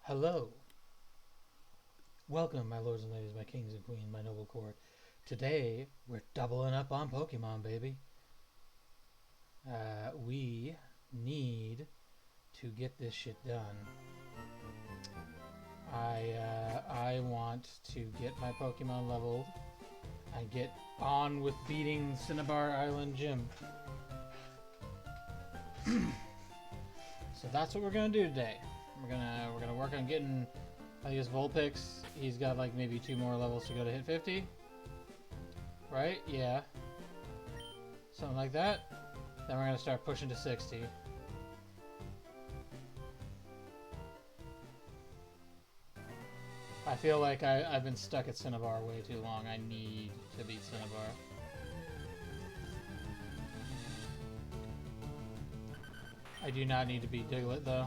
Hello. Welcome, my lords and ladies, my kings and queens, my noble court. Today, we're doubling up on Pokemon, baby. We need to get this shit done. I want to get my Pokemon leveled and get on with beating Cinnabar Island Gym. So that's what we're gonna do today. We're gonna work on getting. I think it's Vulpix. He's got like maybe 2 more levels to go to hit 50. Right? Yeah. Something like that. Then we're gonna start pushing to 60. I feel like I've been stuck at Cinnabar way too long. I need to beat Cinnabar. I do not need to beat Diglett though.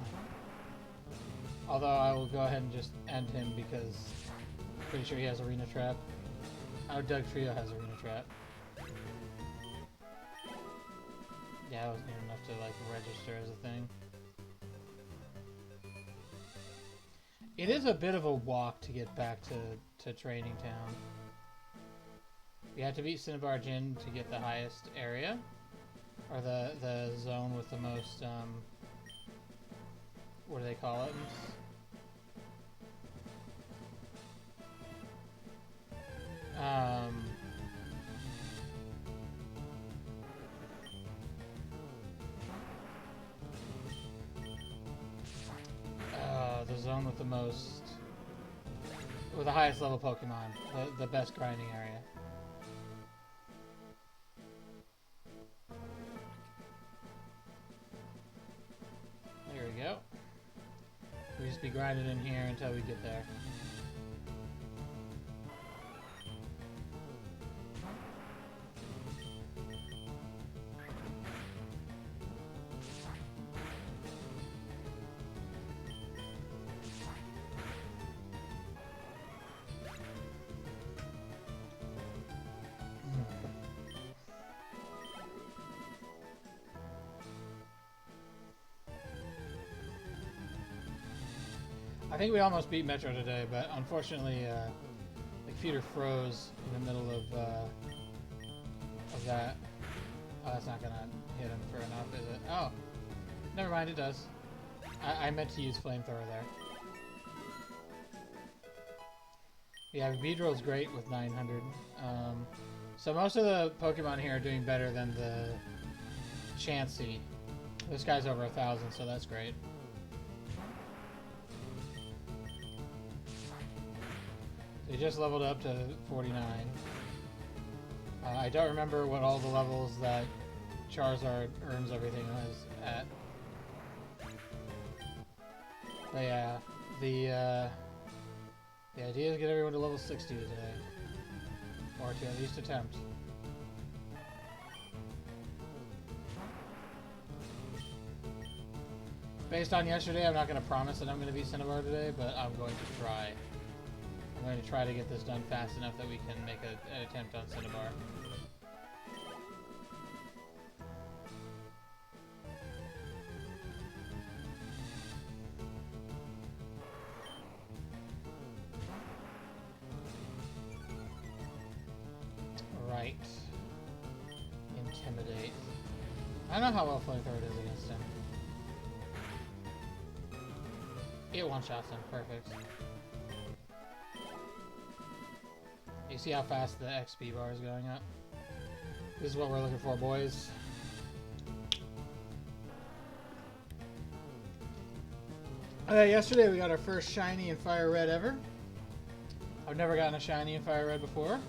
Although I will go ahead and just end him because I'm pretty sure he has Arena Trap. I know Doug Trio has Arena Trap. Yeah, that wasn't even enough to like register as a thing. It is a bit of a walk to get back to Training Town. You have to beat Cinnabar Gym to get the highest area. Or the zone with the most, what do they call it? The zone with the most, with the highest level Pokemon, the best grinding area. There we go. We just be grinding in here until we get there. I think we almost beat Metro today, but unfortunately, the computer froze in the middle of that. Oh, that's not gonna hit him for enough, is it? Oh, never mind, it does. I meant to use Flamethrower there. Yeah, Beedrill's great with 900. So most of the Pokemon here are doing better than the Chansey. This guy's over 1,000, so that's great. He just leveled up to 49. I don't remember what all the levels that Charizard earns everything was at. But yeah, the idea is to get everyone to level 60 today. Or to at least attempt. Based on yesterday, I'm not going to promise that I'm going to beat Cinnabar today, but I'm going to try. I'm going to try to get this done fast enough that we can make an attempt on Cinnabar. Right. Intimidate. I don't know how well Flamethrower is against him. It one-shots him. Perfect. You see how fast the XP bar is going up? This is what we're looking for, boys. Yesterday we got our first shiny in Fire Red ever. I've never gotten a shiny in Fire Red before.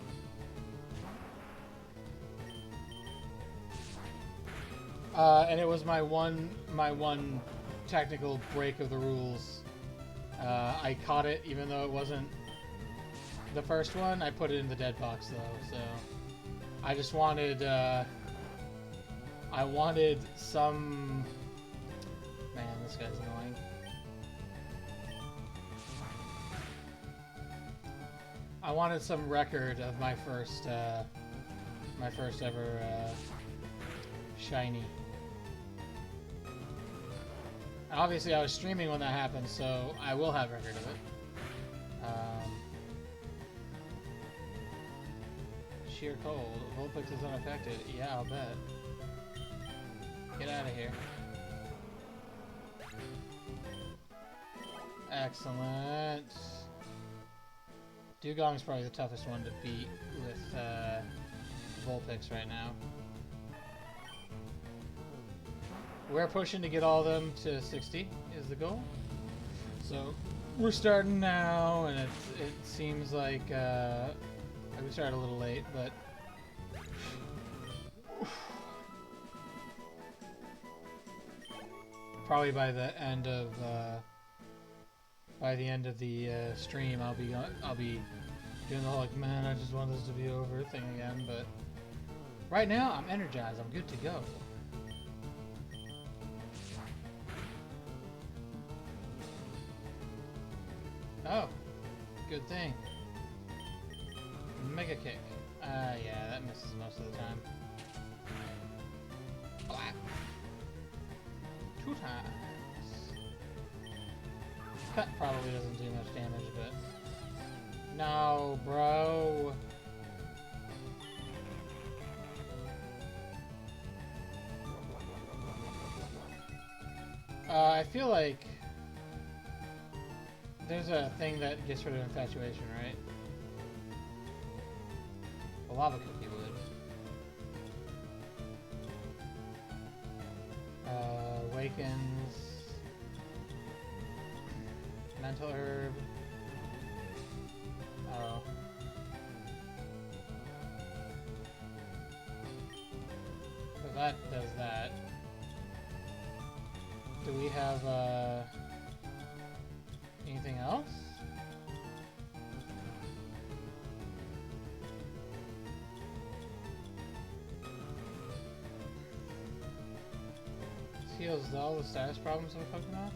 And it was my one technical break of the rules. I caught it even though it wasn't the first one. I put it in the dead box though, so I just wanted I wanted some. Man, this guy's annoying. I wanted some record of my first ever shiny. And obviously, I was streaming when that happened, so I will have record of it. Sheer cold. Vulpix is unaffected. Yeah, I'll bet. Get out of here. Excellent. Dugong's probably the toughest one to beat with Vulpix right now. We're pushing to get all of them to 60 is the goal. So we're starting now, and it seems like we started a little late, but probably by the end of the stream, I'll be doing the whole like, man, I just want this to be over thing again. But right now, I'm energized. I'm good to go. Oh, good thing. Mega kick. Yeah, that misses most of the time. Black. 2 times. Cut probably doesn't do much damage, but... No, bro! I feel like... There's a thing that gets rid of infatuation, right? A lava cookie would. Awakens. Mental herb. Oh. So that does that. Do we have anything else? Heals all the status problems of a Pokemon?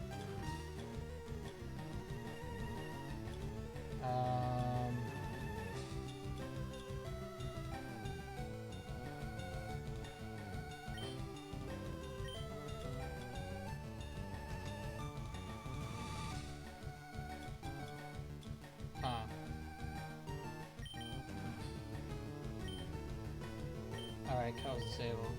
Alright, Cal's disabled.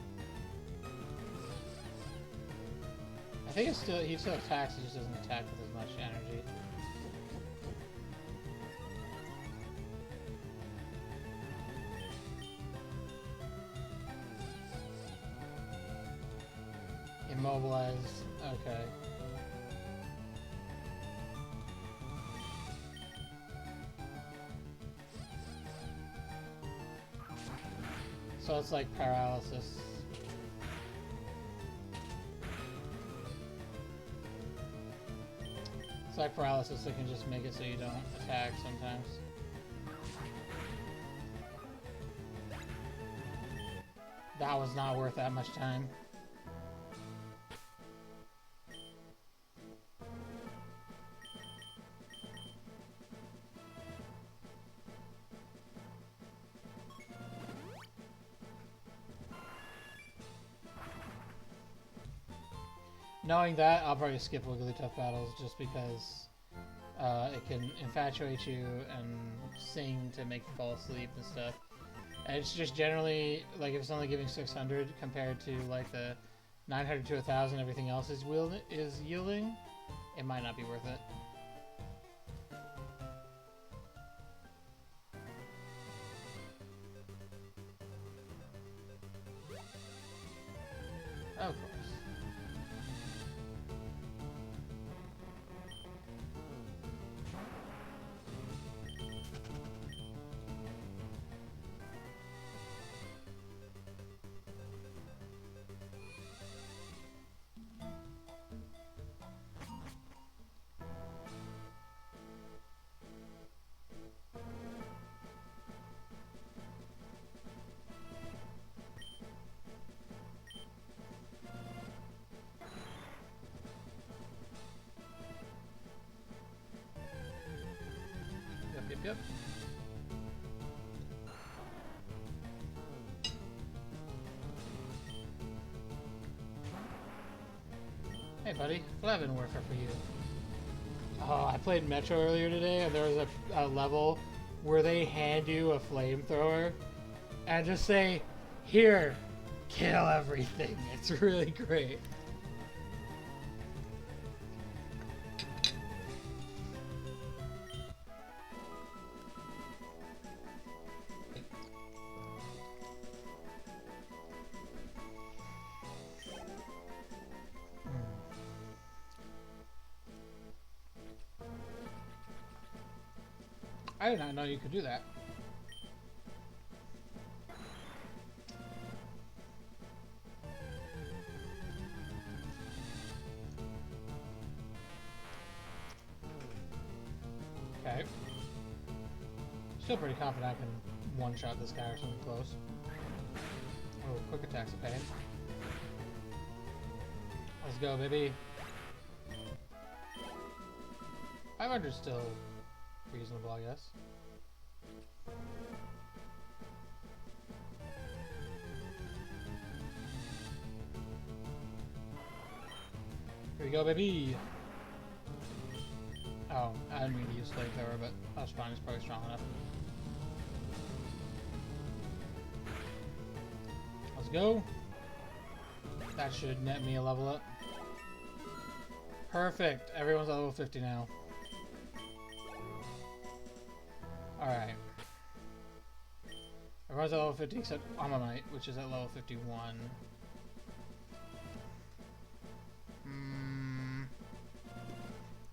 I think it's still, he still attacks, he just doesn't attack with as much energy. Immobilized, okay. So it's like paralysis. It's like paralysis, they can just make it so you don't attack sometimes. That was not worth that much time. Knowing that, I'll probably skip Wigglytuff battles just because it can infatuate you and sing to make you fall asleep and stuff. And it's just generally, like, if it's only giving 600 compared to, like, the 900 to 1,000 everything else is yielding, it might not be worth it. Of course. Yep. Hey, buddy. Flavin worker for you. Oh, I played Metro earlier today, and there was a level where they hand you a flamethrower and just say, "Here, kill everything." It's really great. I did not know you could do that. Okay. Still pretty confident I can one-shot this guy or something close. Oh, quick attack's a pain. Let's go, baby. 500's still reasonable, I guess. Here we go, baby. Oh, I didn't mean to use flamethrower, but that's fine. It's probably strong enough. Let's go. That should net me a level up. Perfect. Everyone's at level 50 now. Alright. Everyone's at level 50 except Ammonite, which is at level 51.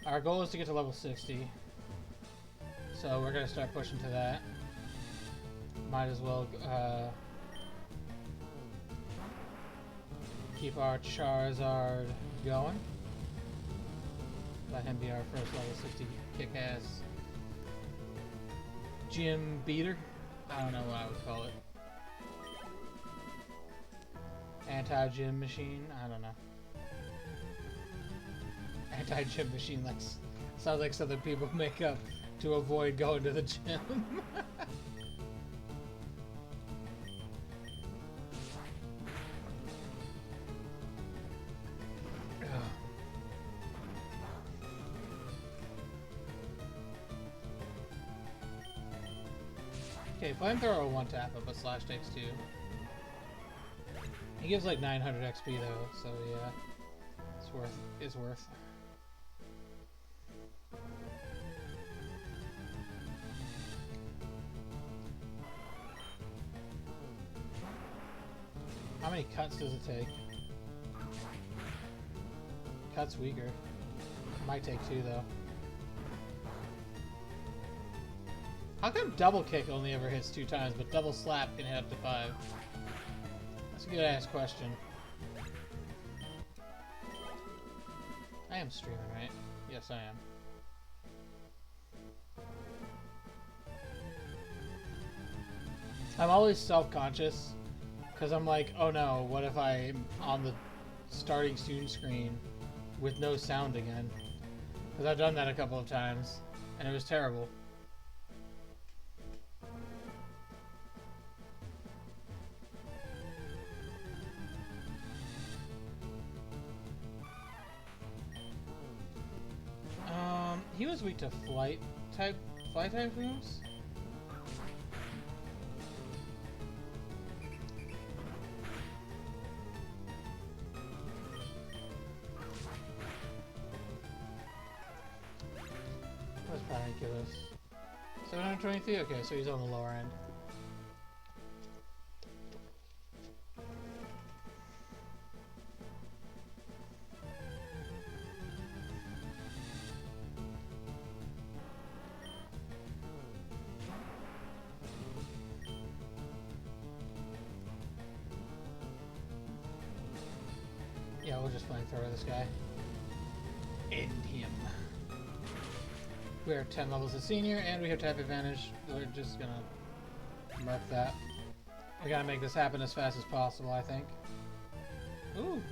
Our goal is to get to level 60. So we're going to start pushing to that. Might as well keep our Charizard going. Let him be our first level 60 kick-ass gym beater. I don't know what I would call it. Anti-gym machine? I don't know. Anti-gym machine, like, sounds like something people make up to avoid going to the gym. Okay, flamethrower will one tap it, but slash takes 2. He gives like 900 XP though, so yeah, it's worth. How many cuts does it take? Cuts weaker. Might take 2 though. How come double kick only ever hits 2 times, but double slap can hit up to 5? That's a good ass question. I am streaming, right? Yes, I am. I'm always self-conscious because I'm like, oh no, what if I'm on the starting soon screen with no sound again? Because I've done that a couple of times and it was terrible. He was weak to flight type moves. Let's probably kill this. 723? Okay, so he's on the lower end. Yeah, we'll just flamethrower this guy. End him. We are 10 levels of senior, and we have type advantage. We're just gonna mark that. We gotta make this happen as fast as possible, I think. Ooh.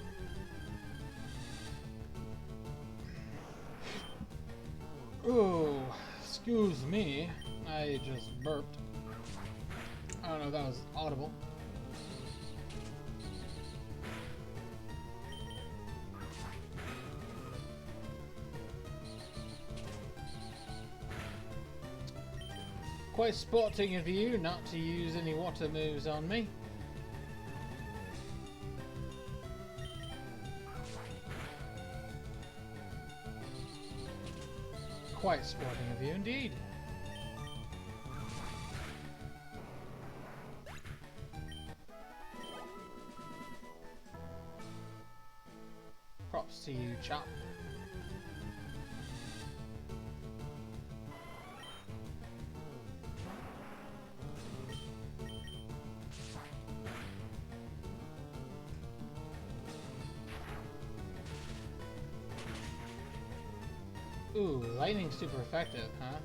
Ooh. Excuse me. I just burped. I don't know if that was audible. Quite sporting of you not to use any water moves on me. Quite sporting of you indeed. Props to you, chap. Ooh, lightning's super effective, huh?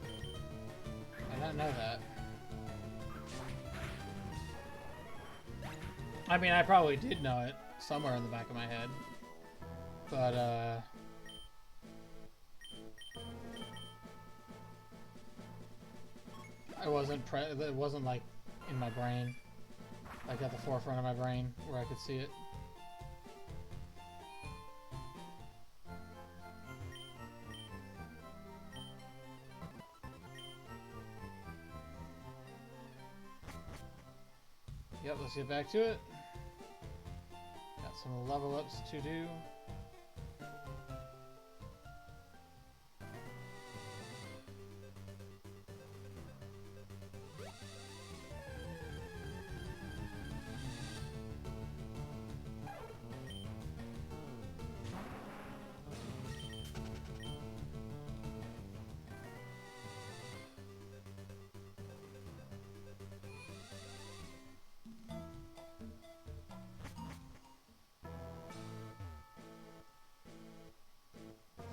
I did not know that. I mean, I probably did know it somewhere in the back of my head. But, it wasn't, like, in my brain. Like, at the forefront of my brain, where I could see it. Yep, let's get back to it. Got some level ups to do.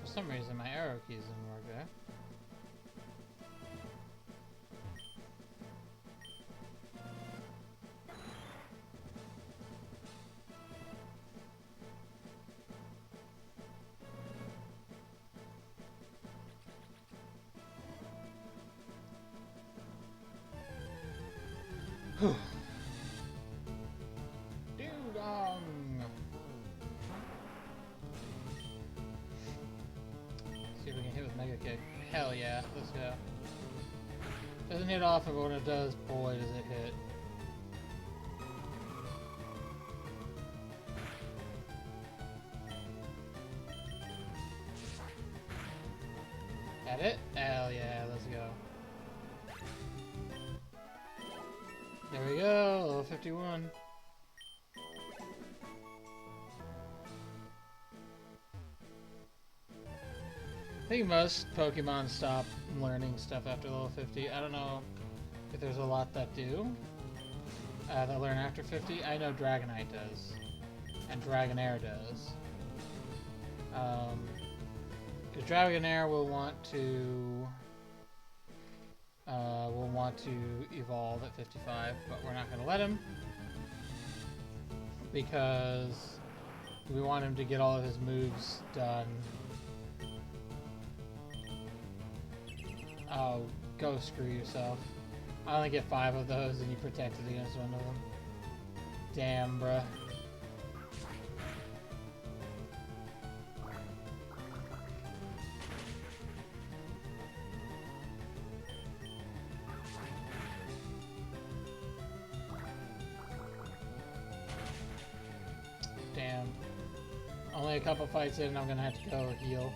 For some reason, my arrow keys didn't work there. Ding-dong! See if we can hit with Mega Kick. Hell yeah, let's go. Doesn't hit often, but when it does, boy does it hit. That it? Hell yeah, let's go. There we go, level 51. I think most Pokemon stop learning stuff after level 50. I don't know if there's a lot that do, that learn after 50. I know Dragonite does, and Dragonair does. Because Dragonair will want to evolve at 55, but we're not going to let him because we want him to get all of his moves done. Oh, go screw yourself. I only get 5 of those and you protected against one of them. Damn, bruh. Damn. Only a couple fights in and I'm gonna have to go heal.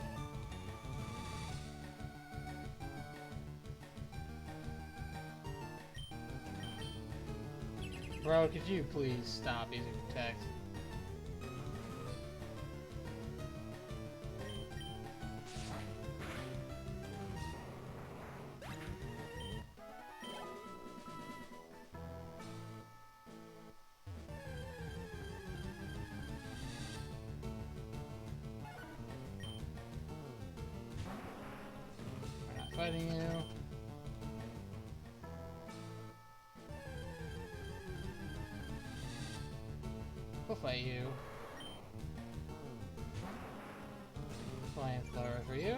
Bro, could you please stop using Protect? We're not fighting you. We'll fight you. Flamethrower for you.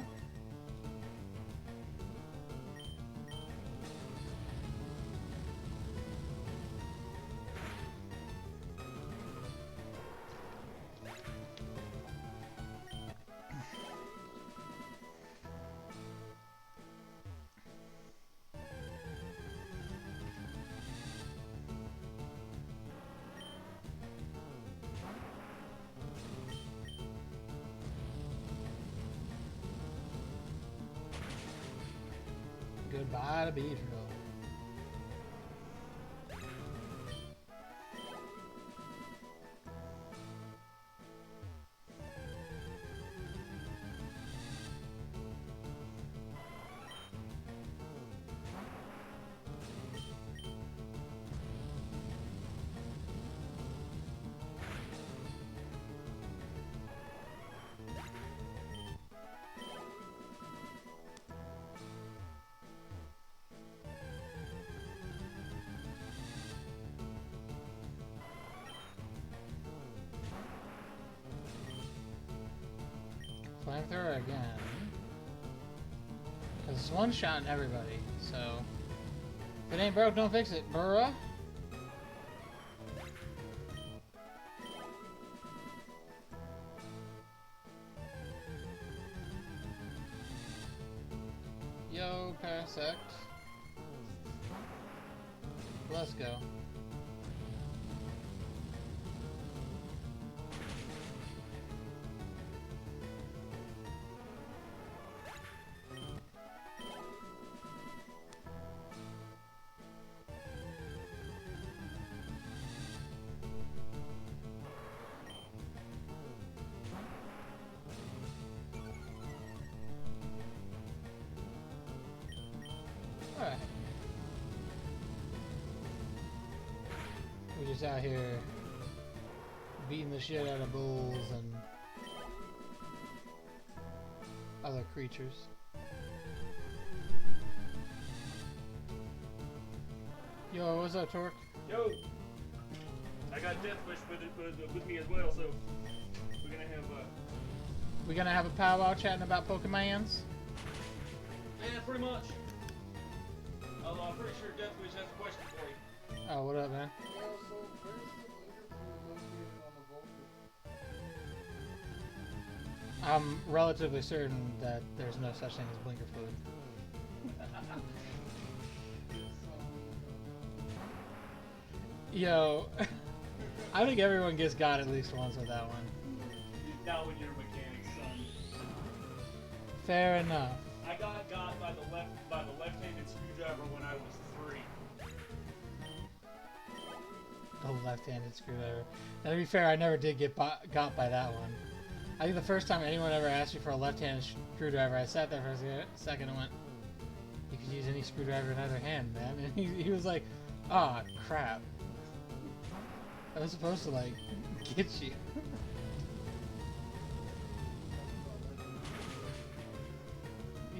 By the beach roll. Flamethrower again. Cause it's one-shotting everybody, so if it ain't broke, don't fix it, bruh. Yo, Parasect. Let's go. Alright. We're just out here beating the shit out of bulls and other creatures. Yo, what's up, Torque? Yo! I got Death Wish with me as well, so we're gonna have a powwow chatting about Pokemons? Yeah, pretty much. Although I'm pretty sure Death Wish has a question for you. Oh, what up, man? Yeah, so where's the blinker fluid located on the Vulcan? I'm relatively certain that there's no such thing as blinker fluid. Yo, I think everyone gets got at least once with that one. Not when you're a mechanic, son. Fair enough. I got by the left-handed screwdriver when I was 3. The left-handed screwdriver. Now, to be fair, I never did get got by that one. I think the first time anyone ever asked me for a left-handed screwdriver, I sat there for a second and went, "You could use any screwdriver in either hand, man." And he was like, "Ah, crap. I was supposed to, like, get you."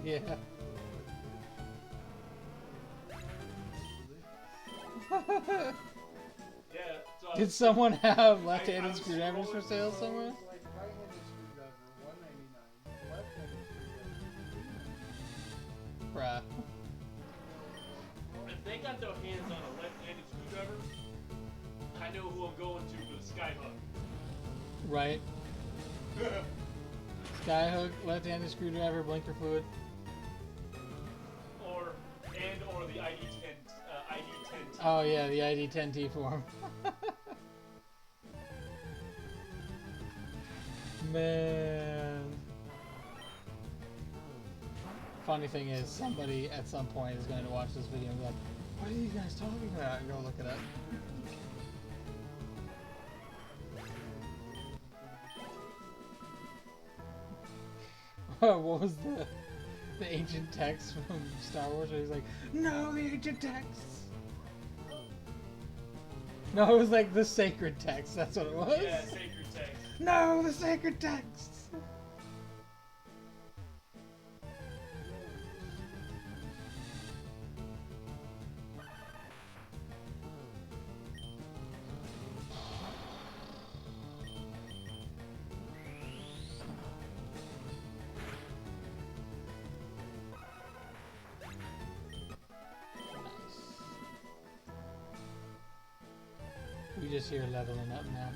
Yeah. Yeah. So Did someone have left-handed screwdrivers for sale somewhere? Like right-handed screwdriver, $199. Left-handed screwdriver, $399. Bruh. if they got their hands on a left-handed screwdriver, I know who I'm going to for the Skyhook. Right. Skyhook, left-handed screwdriver, blinker fluid. or the ID10. ID10. Oh yeah, the ID10T form. Man. Funny thing is, somebody at some point is going to watch this video and be like, "What are you guys talking about?" And go look it up. What was the ancient text from Star Wars where he's like, "No, the ancient texts." No, it was like the sacred text. That's what it was. Yeah, sacred text. No, the sacred texts. We just hear leveling up now.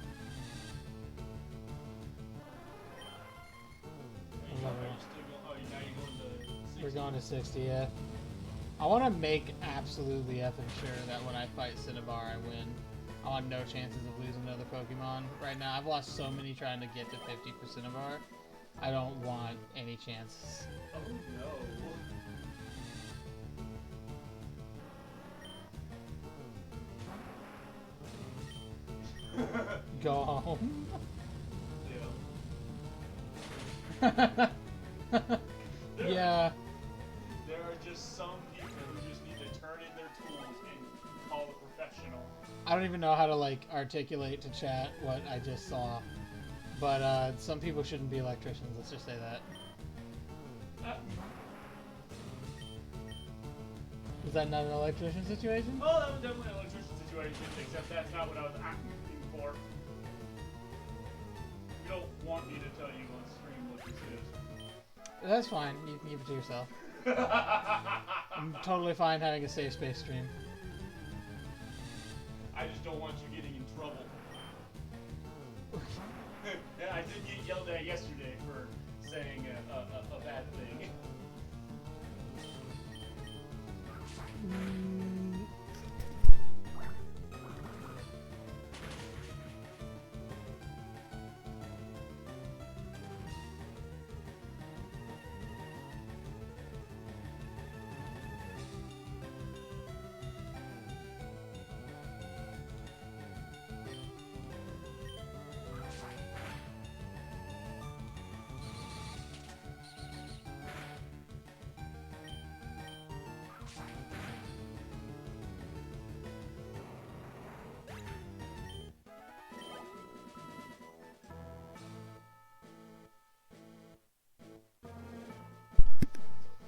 We're going to 60, yeah. I want to make absolutely effing sure that when I fight Cinnabar, I win. I want no chances of losing another Pokemon. Right now, I've lost so many trying to get to 50 for Cinnabar. I don't want any chances. Oh no. go home. Yeah. Yeah. There are just some people who just need to turn in their tools and call a professional. I don't even know how to like articulate to chat what I just saw, but some people shouldn't be electricians. Let's just say that. Is that not an electrician situation? Oh, that was definitely an electrician situation, except that's not what I was asking for. You don't want me to tell you on stream what this is. That's fine. You can keep it to yourself. I'm totally fine having a safe space stream. I just don't want you getting in trouble. And I did get yelled at yesterday for saying a bad thing.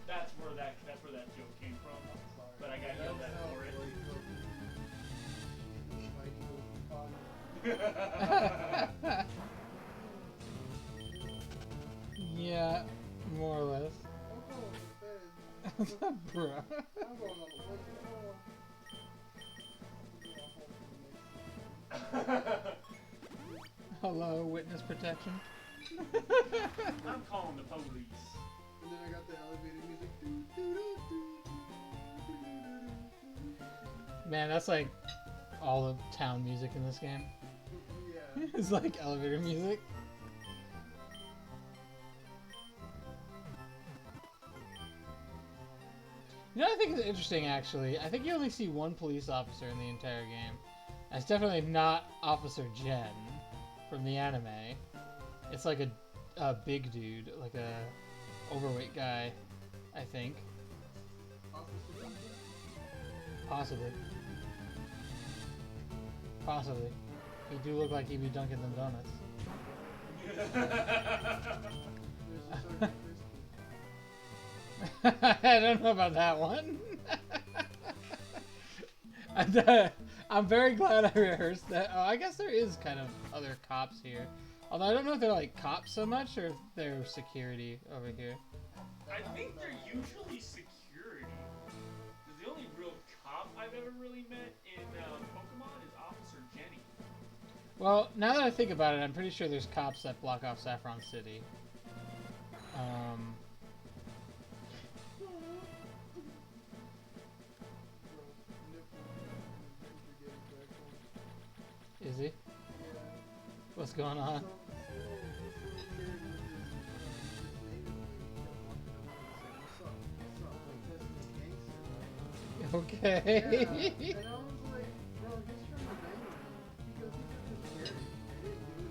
That's where that joke came from. But I got yelled at for it. Yeah, more or less. Bro. Hello, witness protection. I'm calling the police. And then I got the elevator music. Man, that's like all the town music in this game. Yeah. It's like elevator music. You know what I think is interesting, actually? I think you only see one police officer in the entire game. That's definitely not Officer Jen from the anime. It's like a big dude, like a overweight guy, I think. Possibly. Possibly. He do look like he'd be dunking them donuts. I don't know about that one. I'm very glad I rehearsed that. Oh, I guess there is kind of other cops here. Although I don't know if they're like cops so much or if they're security over here. I think they're usually security. Because the only real cop I've ever really met in Pokemon is Officer Jenny. Well, now that I think about it, I'm pretty sure there's cops that block off Saffron City. Is he? What's going on? Okay. And I was like, bro, he's trying to bang on me because he's just scary. He didn't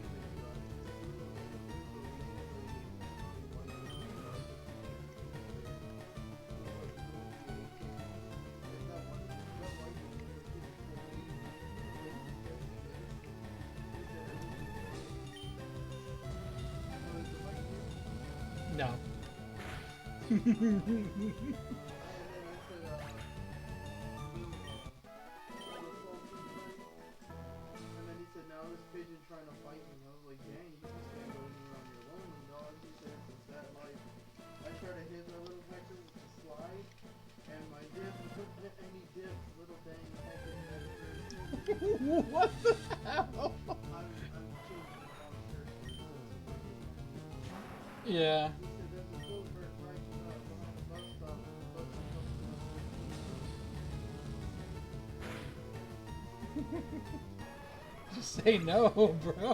do anything about it. No. Pigeon trying to fight me. I was like, dang, you just can't go anywhere on your own, dog. He said it's a sad life. I tried to hit my little Hector with the slide, and my dip, and he dipped. Little dang Hector. What the hell? I'm changing the conversation. Yeah. He said there's a culvert right behind the bus stop. Just say no, bro. So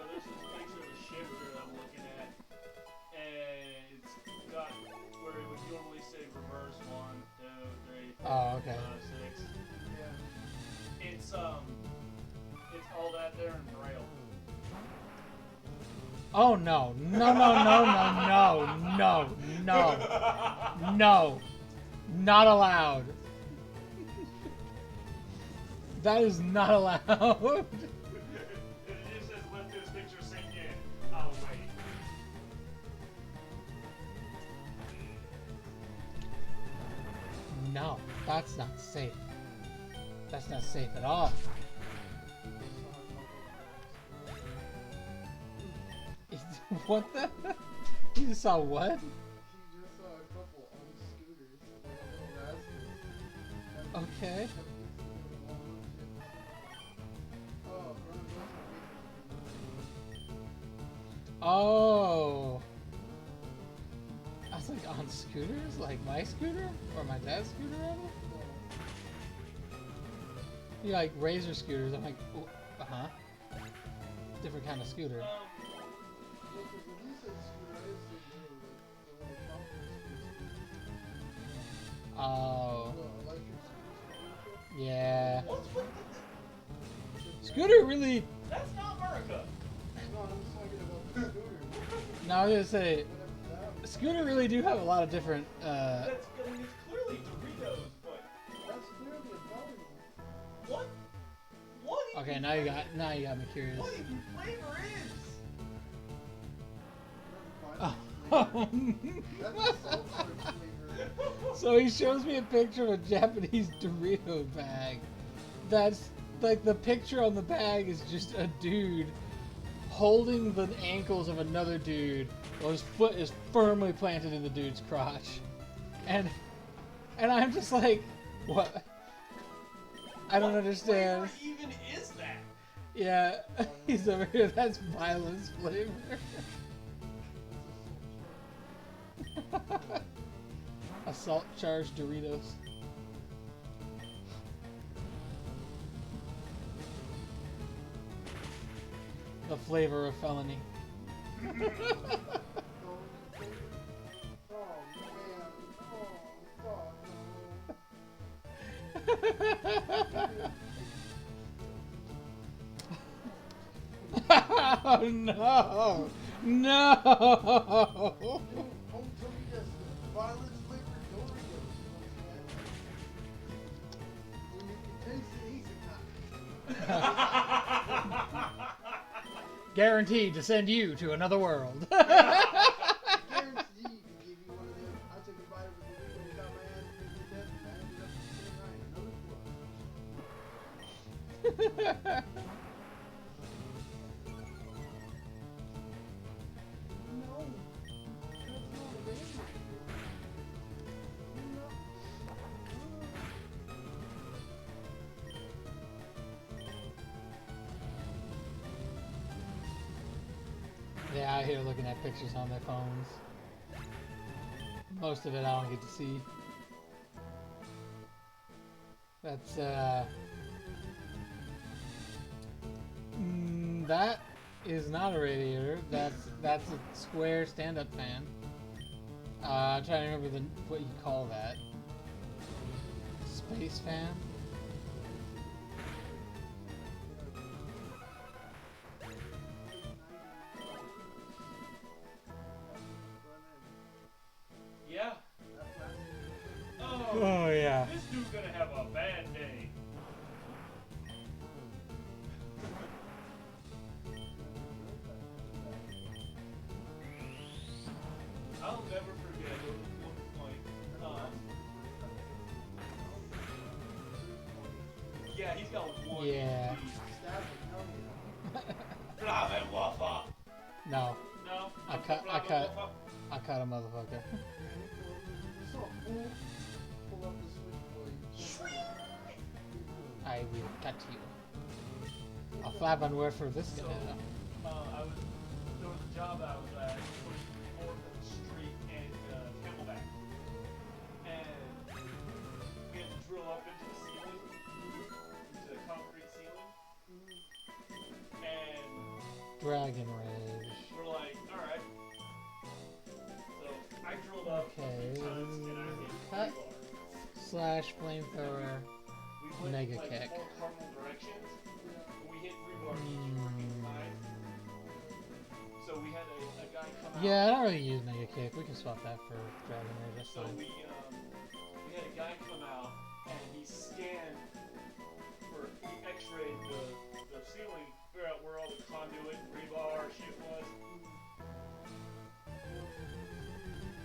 this is a picture of the shifter that I'm looking at. And it's got where it would normally say reverse 1, 2, 3, 4, Oh, okay. 5, 6. Yeah. It's all that there in Braille. Oh no. No, no, no, no, no, no, no. No. Not allowed. That is not allowed. It just says let this picture sink in. I'll wait. No, that's not safe. That's not safe at all. What the? You just saw what? She just saw a couple on scooters, like a little rascal. Okay. Oh. I was like, on scooters? Like my scooter? Or my dad's scooter, rather? You like razor scooters. I'm like, uh-huh. Different kind of scooter. Oh. Yeah. What's with Scooter really... That's not America. No, I'm just talking about the scooter. No, I was gonna say, Scooter really do have a lot of different, That's, I mean, it's clearly Doritos, but That's clearly a powder one. what? What? Okay, now you got me curious. What even flavor is? That's a salt flavor. So he shows me a picture of a Japanese Dorito bag. That's like the picture on the bag is just a dude holding the ankles of another dude while his foot is firmly planted in the dude's crotch. And I'm just like, what? I don't understand. What flavor even is that? Yeah, he's over here. That's violence flavor. Assault charged Doritos. The flavor of felony. Oh man. Oh no! No! Don't tell me that's the violence flavored Doritos. When you can taste it, he's a cop. Guaranteed to send you to another world. Guaranteed to give you one of them. I took a bite of a Dorito, got my ass beat to death, and I ended up sitting right another one. No, that's not a baby. They're out here looking at pictures on their phones. Most of it I don't get to see. That's, that is not a radiator. That's a square stand-up fan. I'm trying to remember what you call that. Space fan? Yeah. Oh, Oh yeah. this dude's gonna have a bad day. I'll never forget one point. Yeah, he's got one. Yeah. Ramen waffle. No, No. I cut a motherfucker. Pull up the switchblade. I will cut you. I'll fly on word for this guy. There was a job I was at, north of the street in Camelback, and we had to drill up into the ceiling, into the concrete ceiling, and Dragon Rage. we're like, all right. So I drilled up a Okay. few times, and I hit Cut. rebar. Slash flamethrower. We went Mega like kick. 4 cardinal directions, but we hit rebar each working time. So we had to Yeah, I don't really use Mega Kick. We can swap that for Dragon Rage. That's So fine. we had a guy come out and he scanned he X-rayed the ceiling, figure out where all the conduit and rebar shit was.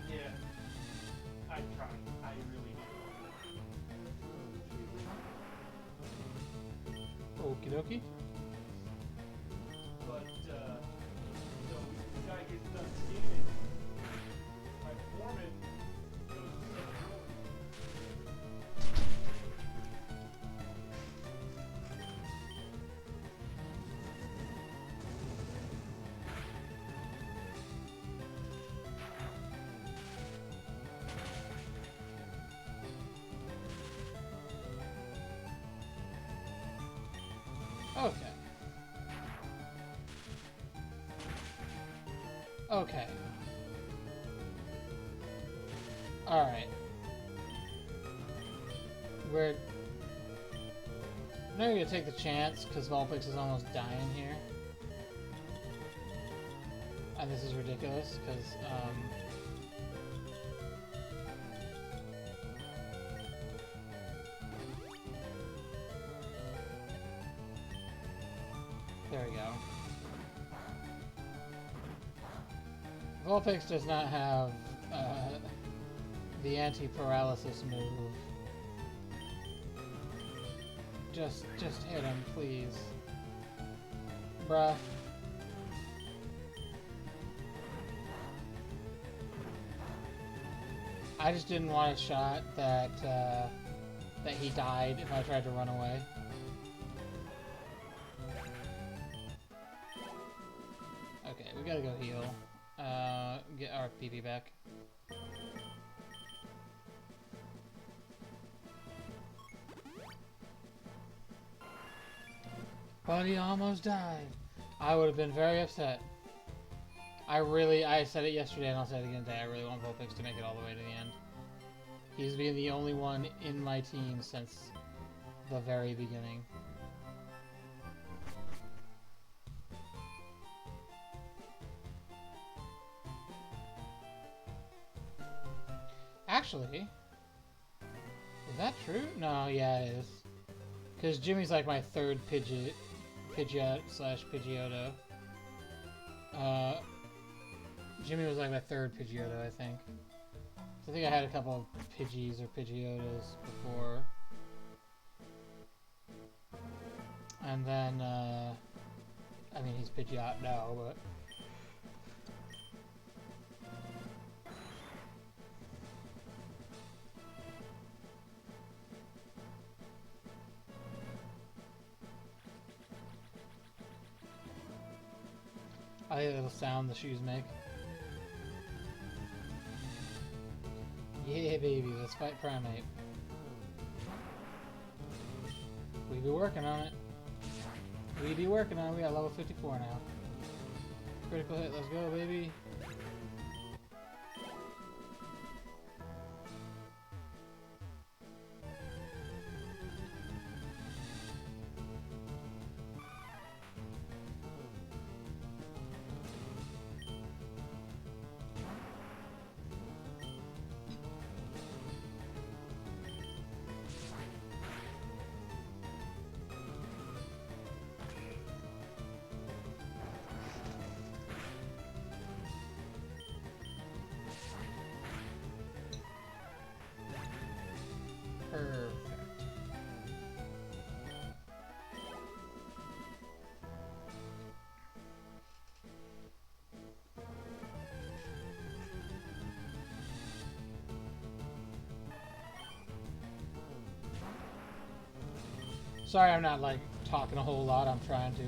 Yeah, I tried. I really did. Okie dokie. But so the guy gets done scanning. My foreman goes to the room. Okay. Okay. Alright. We're... I'm not gonna take the chance, because Vulpix is almost dying here. And this is ridiculous, because, there we go. Vulpix does not have the anti-paralysis move. Just hit him, please. Bruh. I just didn't want a shot that he died if I tried to run away. Okay, we gotta go heal. Get our PP back. But he almost died. I would have been very upset. I said it yesterday and I'll say it again today. I really want Vulpix to make it all the way to the end. He's been the only one in my team since the very beginning. Actually, is that true? No, yeah, it is. Because Jimmy's like my third Pidgeot slash Pidgeotto. Jimmy was like my third Pidgeotto, I think. So I think I had a couple of Pidgeys or Pidgeottos before. And then, I mean, he's Pidgeot now, but... I like the little sound the shoes make. Yeah, baby, let's fight Primate. We be working on it. We be working on it. We got level 54 now. Critical hit, let's go, baby. Perfect. Sorry I'm not, like, talking a whole lot. I'm trying to.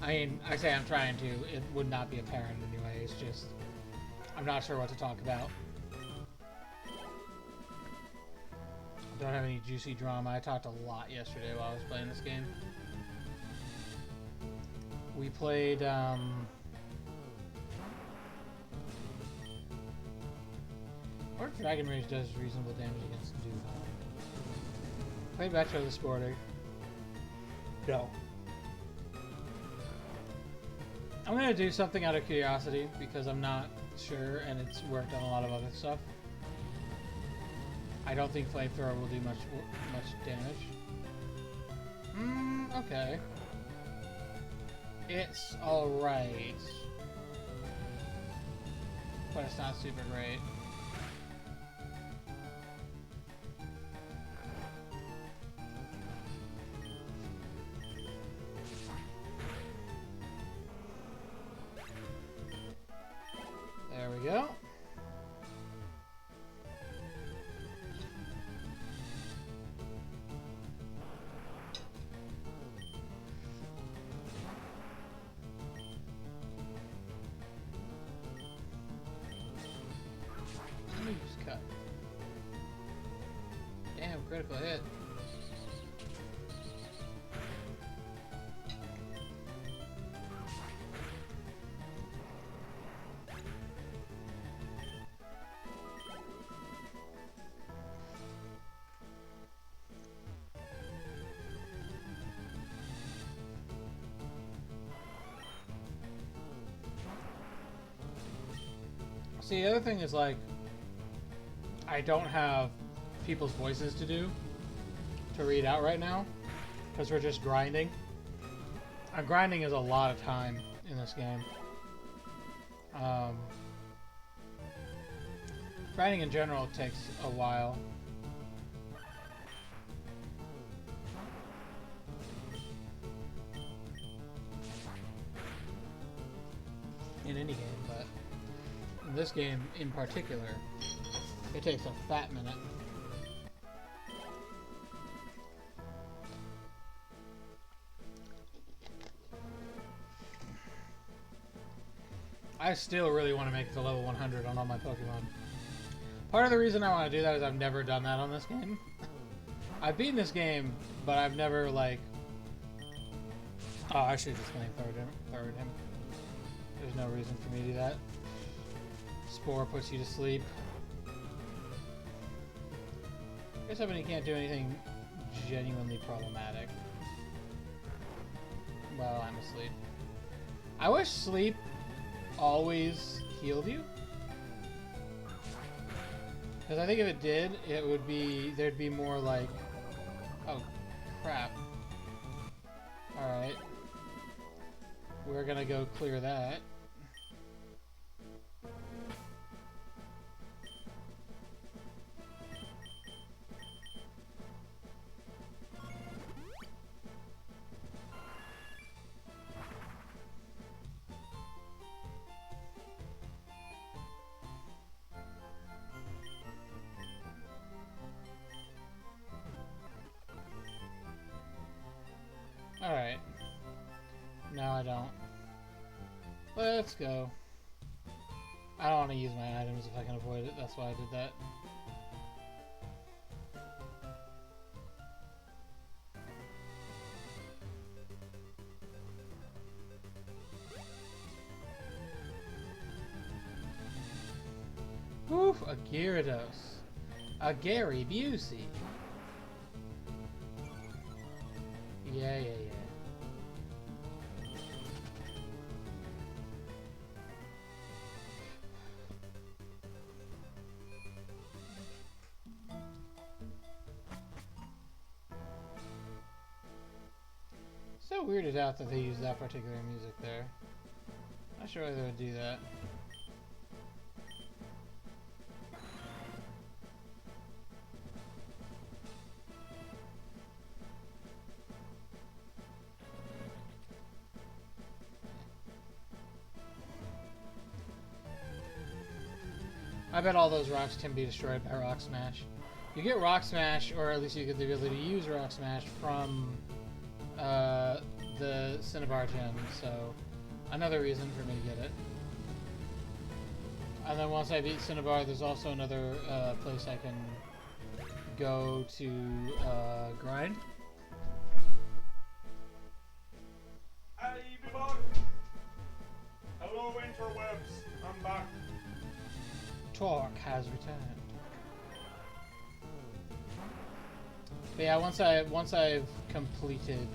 I mean, I say I'm trying to. It would not be apparent anyway. It's just... I'm not sure what to talk about. Don't have any juicy drama. I talked a lot yesterday while I was playing this game. We played, what if Dragon Rage does reasonable damage against Dugong? Played Metro the Squirter. No. I'm gonna do something out of curiosity because I'm not sure, and it's worked on a lot of other stuff. I don't think flamethrower will do much damage. Okay. It's alright. But it's not super great. There we go. Just cut. Damn, critical hit. See, the other thing is, like, I don't have people's voices to read out right now, because we're just grinding. Grinding is a lot of time in this game. Grinding in general takes a while. In any game, but in this game in particular, it takes a fat minute. I still really want to make it to level 100 on all my Pokemon. Part of the reason I want to do that is I've never done that on this game. I've beaten this game, but I've never, like... Oh, I should just flamethrower him. There's no reason for me to do that. Spore puts you to sleep. Guess I mean, he can't do anything genuinely problematic. Well, I'm asleep. I wish sleep always healed you. Because I think if it did, it would be... There'd be more like... Oh, crap. Alright. We're gonna go clear that. Alright. No, I don't. Let's go. I don't want to use my items if I can avoid it. That's why I did that. Oof, a Gyarados. A Gary Busey. Yeah. So weirded out that they used that particular music there. Not sure why they would do that. I bet all those rocks can be destroyed by Rock Smash. You get Rock Smash, or at least you get the ability to use Rock Smash from the Cinnabar gem, so another reason for me to get it. And then once I beat Cinnabar, there's also another place I can go to grind. Hey, everyone! Hello, interwebs. I'm back. Torque has returned. But yeah, once I've completed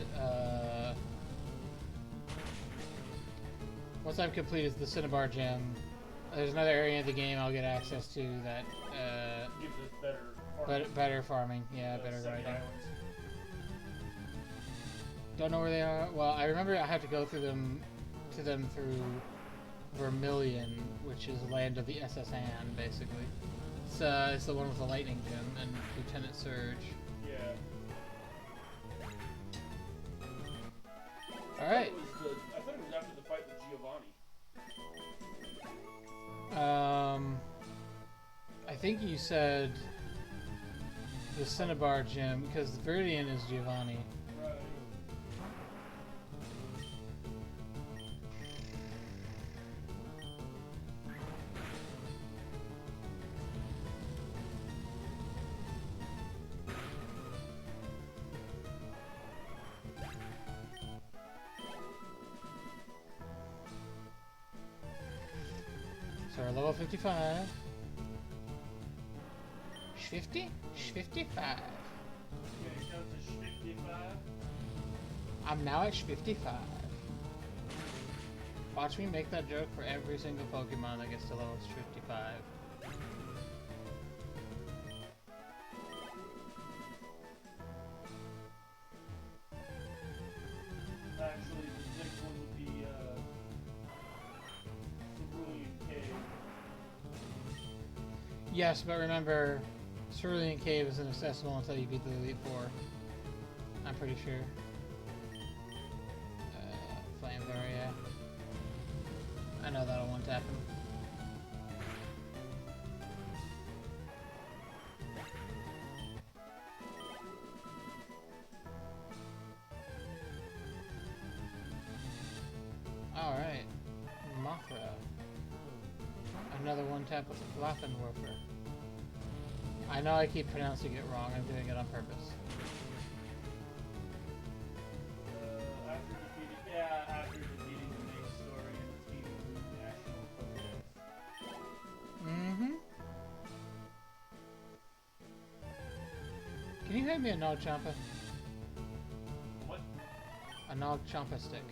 Once I've completed the Cinnabar Gem, there's another area of the game I'll get access to that Gives it better farming. better farming. Yeah, better Semi riding. islands. Don't know where they are. Well, I remember I had to go through them through Vermilion, which is land of the SS Anne, basically. It's the one with the lightning gem and Lieutenant Surge. Yeah. All right. I thought it was after the fight with Giovanni. I think you said the Cinnabar Gem because Viridian is Giovanni. Right. So we're level 55. 50? 55. Yeah, it counts as 55. I'm now at 55. Watch me make that joke for every single Pokemon that gets to level 55. Actually, the next one would be Cerulean Cave. Yes, but remember, Cerulean Cave is inaccessible until you beat the Elite Four. I'm pretty sure. Flamethrower, yeah. I know that'll one-tap him. Alright. Mothra. Another one-tap with a Flaffenwerfer. I know I keep pronouncing it wrong. I'm doing it on purpose. After defeating the main story and defeating the national Pokédex. Mm-hmm. Can you hand me a Nog Champa? What? A Nog Champa stick.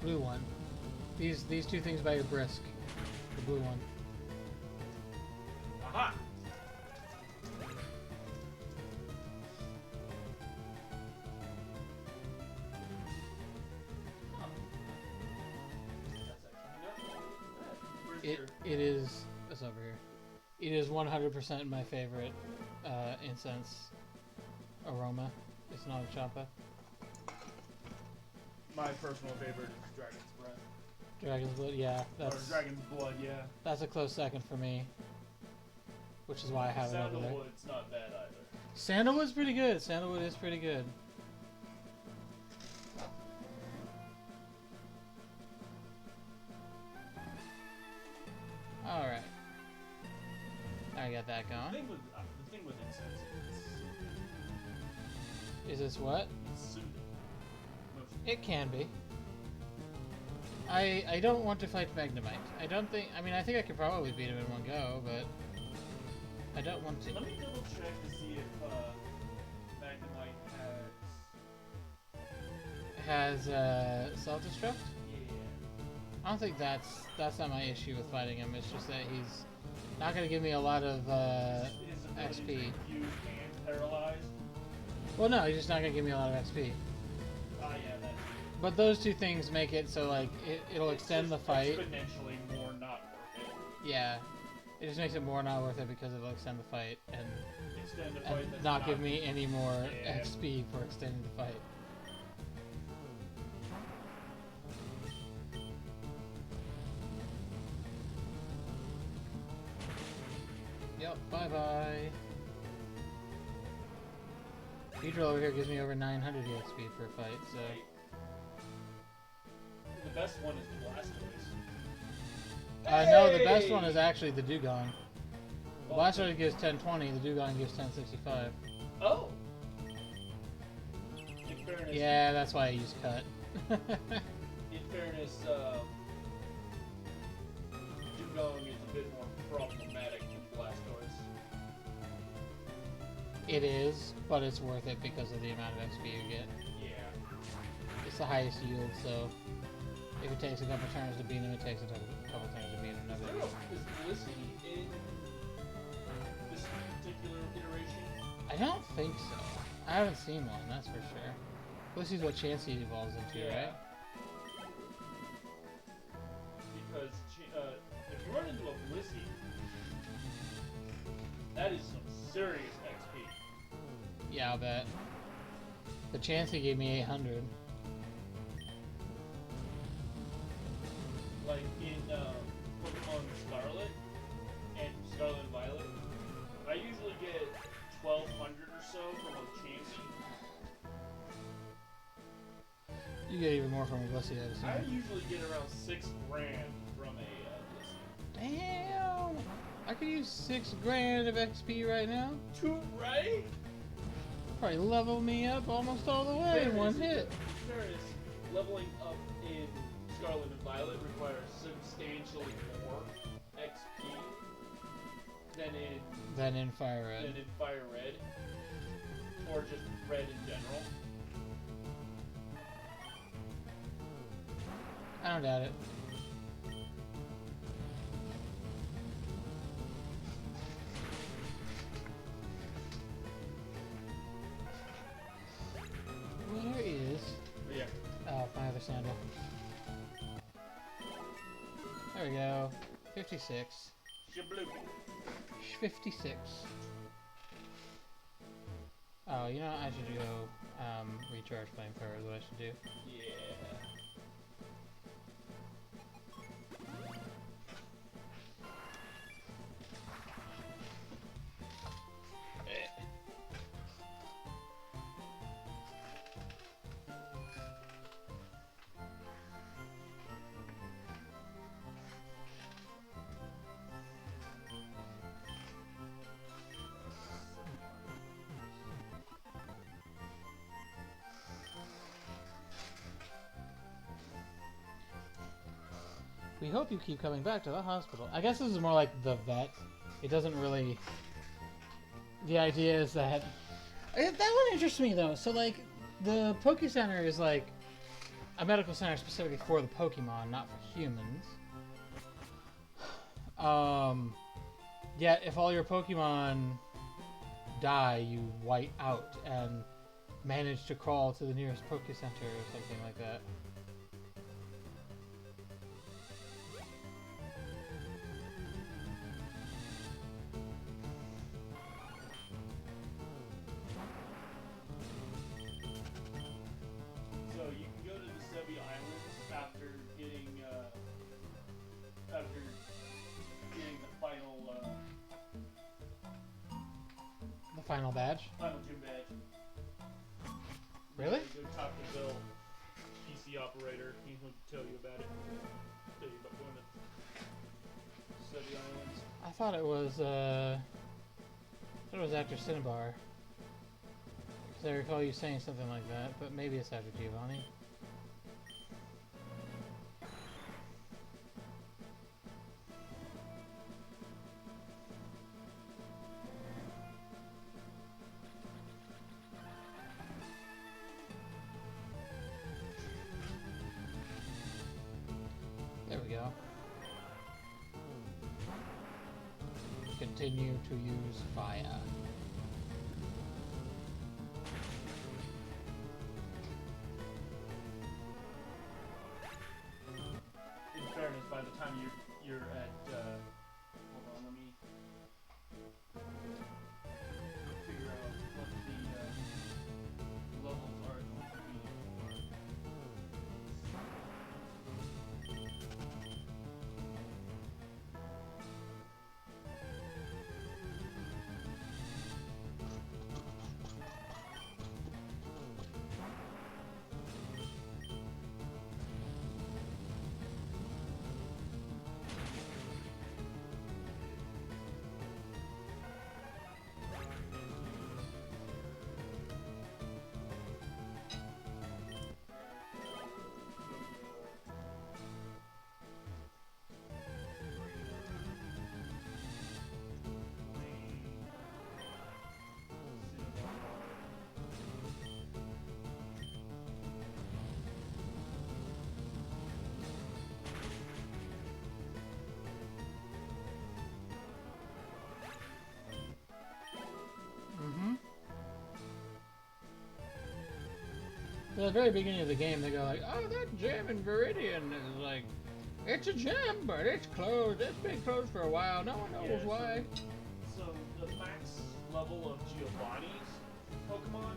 Blue one. These two things by your brisk. The blue one. Aha! It is. It's over here. It is 100% my favorite incense aroma. It's not a Champa. My personal favorite is Dragon's Breath. Dragon's Blood, yeah, Or Dragon's Blood, yeah. that's a close second for me. Which is why I have it over there. Sandalwood's not bad either. Sandalwood's pretty good. Sandalwood is pretty good. Alright. I got that The going. thing with incense Is this what? it's soothing. It can be. I don't want to fight Magnemite. I don't think... I mean, I think I could probably beat him in one go, but... I don't want to. Let me double check to see if Magnemite has... Has, self-destruct? Yeah. I don't think that's not my issue with fighting him. It's just that he's not going to give me a lot of, His ability XP. to confuse and paralyze. Well, no, he's just not going to give me a lot of XP. Ah, yeah, that's... But those two things make it so, like, it'll It's extend the just fight. exponentially more not worth it. Yeah. It just makes it more not worth it because it'll extend the fight and Extend the fight that's not give me any more Yeah. XP for extending the fight. Yep, bye-bye. Beedrill over here gives me over 900 XP per fight, so... Right. The best one is the Blastoise. No, the best one is actually the Dugong. The Oh. Blastoise gives 1020, the Dugong gives 1065. Oh! In fairness, Yeah, that's why I use Cut. in fairness, Dugong is a bit more problematic than Blastoise. It is, but it's worth it because of the amount of XP you get. Yeah. the highest yield, so if it takes a couple turns to beat him, it takes a couple turns to beat him. Is Blissey in this particular iteration? I don't think so. I haven't seen one, that's for sure. Blissey's what Chansey evolves into, right? Because if you run into a Blissey, that is some serious XP. Yeah, I'll bet. The Chansey gave me 800. Like in Pokemon Scarlet and Scarlet and Violet, I usually get 1,200 or so from a Chansey. You get even more from a Blissey, I'd assume. I usually get around 6 grand from a Blissey. Damn! I could use 6 grand of XP right now. Right? Probably level me up almost all the way in one hit. Fairness, leveling up in Scarlet and Violet requires substantially more XP than in Fire Red. Or just Red in general. I don't doubt it. Where is... Yeah. Oh, my other sandal. There we go. 56. Shabloo. 56. Oh, you know, I should go recharge flamethrower is what I should do. Yeah. We hope you keep coming back to the hospital. I guess this is more like the vet. It doesn't really... The idea is that... That one interests me, though. So, like, the Poke Center is, like, a medical center specifically for the Pokemon, not for humans. Yet, if all your Pokemon die, you white out and manage to crawl to the nearest Poke Center or something like that. Final badge? Final gym badge. Really? Go talk to Bill, PC operator. He'll tell you about it. Tell you about going to Sebi Islands. I thought it was after Cinnabar. Because I recall you saying something like that, but maybe it's after Giovanni. There we go. Continue to use fire. In fairness, by the time you're at hold on, let me figure out what the levels are going to be. At the very beginning of the game, they go like, "Oh, that gem in Viridian is like, it's a gem, but it's closed. It's been closed for a while. No one knows why." So the max level of Giovanni's Pokemon,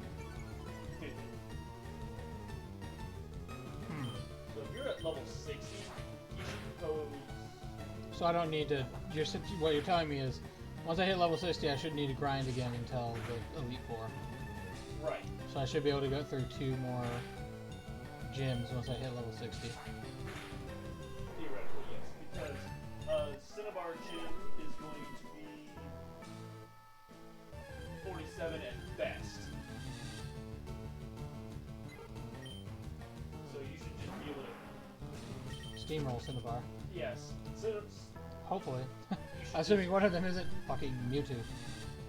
50. So if you're at level 60, you should pose. So I don't need to. What you're telling me is, once I hit level 60, I shouldn't need to grind again until the Elite Four. Right. So I should be able to go through 2 more gyms once I hit level 60. Theoretically, yes. Because Cinnabar Gym is going to be 47 at best. So you should just be able to. Steamroll Cinnabar. Yes. Hopefully. You should Assuming one of them isn't fucking Mewtwo.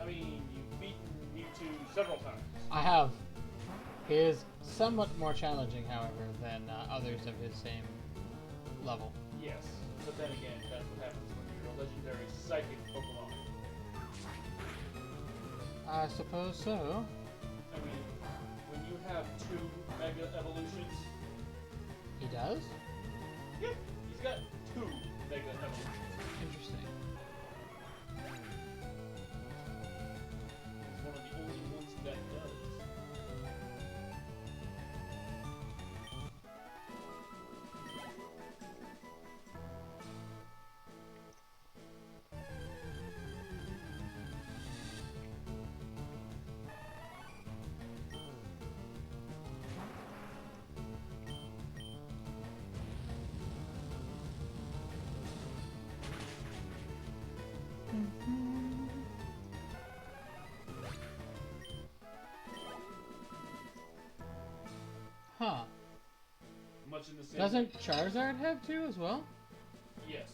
I mean, you've beaten Mewtwo several times. I have. He is somewhat more challenging, however, than others of his same level. Yes, but then again, that's what happens when you're a legendary psychic Pokemon. I suppose so. I mean, when you have 2 Mega Evolutions, He does? yeah, he's got 2 Mega Evolutions. Interesting. He's one of the only ones that does. Huh. Much in the same Doesn't Charizard have 2 as well? Yes.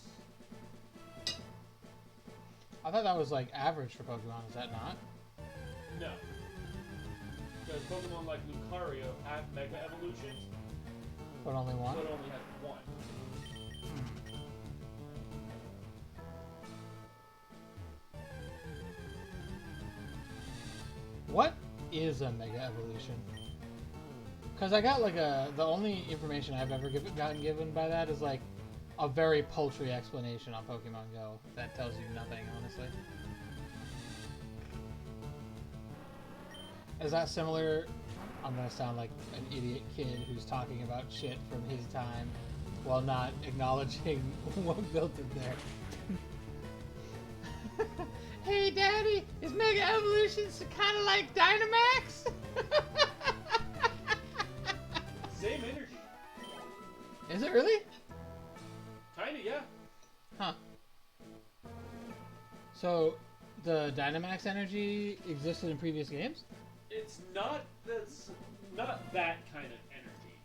I thought that was like average for Pokemon, is that not? No. Because Pokemon like Lucario have Mega Evolutions, But only one? but only have 1. What is a Mega Evolution? Because I got like the only information I've ever gotten given by that is like a very paltry explanation on Pokemon Go that tells you nothing, honestly. Is that similar? I'm gonna sound like an idiot kid who's talking about shit from his time while not acknowledging what built it there. Hey, Daddy, is Mega Evolutions kind of like Dynamax? Same energy. Is it really? Kinda, yeah. Huh. So, the Dynamax energy existed in previous games? It's not that kind of energy.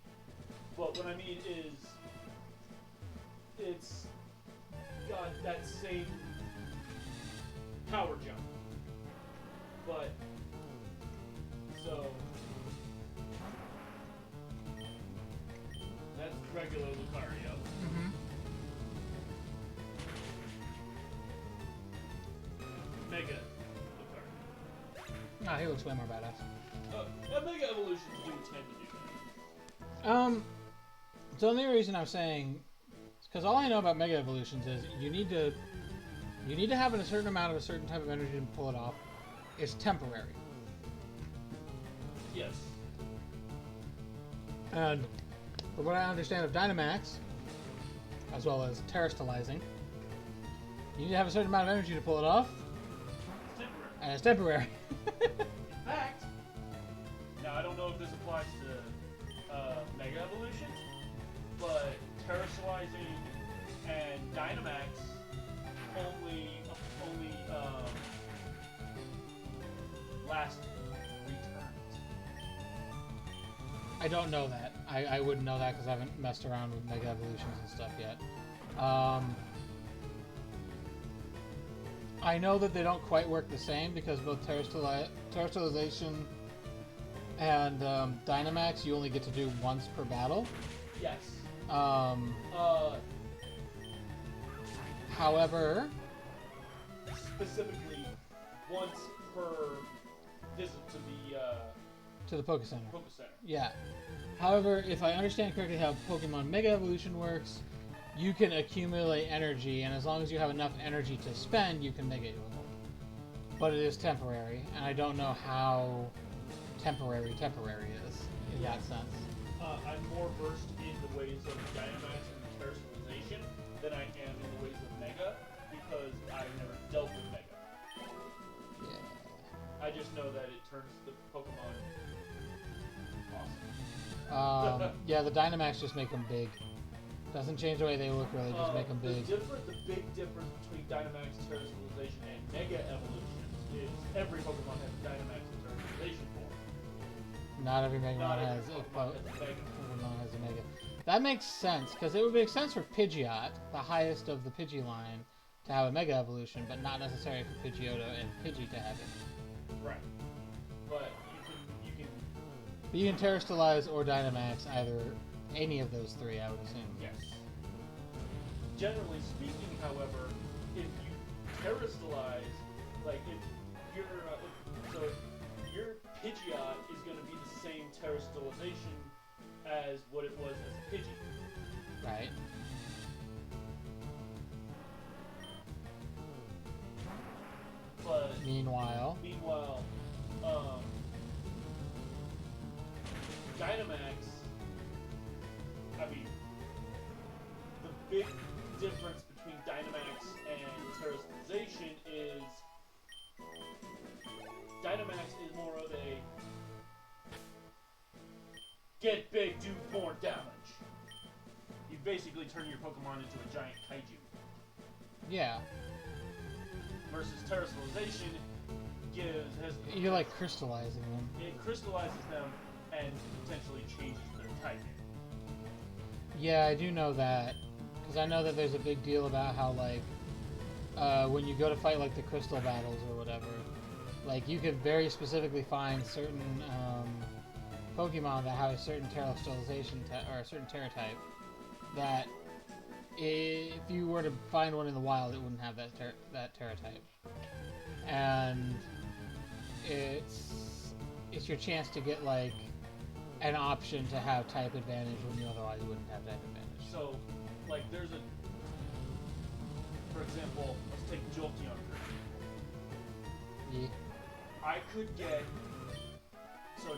But what I mean is, it's got that same power jump. But so that's regular Lucario. Mm-hmm. Mega Lucario. Ah, he looks way more badass. Mega evolutions do tend to do that. So the only reason I'm saying, because all I know about Mega Evolutions is you need to have a certain amount of a certain type of energy to pull it off. It's temporary. Yes. And from what I understand of Dynamax, as well as Terastallizing, you need to have a certain amount of energy to pull it off, It's temporary. and it's temporary. In fact, now I don't know if this applies to Mega Evolutions, but Terastallizing and Dynamax only last 3 turns. I don't know that. I wouldn't know that because I haven't messed around with Mega Evolutions and stuff yet. I know that they don't quite work the same because both Terastallization and Dynamax you only get to do once per battle. Yes. However, Specifically, once per visit to To the Poke Center. Poke Center. Yeah. However, if I understand correctly how Pokemon Mega Evolution works, you can accumulate energy, and as long as you have enough energy to spend, you can Mega Evolve. But it is temporary, and I don't know how temporary is in that sense. I'm more versed in the ways of Dynamax and Terastallization than I am in the ways of Mega, because I've never dealt with Mega. Yeah. I just know that it turns the Pokemon awesome. Yeah, the Dynamax just make them big. Doesn't change the way they look, really. Just make them big. The big difference between Dynamax, Terastallization, and Mega Evolution is every Pokemon has a Dynamax and Terastallization form. Not every Mega Not Man every has a Pokemon has a Mega. Pokemon has a Mega. That makes sense, because it would make sense for Pidgeot, the highest of the Pidgey line, to have a Mega Evolution, but not necessary for Pidgeotto and Pidgey to have it. Right. But you But you can Terastallize or Dynamax either any of those three, I would assume. yes. Generally speaking, however, if you Terastallize, like if your Pidgeot is going to be the same Terastallization as what it was as a Pidgey. Right. But Meanwhile, Dynamax, I mean, the big difference between Dynamax and Terastallization is Dynamax is more of a get big, do more damage. You basically turn your Pokemon into a giant kaiju. yeah. Versus Terastallization You're like crystallizing them. it crystallizes them and potentially changes their typing. Yeah, I do know that. Because I know that there's a big deal about how, like, when you go to fight, like, the crystal battles or whatever, like, you could very specifically find certain Pokemon that have a certain Terastallization or a certain Terra type that if you were to find one in the wild, it wouldn't have that Terra type. And it's your chance to get, like, an option to have type advantage when you otherwise wouldn't have type advantage. So, like, for example, let's take Jolteon. Yeah. I could get, so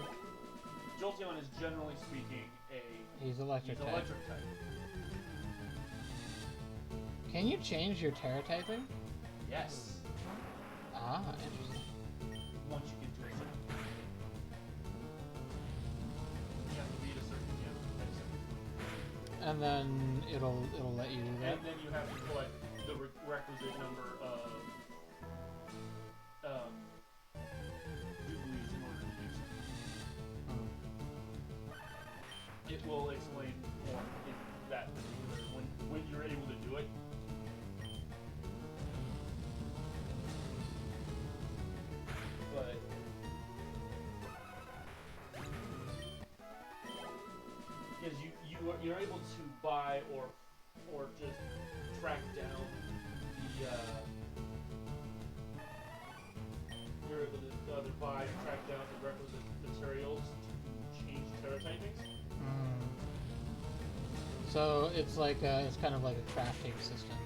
Jolteon is generally speaking He's electric type. electric type. Can you change your Terra typing? Yes. Ah, interesting. Once you get to a certain point. You have to beat a certain And then it'll let you do that. And then you have to collect the requisite number of Jubilees in order to do so. It will explain more in that particular when you're able to do it. But because you're able to buy or just track down the you're able to either buy or track down the requisite materials to change Terra typings. So it's like it's kind of like a crafting system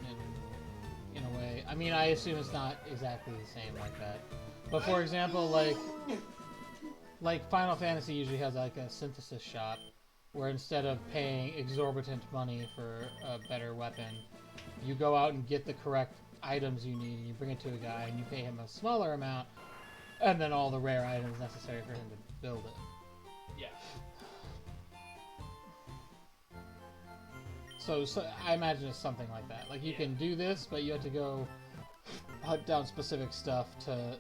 in a way. I mean, I assume it's not exactly the same like that. But for example, like Final Fantasy usually has like a synthesis shop where instead of paying exorbitant money for a better weapon, you go out and get the correct items you need and you bring it to a guy and you pay him a smaller amount and then all the rare items necessary for him to build it. Yeah. So I imagine it's something like that. Like you can do this, but you have to go hunt down specific stuff to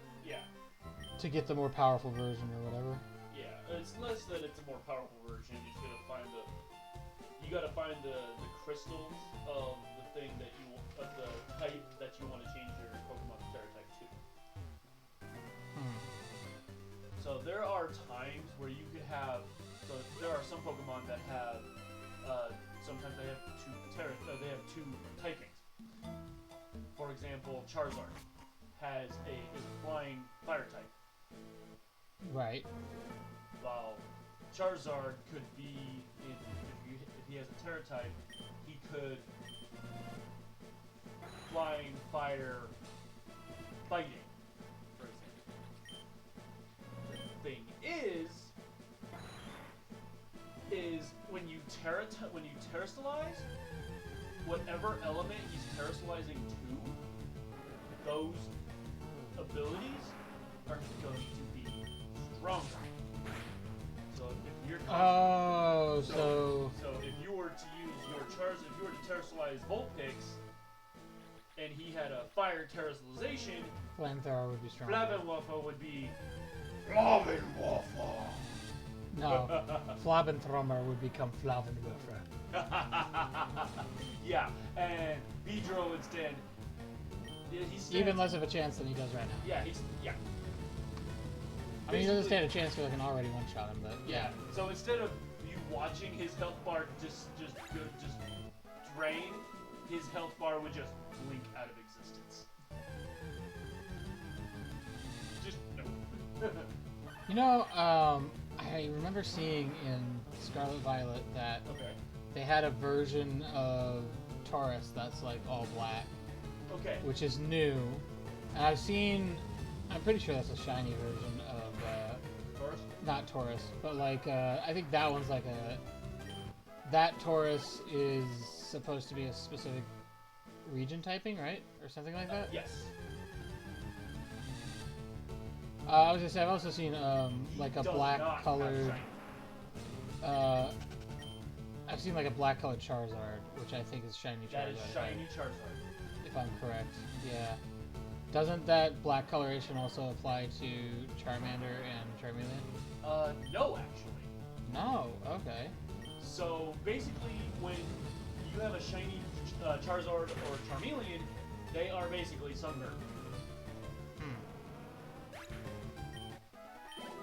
get the more powerful version or whatever. Yeah, it's less that it's a more powerful version. You gotta find the crystals of the thing that you want, of the type that you want to change your Pokemon Terra type to. So there are times where you could have. So there are some Pokemon that have. Sometimes they have two typings. For example, Charizard is a flying fire type. Right. evolve. Charizard could be, if he has a Terra type, he could flying, fire, fighting, for example. The thing is when you terrestrialize, whatever element he's terrestrializing to, those abilities are going to be stronger. So if you're so if you were to use your if you were to terrestrialize Vulpix, and he had a fire terrestrialization, Flamethrower would be stronger. Flavenwaffle would be Flavenwaffle. No, Flabenthromer would become Flavenwurfer. Yeah, and Beedrill instead. He's Even less of a chance than he does right now. Yeah, I mean, he doesn't stand a chance because I can already one-shot him, but yeah. So instead of you watching his health bar just drain, his health bar would just blink out of existence. Just no. You know, I remember seeing in Scarlet Violet that they had a version of Taurus that's like all black. Okay. Which is new. And I'm pretty sure that's a shiny version of, Taurus? Not Taurus, but like, I think that one's like that Taurus is supposed to be a specific region typing, right? Or something like that? Yes. I was gonna say, I've also seen, like a black colored, I've seen like a black colored Charizard, which I think is shiny Charizard. That is shiny Charizard. If I'm correct, yeah. Doesn't that black coloration also apply to Charmander and Charmeleon? No, actually. No, okay. So basically, when you have a shiny Charizard or Charmeleon, they are basically sunburned.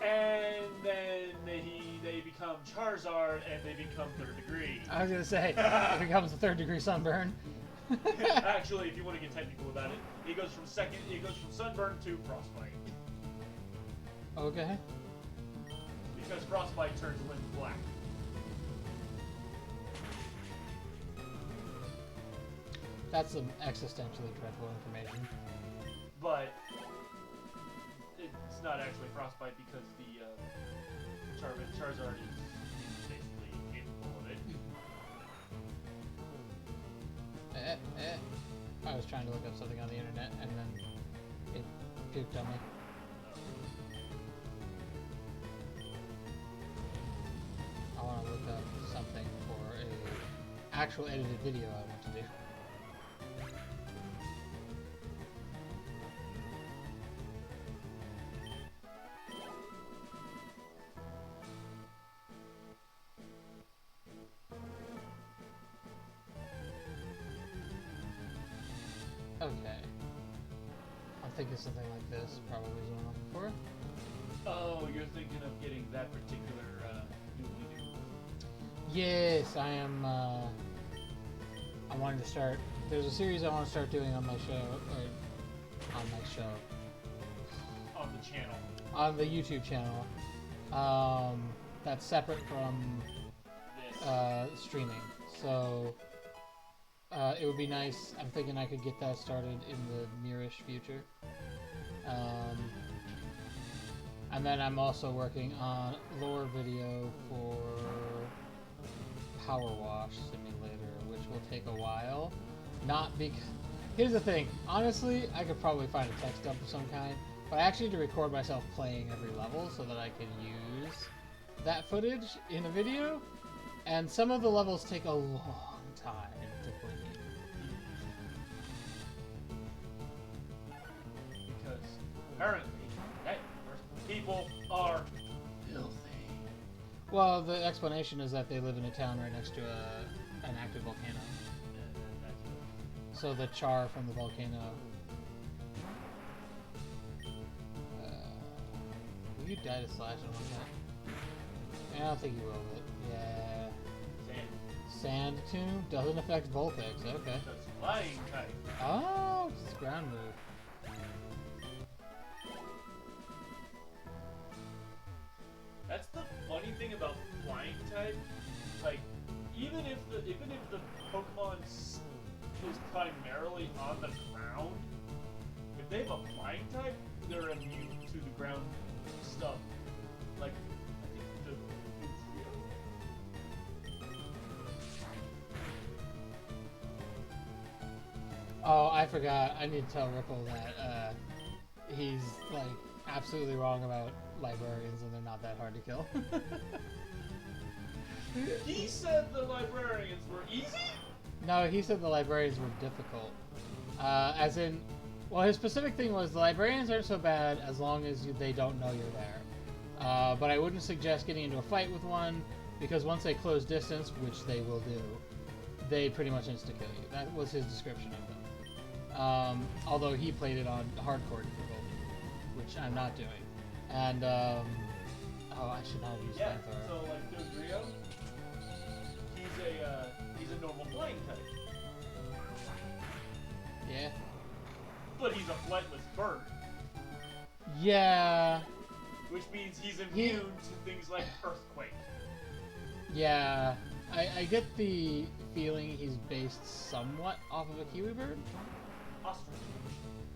And then they become Charizard and they become third degree. I was gonna say, it becomes a third degree sunburn. Actually, if you want to get technical about it, it goes from sunburn to frostbite. Okay. Because frostbite turns Lynn black. That's some existentially dreadful information. But it's not actually frostbite because the Charizard is basically capable of it. I was trying to look up something on the internet and then it puked on me. I want to look up something for a actual edited video I want to do. Okay. I'm thinking something like this probably is what I'm looking for. Oh, you're thinking of getting that particular doobly-doo. Yes, I am, I wanted to start, there's a series I want to start doing on my show, On the channel. On the YouTube channel, that's separate from, This. streaming, so, it would be nice. I'm thinking I could get that started in the nearish future. And then I'm also working on lore video for Power Wash Simulator, which will take a while. Not because... Here's the thing. Honestly, I could probably find a text dump of some kind, but I actually need to record myself playing every level so that I can use that footage in a video. And some of the levels take a long time to clean. Because apparently, people are filthy. Well, the explanation is that they live in a town right next to an active volcano. So the char from the volcano... will you die to slash on that? I don't think you will, but yeah. Sand Tomb doesn't affect Vulpix, okay. That's flying type. Oh, it's ground move. That's the type, like even if the Pokemon is primarily on the ground, if they have a flying type, they're immune to the ground stuff. Like I think Oh, I forgot. I need to tell Ripple that he's like absolutely wrong about librarians, and they're not that hard to kill. he said the librarians were easy. No, he said the librarians were difficult. As in, well, his specific thing was the librarians aren't so bad as long as they don't know you're there. But I wouldn't suggest getting into a fight with one, because once they close distance, which they will do, they pretty much insta-kill you. That was his description of them. Although he played it on hardcore difficulty, which I'm not doing. And, oh, I should not have used flamethrower. So like Dodrio, he's a normal flying type. Yeah. But he's a flightless bird. Yeah. Which means he's immune to things like earthquake. Yeah. I get the feeling he's based somewhat off of a kiwi bird. Ostrich.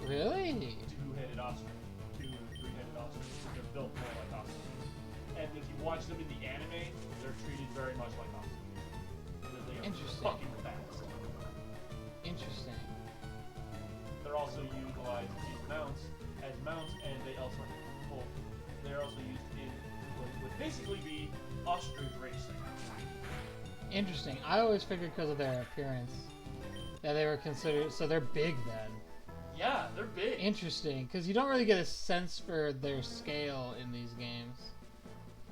Really? Two-headed ostrich. Two- or three-headed ostrich. They're built more like ostriches. And if you watch them in the anime, they're treated very much like ostriches. They are Interesting. fucking fast. Interesting. They're also utilized as mounts, and they're also used in what would basically be ostrich racing. Interesting. I always figured because of their appearance that they were considered, so they're big then. Yeah, they're big. Interesting, because you don't really get a sense for their scale in these games,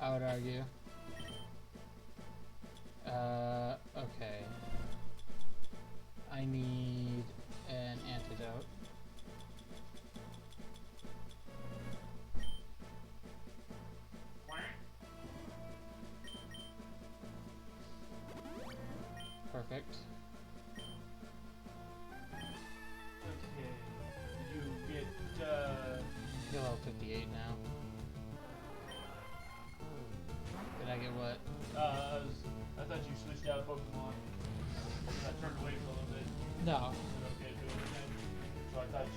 I would argue. Okay. I need an antidote. Perfect. Okay. You get, You're level 58 now. Did I get what? I thought you switched out Pokemon. I turned away for a little bit. No. Okay, do it. So I thought you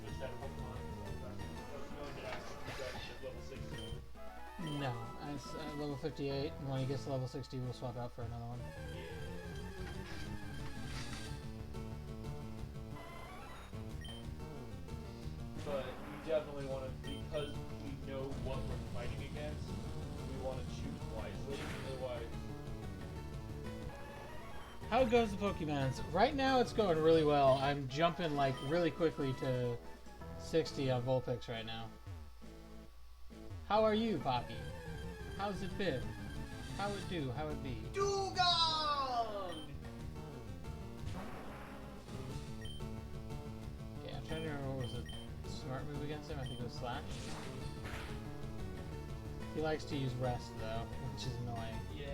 switched out a Pokemon. So I was going to ask if you got to level 60. No. It's level 58, and when he gets to level 60, we'll swap out for another one. But we definitely want to, because we know what we're fighting against, we want to choose wisely. Otherwise, How goes the Pokemons? Right now it's going really well. I'm jumping like really quickly to 60 on Vulpix right now. How are you, Poppy? How's it been? How it do? How it be? Dugong! Okay, I'm trying to remember what was a smart move against him. I think it was Slash. He likes to use Rest though, which is annoying. Yeah.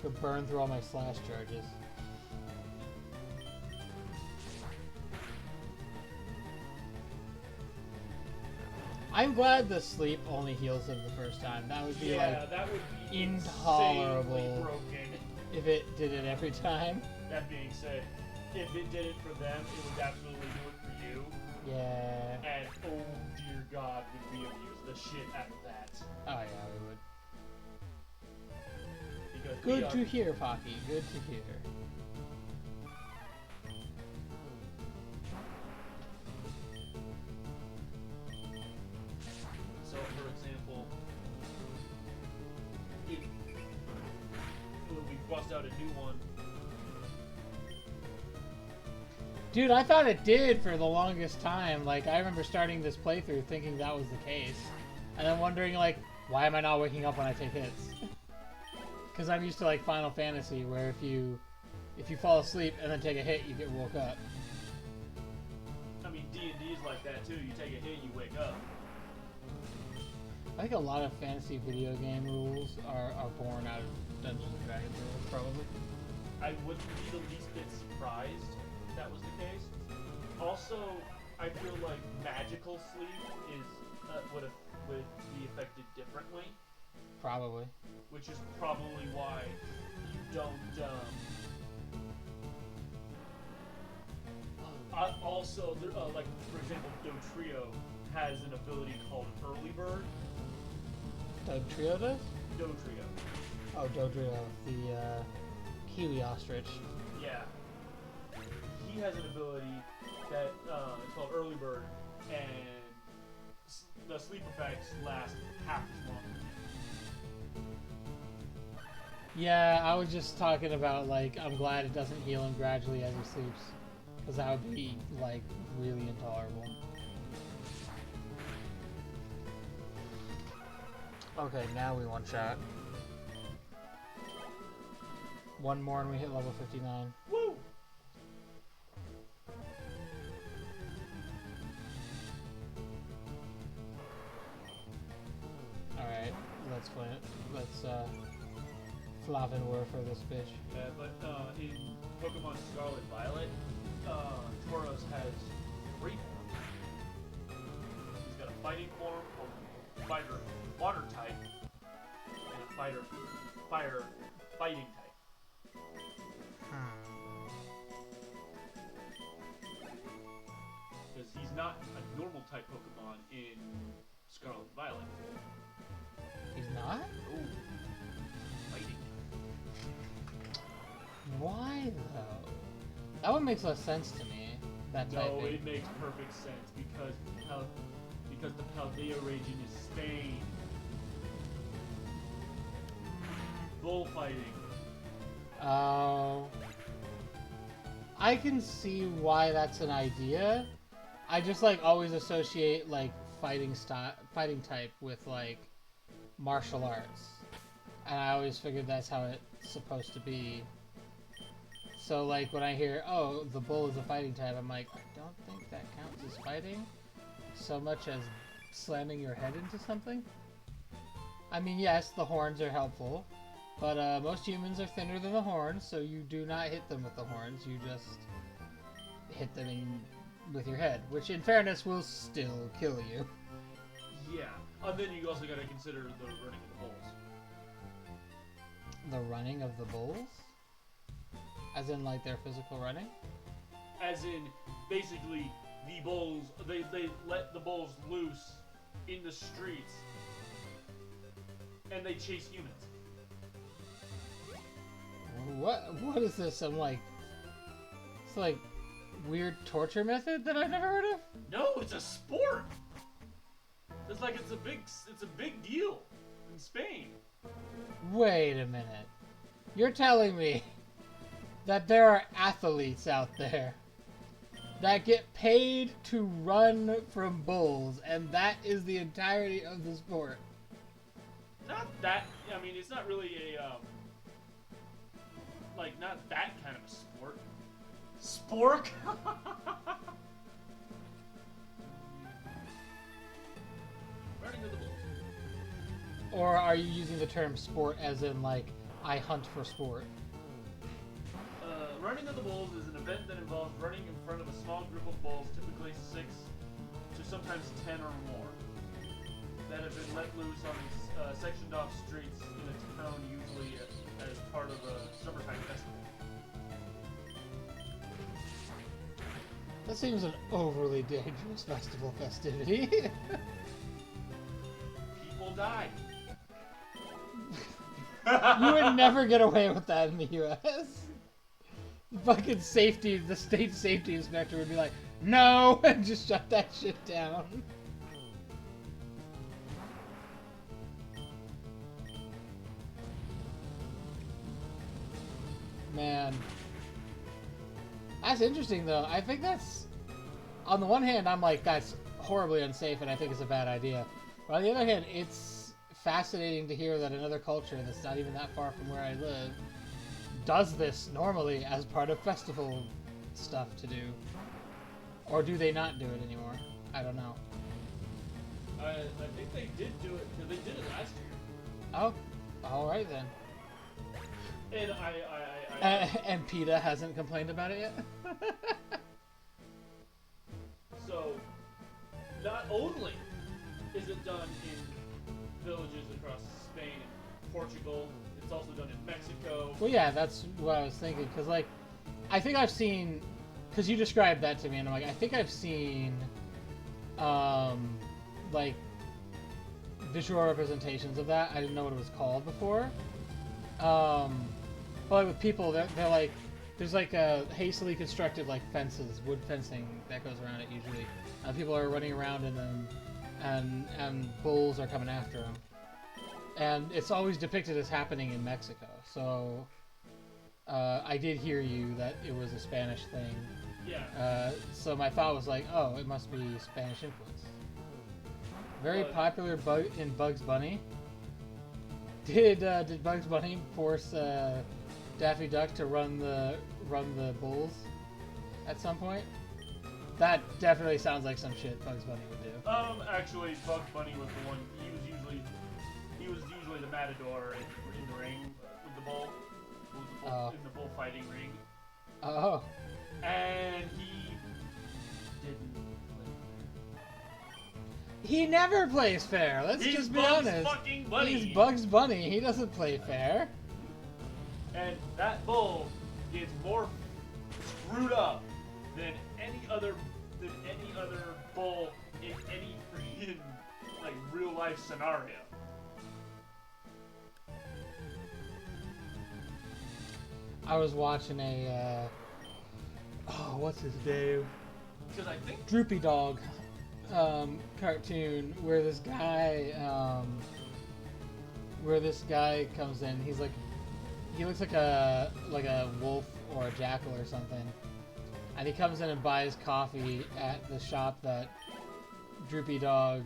Could burn through all my Slash charges. I'm glad the sleep only heals him the first time. That would be like that would be intolerable. insanely broken. if it did it every time. That being said, if it did it for them, it would absolutely do it for you. Yeah. And oh dear God, would we abuse the shit out of that? Oh yeah, we would. Because Good to hear, Pocky. Good to hear. So, for example, if we bust out a new one, Dude, I thought it did for the longest time. Like, I remember starting this playthrough thinking that was the case. And then wondering, like, why am I not waking up when I take hits? Because I'm used to, like, Final Fantasy, where if you fall asleep and then take a hit, you get woke up. I mean, D&D is like that too. You take a hit, you wake up. I think a lot of fantasy video game rules are born out of Dungeons & Dragons rules, probably. I wouldn't be the least bit surprised if that was the case. Also, I feel like magical sleep is would be affected differently Probably. which is probably why you don't. Also, like for example, Dotrio has an ability called Early Bird. Dotrio does? Dotrio. Oh, Dodrio, the Kiwi ostrich. Yeah. He has an ability that it's called Early Bird, and the sleep effects last half as long. Yeah, I was just talking about, like, I'm glad it doesn't heal him gradually as he sleeps. Because that would be, like, really intolerable. Okay, now we one shot. One more and we hit level 59. Woo! Alright, let's win it. Let's, flop and whir for this bitch. Yeah, but in Pokemon Scarlet Violet, Tauros has 3 forms. He's got a fighting form, a fighter water type, and a fighter fire fighting type. Because he's not a normal type Pokemon in Scarlet Violet. He's not? Oh, fighting. Why, though? That one makes less sense to me. That type. No, it makes perfect sense because the Paldea region is Spain. Bullfighting. Oh. I can see why that's an idea. I just like always associate like fighting type with like martial arts, and I always figured that's how it's supposed to be. So like when I hear, oh, the bull is a fighting type, I'm like, I don't think that counts as fighting so much as slamming your head into something. I mean, yes, the horns are helpful, but most humans are thinner than the horns, so you do not hit them with the horns, you just hit them with your head, which in fairness will still kill you. Yeah. And then you also gotta consider the running of the bulls. The running of the bulls? As in like their physical running? As in, basically, the bulls, they let the bulls loose in the streets, and they chase humans. What is this? Some like, it's like weird torture method that I've never heard of? No, it's a sport. It's like it's a big deal in Spain. Wait a minute. You're telling me that there are athletes out there that get paid to run from bulls, and that is the entirety of the sport? Not that. I mean, it's not really a like not that kind of a sport. Spork. Running with the bulls. Or are you using the term sport as in like, I hunt for sport? Running of the bulls is an event that involves running in front of a small group of bulls, typically 6 to sometimes 10 or more, that have been let loose on sectioned off streets in a town, usually as part of a summertime festival. That seems an overly dangerous festival festivity. People die. You would never get away with that in the U.S. Fucking safety, the state safety inspector would be like, no, and just shut that shit down. Man. That's interesting, though. I think that's... On the one hand, I'm like, that's horribly unsafe, and I think it's a bad idea. But on the other hand, it's fascinating to hear that another culture that's not even that far from where I live does this normally as part of festival stuff to do. Or do they not do it anymore? I don't know. I think they did do it, because they did it last year. Oh, alright then. And And PETA hasn't complained about it yet? So, not only is it done in villages across Spain and Portugal. It's also done in Mexico. Well, yeah, that's what I was thinking. Because, like, I think I've seen... Because you described that to me, and I'm like, I think I've seen, like, visual representations of that. I didn't know what it was called before. But, like, with people, they're like... There's, like, a hastily constructed, like, fences, wood fencing that goes around it, usually. People are running around in them, and bulls are coming after them. And it's always depicted as happening in Mexico, so... I did hear you that it was a Spanish thing. Yeah. So my thought was like, oh, it must be Spanish influence. Very popular in Bugs Bunny. Did Bugs Bunny force Daffy Duck to run the bulls at some point? That definitely sounds like some shit Bugs Bunny would do. Actually, Bugs Bunny was the one. He was usually the matador in the ring with the bull. In the bullfighting ring. Oh. And he didn't play fair. He never plays fair. Let's just be honest. Fucking Bunny. He's Bugs Bunny. He doesn't play fair. And that bull gets more screwed up than any other bull in any freaking like real life scenario. I was watching a, what's his name? Because I think Droopy Dog, cartoon where this guy comes in. He looks like a wolf or a jackal or something, and he comes in and buys coffee at the shop that Droopy Dog.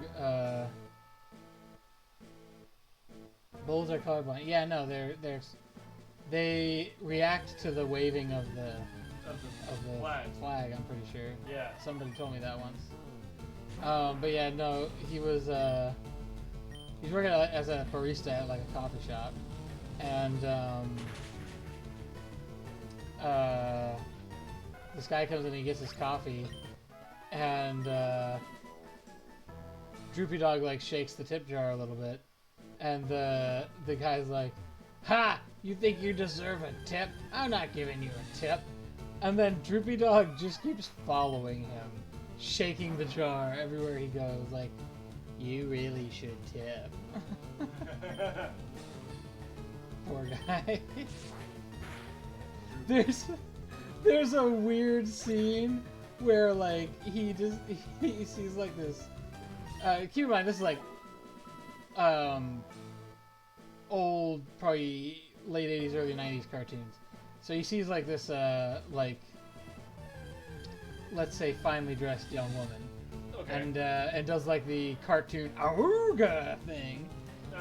Bulls are colorblind. Yeah, no, they react to the waving of the flag. I'm pretty sure. Yeah. Somebody told me that once. But yeah, no, he's working as a barista at like a coffee shop, and this guy comes in and he gets his coffee, and Droopy Dog like shakes the tip jar a little bit, and the guy's like, "Ha! You think you deserve a tip? I'm not giving you a tip." And then Droopy Dog just keeps following him, shaking the jar everywhere he goes, like, "You really should tip." Poor guy. There's a weird scene where like he sees like this. Keep in mind this is like old, probably late 80s, early 90s cartoons. So he sees like this, like, let's say finely dressed young woman. Okay. And does like the cartoon "Auga" thing.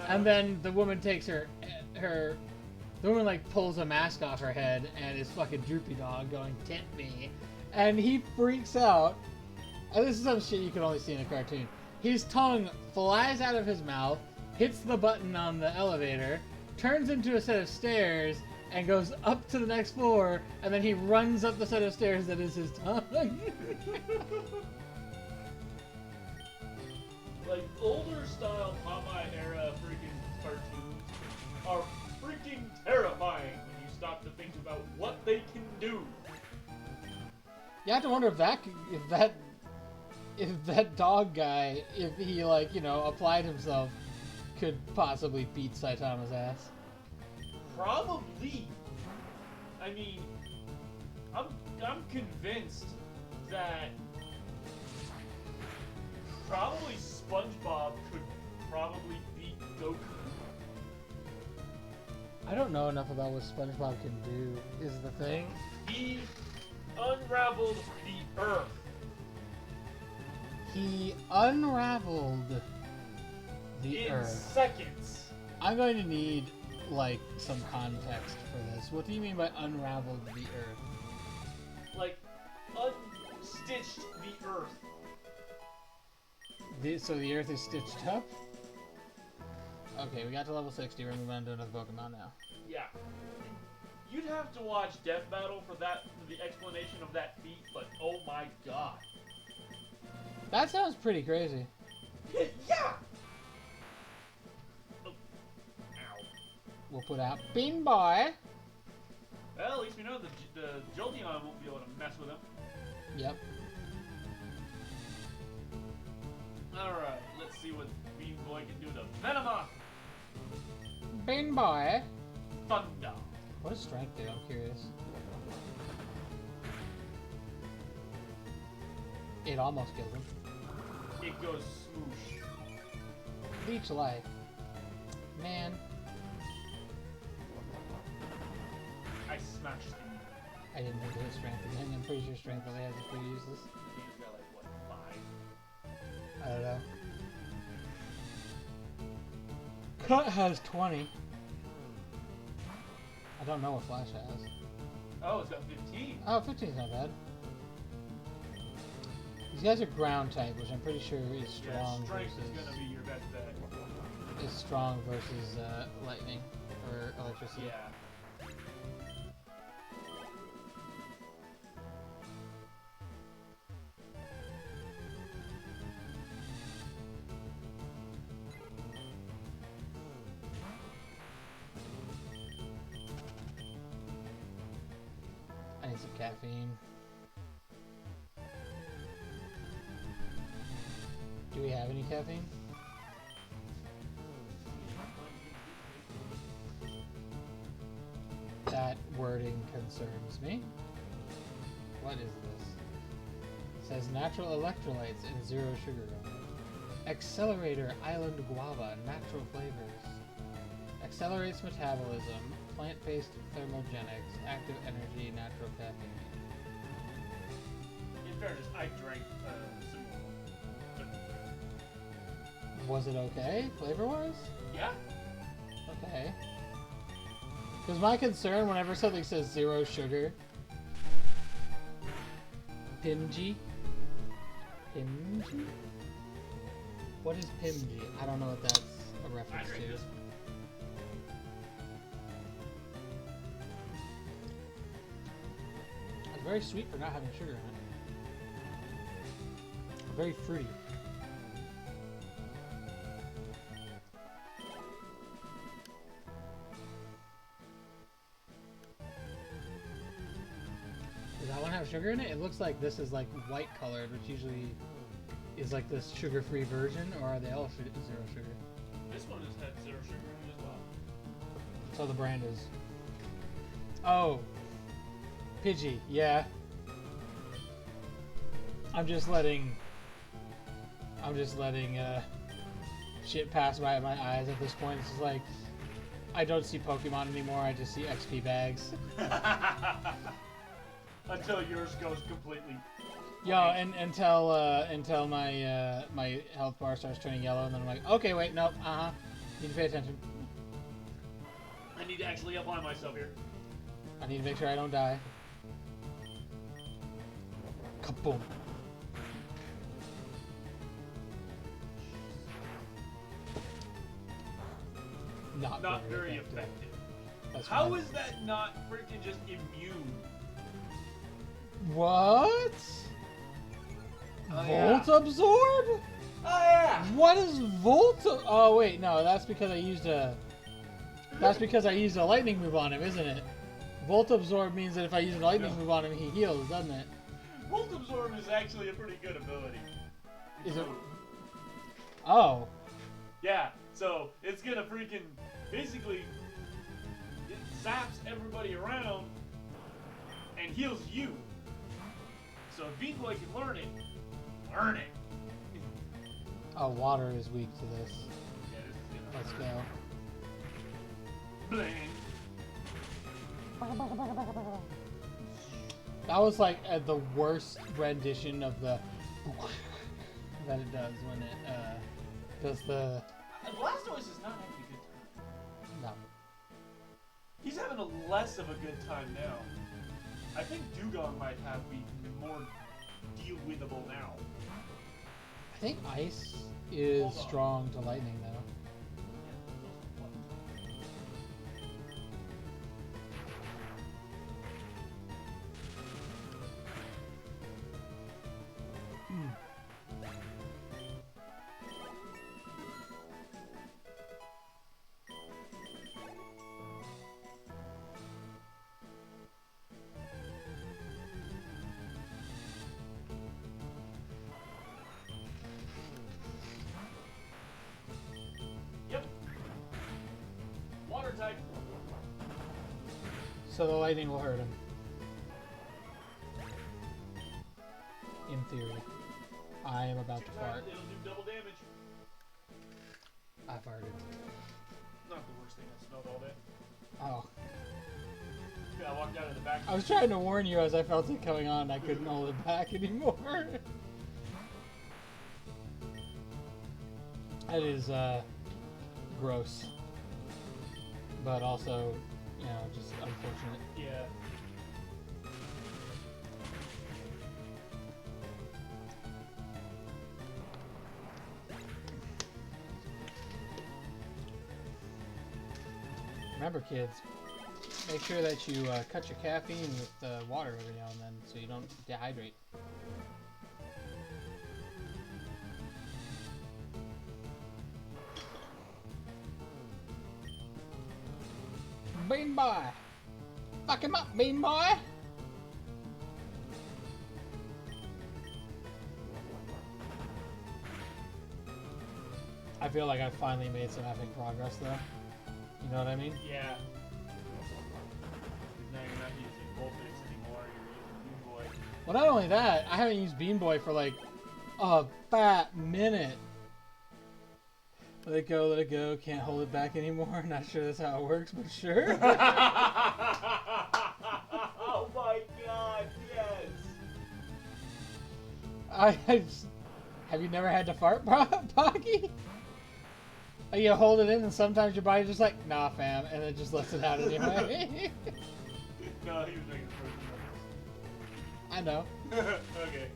And then the woman takes the woman like pulls a mask off her head and is fucking Droopy Dog going, "Tip me." And he freaks out. And this is some shit you can only see in a cartoon. His tongue flies out of his mouth, hits the button on the elevator, turns into a set of stairs, and goes up to the next floor, and then he runs up the set of stairs that is his tongue. Like, older style Popeye era freaking cartoons are freaking terrifying when you stop to think about what they can do. You have to wonder if that dog guy, if he like, you know, applied himself, could possibly beat Saitama's ass. Probably. I mean, I'm convinced that probably SpongeBob could probably beat Goku. I don't know enough about what SpongeBob can do, is the thing. He unraveled the Earth. He unraveled the in Earth. seconds. I'm going to need, like, some context for this. What do you mean by unraveled the Earth? Like, unstitched the Earth. So the Earth is stitched up? Okay, we got to level 60. We're moving on to another Pokemon now. Yeah. You'd have to watch Death Battle for the explanation of that feat, but oh my god. That sounds pretty crazy. Yeah! We'll put out Bean Boy. Well, at least we know the Jolteon won't be able to mess with him. Yep. Alright, let's see what Bean Boy can do to Venomoth. Bean Boy. Thunder. What does strength do? I'm curious. It almost killed him. It goes smoosh. Leech life. Man. I smashed him. I didn't think of his strength again. I'm pretty sure strength really has is pretty useless. He's got like, what, 5? I don't know. Cut has 20. I don't know what Flash has. Oh, it's got 15. Oh, 15's not bad. These guys are ground type, which I'm pretty sure is strong Yeah, strength versus... is going to be your best bet. Is strong versus lightning or electricity. Yeah. I need some caffeine. Do we have any caffeine? That wording concerns me. What is this? It says natural electrolytes and zero sugar on it. Accelerator Island Guava, natural flavors. Accelerates metabolism, plant-based thermogenics, active energy, natural caffeine. In fairness, I drank some more. Was it okay, flavor-wise? Yeah? Okay. Because my concern whenever something says zero sugar... Pimji? Pimji? What is Pimji? I don't know what that's a I reference drank to. this. It's very sweet for not having sugar in it. Very fruity. Does that one have sugar in it? It looks like this is like white colored, which usually is like this sugar-free version, or are they all zero sugar? This one has had zero sugar in it as well. So the brand is... Oh! Pidgey, yeah. I'm just letting shit pass by my eyes at this point. It's just like, I don't see Pokemon anymore, I just see XP bags. Until yours goes completely. Yo, and until my my health bar starts turning yellow, and then I'm like, okay, wait, nope, need to pay attention. I need to actually apply myself here. I need to make sure I don't die. Kaboom. Not very effective. That's How fine. is that not freaking just immune? What? Oh, Volt yeah. absorb? Oh yeah. What is Volt? Oh wait, no, that's because I used a. That's because I used a lightning move on him, isn't it? Volt absorb means that if I use a lightning move on him, he heals, doesn't it? Volt absorb is actually a pretty good ability. Is it? Oh. Yeah. So it's gonna freaking basically it zaps everybody around and heals you. So if Bean Boy can learn it, learn it. Oh, water is weak to this. Yeah, this is gonna Let's go. bling. That was like the worst rendition of the that it does when it does the Blastoise is not having a good time. no. He's having a less of a good time now. I think Dugong might have be more deal-withable now. I think ice is Hold on. strong to lightning though. So the lightning will hurt him. In theory. I am about to fart. It'll do double damage. I farted. Not the worst thing I smelled all day. Oh. Yeah, I walked out of the back. I was trying to warn you as I felt it coming on. I couldn't hold it back anymore. That is, gross. But also, you know, just unfortunate. Yeah. Remember, kids, make sure that you cut your caffeine with water every now and then so you don't dehydrate. Bean boy! Fuck him up, bean boy! I feel like I finally made some epic progress though. You know what I mean? Yeah. Now you're not using Volpix anymore, you're using Bean Boy. Well, not only that, I haven't used Bean Boy for like a fat minute. Let it go, can't hold it back anymore. Not sure that's how it works, but sure. Oh my god, yes! I just, have you never had to fart, Pocky? Like you hold it in and sometimes your body's just like, nah fam, and it just lets it out anyway. No, he was making frozen I know. numbers. Okay.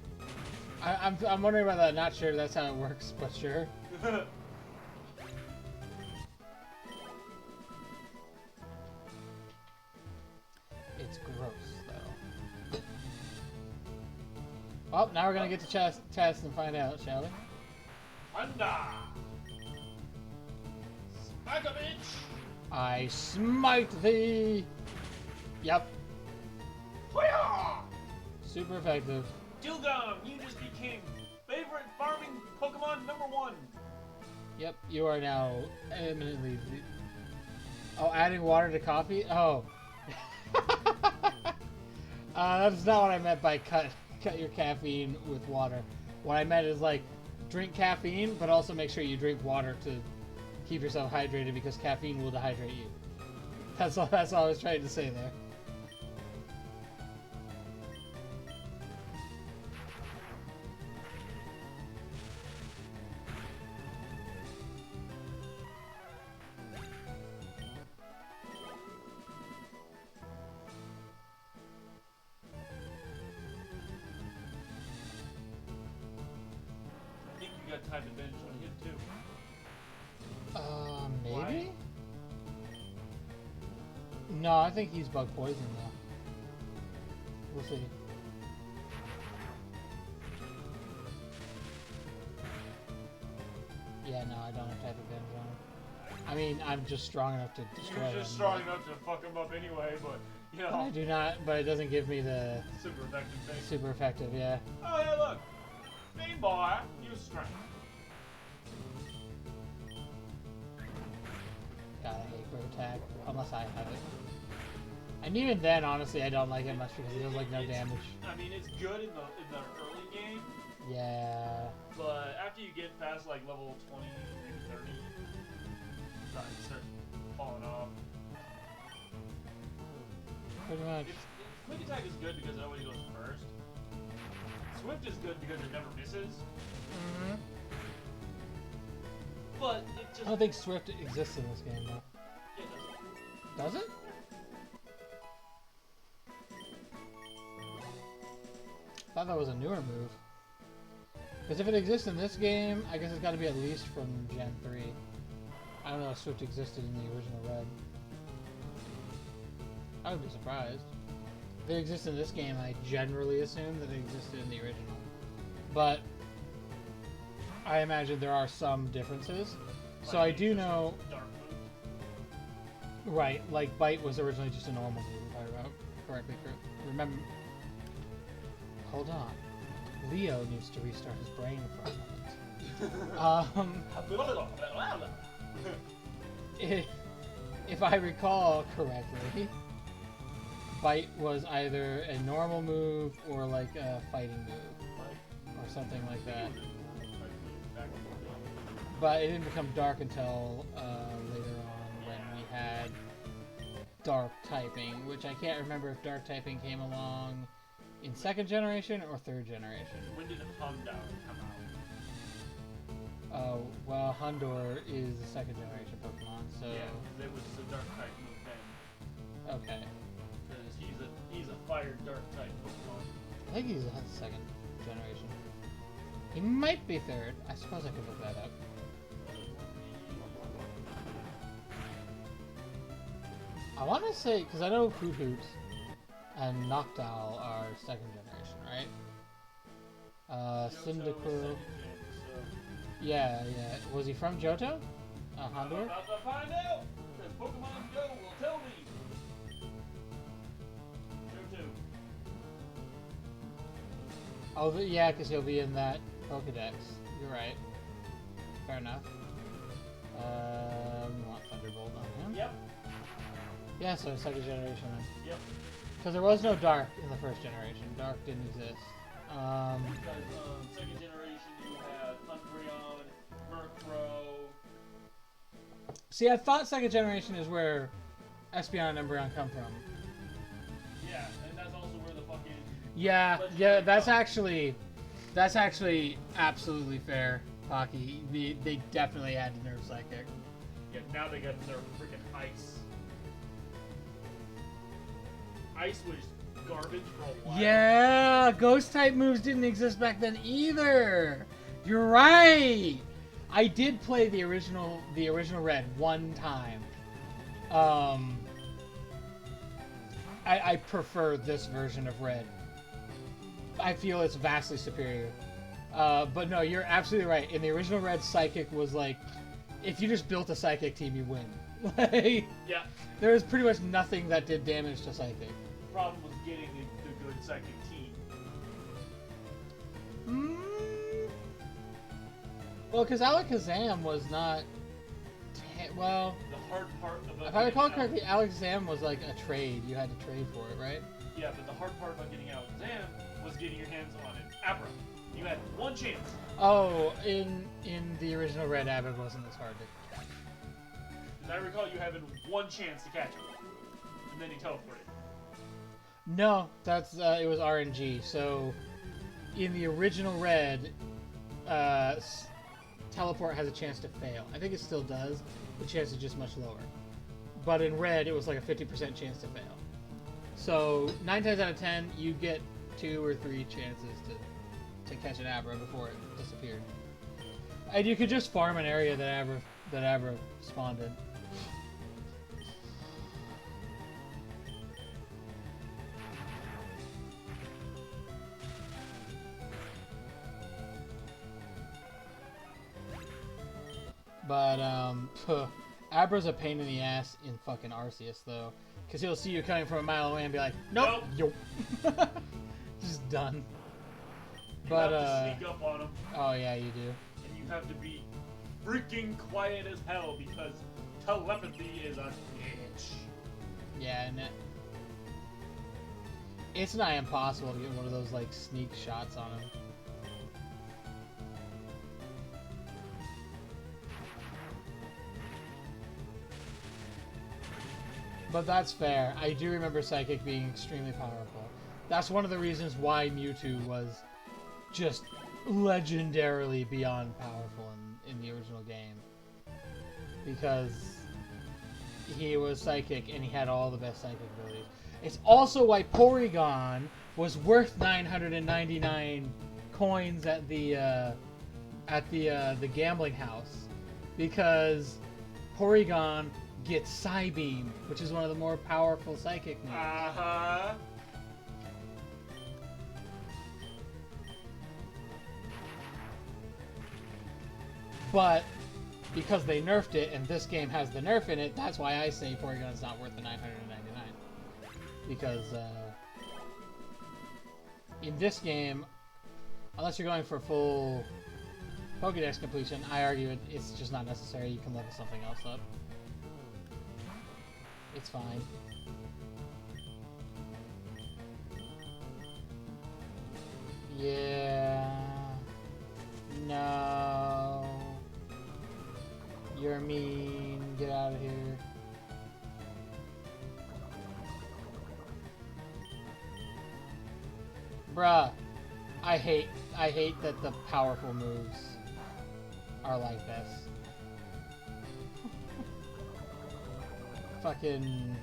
I'm wondering about that, not sure that's how it works, but sure. It's gross, though. Well, now we're gonna get to test and find out, shall we? Anda! Smack a bitch! I smite thee! Yep, Fire! super effective. Dilgum, you just became favorite farming Pokemon #1. Yep, you are now eminently... Oh, adding water to coffee? Oh. That's not what I meant by cut your caffeine with water. What I meant is like drink caffeine, but also make sure you drink water to keep yourself hydrated because caffeine will dehydrate you. That's all I was trying to say there. I think you got time advantage on him too. Maybe? Why? No, I think he's bug poison though. We'll see. Yeah, no, I don't have type advantage on him. I mean, I'm just strong enough to destroy him. You're just strong enough to fuck him up anyway, but you know. I do not, but it doesn't give me the Super effective thing. super effective, yeah. Oh yeah, look. Bean Boy, use strength. God, I hate Quick Attack, unless I have it. And even then, honestly, I don't like it much because it does like no damage. I mean, it's good in the early game, Yeah. but after you get past like level 20, maybe 30, it starts falling off. Pretty much. Quick Attack is good because it always goes first. Swift is good because it never misses, Mm-hmm. but it just... I don't think Swift exists in this game, though. Yeah, it Does it? I thought that was a newer move. Because if it exists in this game, I guess it's got to be at least from Gen 3. I don't know if Swift existed in the original Red. I would be surprised. If it exists in this game, I generally assume that it existed in the original. But I imagine there are some differences. So I do know... Dark move. Right, like Bite was originally just a normal move, if I remember correctly. Remember... Hold on. Leo needs to restart his brain for a moment. If I recall correctly, Bite was either a normal move or like a fighting move or something like that. But it didn't become dark until later on when we had dark typing, which I can't remember if dark typing came along in 2nd generation or 3rd generation. When did Houndour come out? Oh, well, Houndour is a 2nd generation Pokemon, so... Yeah, it was the dark type move then. Okay. Because he's a fire dark type Pokemon. I think he's a 2nd generation. He might be 3rd. I suppose I could look that up. I want to say, because I know Hoot Hoot and Noctowl are 2nd generation, right? Cyndaquil. Yeah. Was he from Johto? I'm Houndour? about to find out! Because Pokemon Go will tell me! Johto. Oh, yeah, because he'll be in that Pokedex. You're right. Fair enough. We want Thunderbolt on him. Yep. Yeah, so 2nd generation then. Yep. Because there was no Dark in the 1st generation. Dark didn't exist. Because 2nd generation you had Umbreon, Murkrow. See, I thought 2nd generation is where Espeon and Umbreon come from. Yeah, and that's also where the fucking... Yeah, that's actually absolutely fair, Pocky. They definitely had to nerf Psychic. Yeah, now they got their freaking Ice. Ice was garbage for a while. Yeah, Ghost type moves didn't exist back then either. You're right. I did play the original Red one time. I prefer this version of Red. I feel it's vastly superior. But no, you're absolutely right. In the original Red, Psychic was like, if you just built a Psychic team, you win. Like, Yeah. there was pretty much nothing that did damage to Psychic. Problem was getting the good Psychic team. Well, because Alakazam was not... well, The hard part about if I recall getting correctly, Alakazam was like a trade. You had to trade for it, right? Yeah, but the hard part about getting Alakazam was getting your hands on an Abra. You had one chance. Oh, in the original Red, Abra wasn't as hard to catch. As I recall, you having one chance to catch him, and then he teleported. No, that's it was RNG. So, in the original Red, Teleport has a chance to fail. I think it still does. The chance is just much lower. But in Red, it was like a 50% chance to fail. So 9 times out of 10, you get 2 or 3 chances to catch an Abra before it disappeared. And you could just farm an area that Abra spawned in. But, Abra's a pain in the ass in fucking Arceus, though. Because he'll see you coming from a mile away and be like, nope, Nope. Just done. You But, have to sneak up on him, oh yeah, you do. and you have to be freaking quiet as hell because telepathy is a bitch. Yeah, and it's not impossible to get one of those, like, sneak shots on him. But that's fair. I do remember Psychic being extremely powerful. That's one of the reasons why Mewtwo was just legendarily beyond powerful in the original game. Because he was Psychic and he had all the best Psychic abilities. It's also why Porygon was worth 999 coins at the gambling house. Because Porygon gets Psybeam, which is one of the more powerful Psychic moves. Uh-huh. But because they nerfed it and this game has the nerf in it, that's why I say Porygon's not worth the 999. Because in this game, unless you're going for full Pokédex completion, I argue it's just not necessary. You can level something else up. It's fine. Yeah. No. You're mean. Get out of here. Bruh. I hate that the powerful moves are like this. Fucking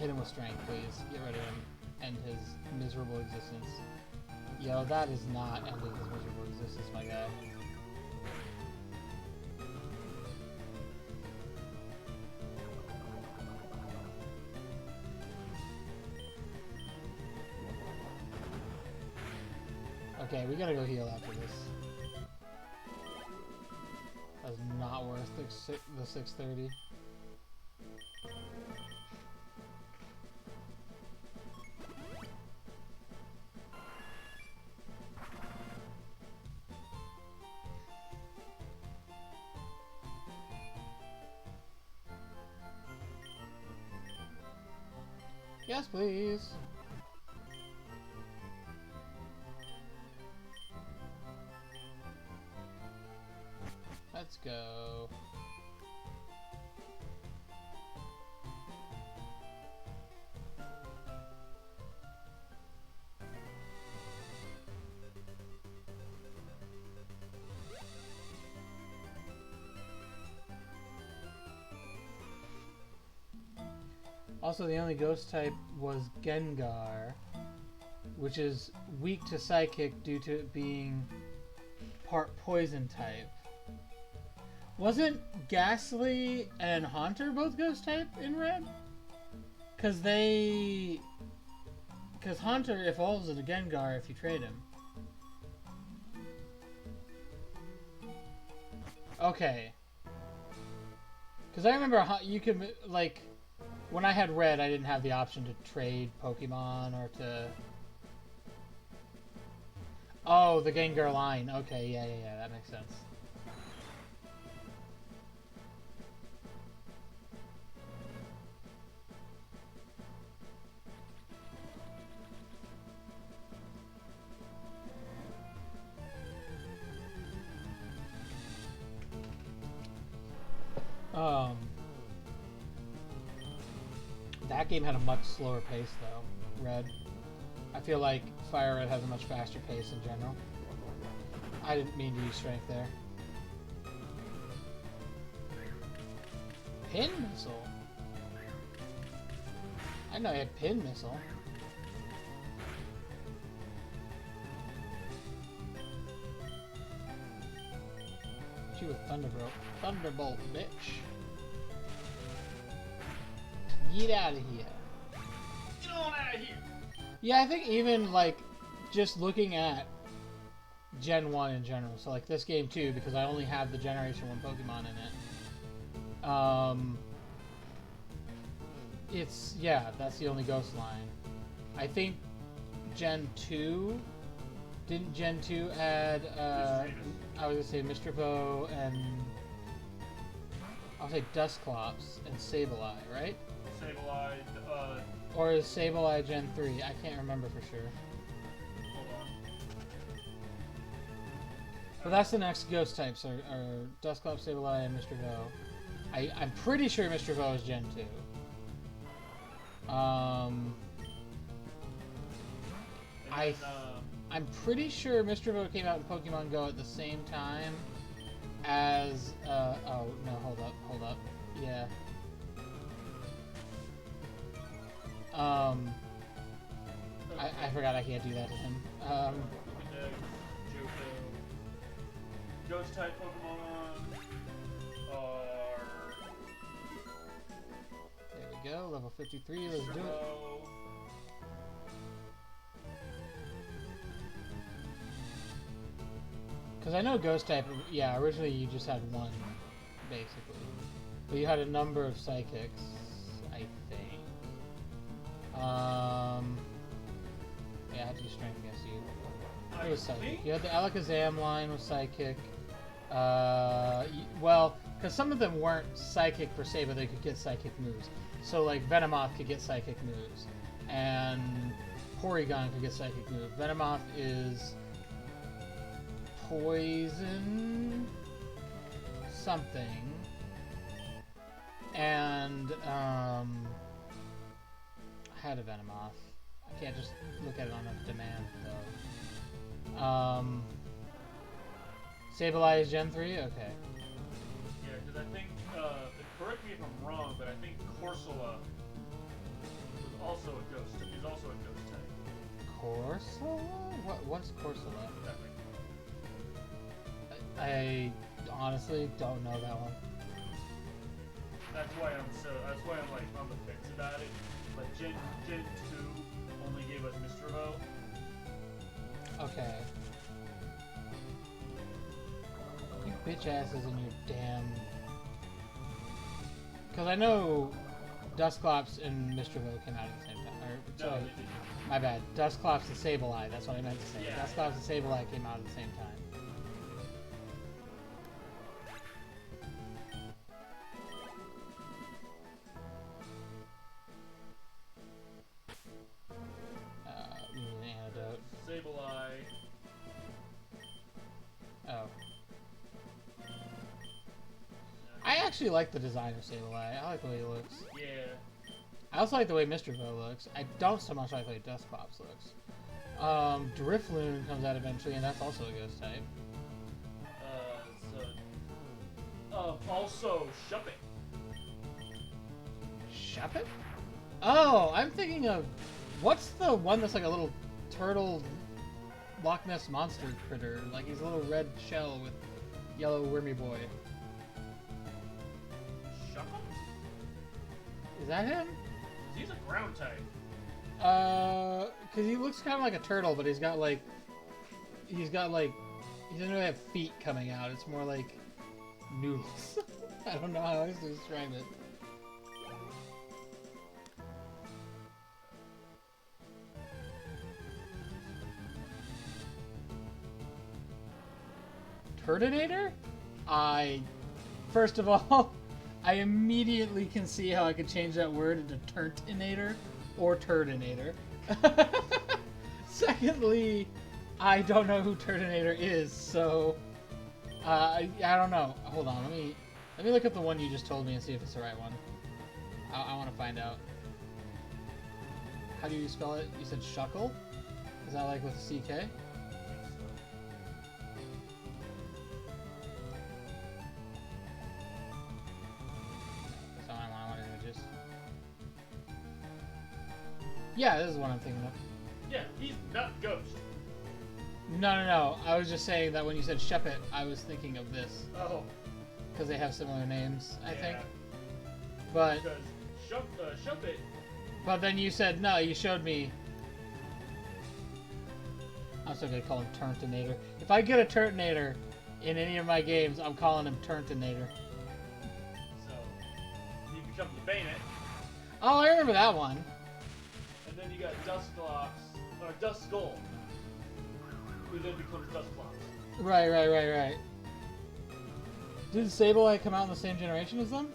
hit him with strength, please. Get rid of him. End his miserable existence. Yo, that is not ending his miserable existence, my guy. Okay, we gotta go heal after this. That's not worth the 630. Yes, please. Let's go. Also, the only ghost type was Gengar, which is weak to Psychic due to it being part poison type. Wasn't Ghastly and Haunter both ghost type in Red? Because Haunter evolves into Gengar if you trade him. Okay. Because I remember you could, like, when I had Red, I didn't have the option to trade Pokemon or to... Oh, the Gengar line. Okay, yeah, that makes sense. That game had a much slower pace though, Red. I feel like Fire Red has a much faster pace in general. I didn't mean to use strength there. Pin Missile? I know I had Pin Missile. Hit you with Thunderbolt. Thunderbolt, bitch. Get out of here. Get on out of here! Yeah, I think even, like, just looking at Gen 1 in general, so, like, this game, too, because I only have the Generation 1 Pokemon in it, it's, yeah, that's the only Ghost line. I think Gen 2, didn't Gen 2 add, I was gonna say Mr. Bow and, I'll say Dusclops and Sableye, right? Sableye, Or is Sableye Gen 3? I can't remember for sure. hold on. But that's the next ghost types are Dusclops, Sableye, and Mr. Bow. I'm pretty sure Mr. Bow is Gen 2. I'm pretty sure Mr. Bow came out in Pokemon Go at the same time as oh no, hold up. Yeah. I forgot I can't do that to him. Ghost type Pokemon are... There we go, level 53, let's do it. Because I know Ghost type, yeah, originally you just had one, basically. But you had a number of Psychics, I think. Yeah, I had to use Strength against you. It was Psychic. You had the Alakazam line with Psychic. Well, because some of them weren't Psychic per se, but they could get Psychic moves. So, like, Venomoth could get Psychic moves. And Porygon could get Psychic move. Venomoth is Poison something. And I had a Venomoth. I can't just look at it on a demand though. Sableye Gen 3? Okay. Yeah, because I think, correct me if I'm wrong, but I think Corsola was also a ghost. Is also a ghost type. Corsola? What's Corsola? Exactly. I honestly don't know that one. That's why I'm like on the fence about it. Like Gen 2 only gave us Mr. O. Okay. You bitch asses in your damn. Because I know Dusclops and Mr. Vo came out at the same time. Or, No, sorry, they didn't. my bad. Dusclops and Sableye, that's what I meant to say. Yeah, Dusclops and Sableye came out at the same time. We need an antidote. Sableye. Oh. I actually like the design of Sableye. I like the way he looks. Yeah. I also like the way Mr. Vo looks. I don't so much like the way Dusclops looks. Drifloon comes out eventually, and that's also a ghost type. Also Shuppet. Shuppet? Oh, I'm thinking of... What's the one that's like a little turtle Loch Ness monster critter? Like he's a little red shell with yellow wormy boy. Shuppet? Is that him? He's a ground type. Cause he looks kind of like a turtle, but he doesn't really have feet coming out. It's more like noodles. I don't know how else to describe it. Turdinator? First of all, I immediately can see how I could change that word into Turtinator or Turdinator. Secondly, I don't know who Turdinator is, so I don't know. Hold on, let me look up the one you just told me and see if it's the right one. I want to find out. How do you spell it? You said Shuckle? Is that like with a CK? Yeah, this is what I'm thinking of. Yeah, he's not Ghost. No. I was just saying that when you said Shuppet, I was thinking of this. Oh. Because they have similar names, I think. Yeah. But... Because Shuppet... But then you said, no, you showed me... I'm still going to call him Turntinator. If I get a Turntinator in any of my games, I'm calling him Turntinator. So, he becomes the Bayonet. Oh, I remember that one. And then you got Duskull, who then becomes Dusclops. Right. Did Sableye come out in the same generation as them?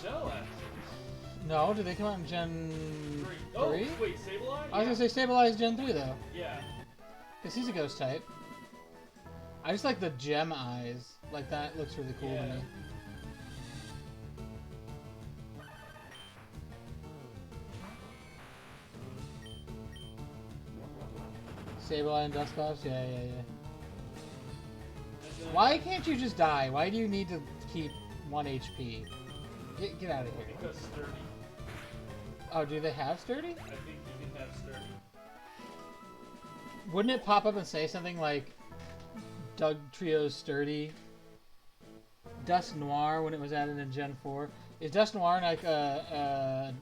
No, actually. No, did they come out in Gen 3? Oh, wait, Sableye? I was going to say Sableye is Gen 3, though. Yeah. Because he's a ghost type. I just like the gem eyes. Like, that looks really cool to me. Sableye and Dusclops? Yeah. Why can't you just die? Why do you need to keep 1 HP? Get out of here. Because Sturdy. Oh, do they have Sturdy? I think you can have Sturdy. Wouldn't it pop up and say something like Doug Trio's Sturdy? Dust Noir when it was added in Gen 4. Is Dust Noir like a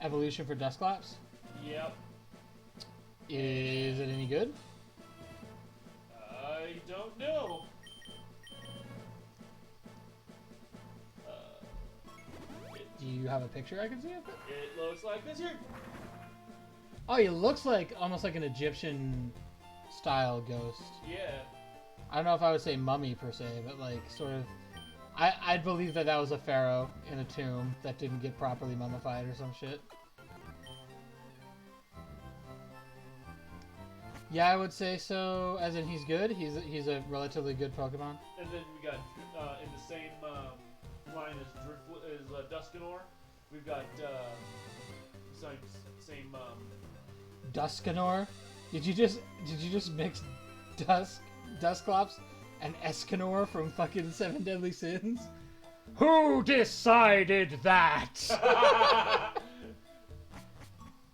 evolution for Dusclops? Yep. Is it any good? I don't know. Do you have a picture I can see of it? It looks like this here. Oh, he looks like almost like an Egyptian style ghost. Yeah. I don't know if I would say mummy per se, but like sort of. I'd believe that was a pharaoh in a tomb that didn't get properly mummified or some shit. Yeah, I would say so. As in, he's good. He's a relatively good Pokemon. And then we got in the same line as Dusknoir, we've got same. Dusknoir. Did you just mix Dusclops and Escanor from fucking Seven Deadly Sins? Who decided that?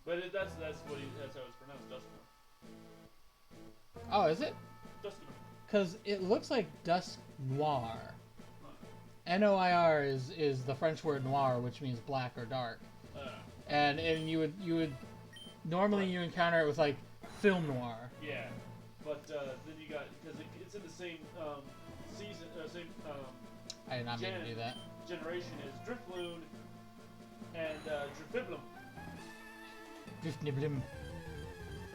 But that's how it's pronounced, Dusknoir. Oh, is it? Dusknoir. Because it looks like Dusk Noir. Noir is the French word noir, which means black or dark. And you would normally you encounter it with like film noir. Yeah, but then you got because it's in the same season, same. I did not mean to do that. Generation is Drifloon and Drifiblim, Drifniblim.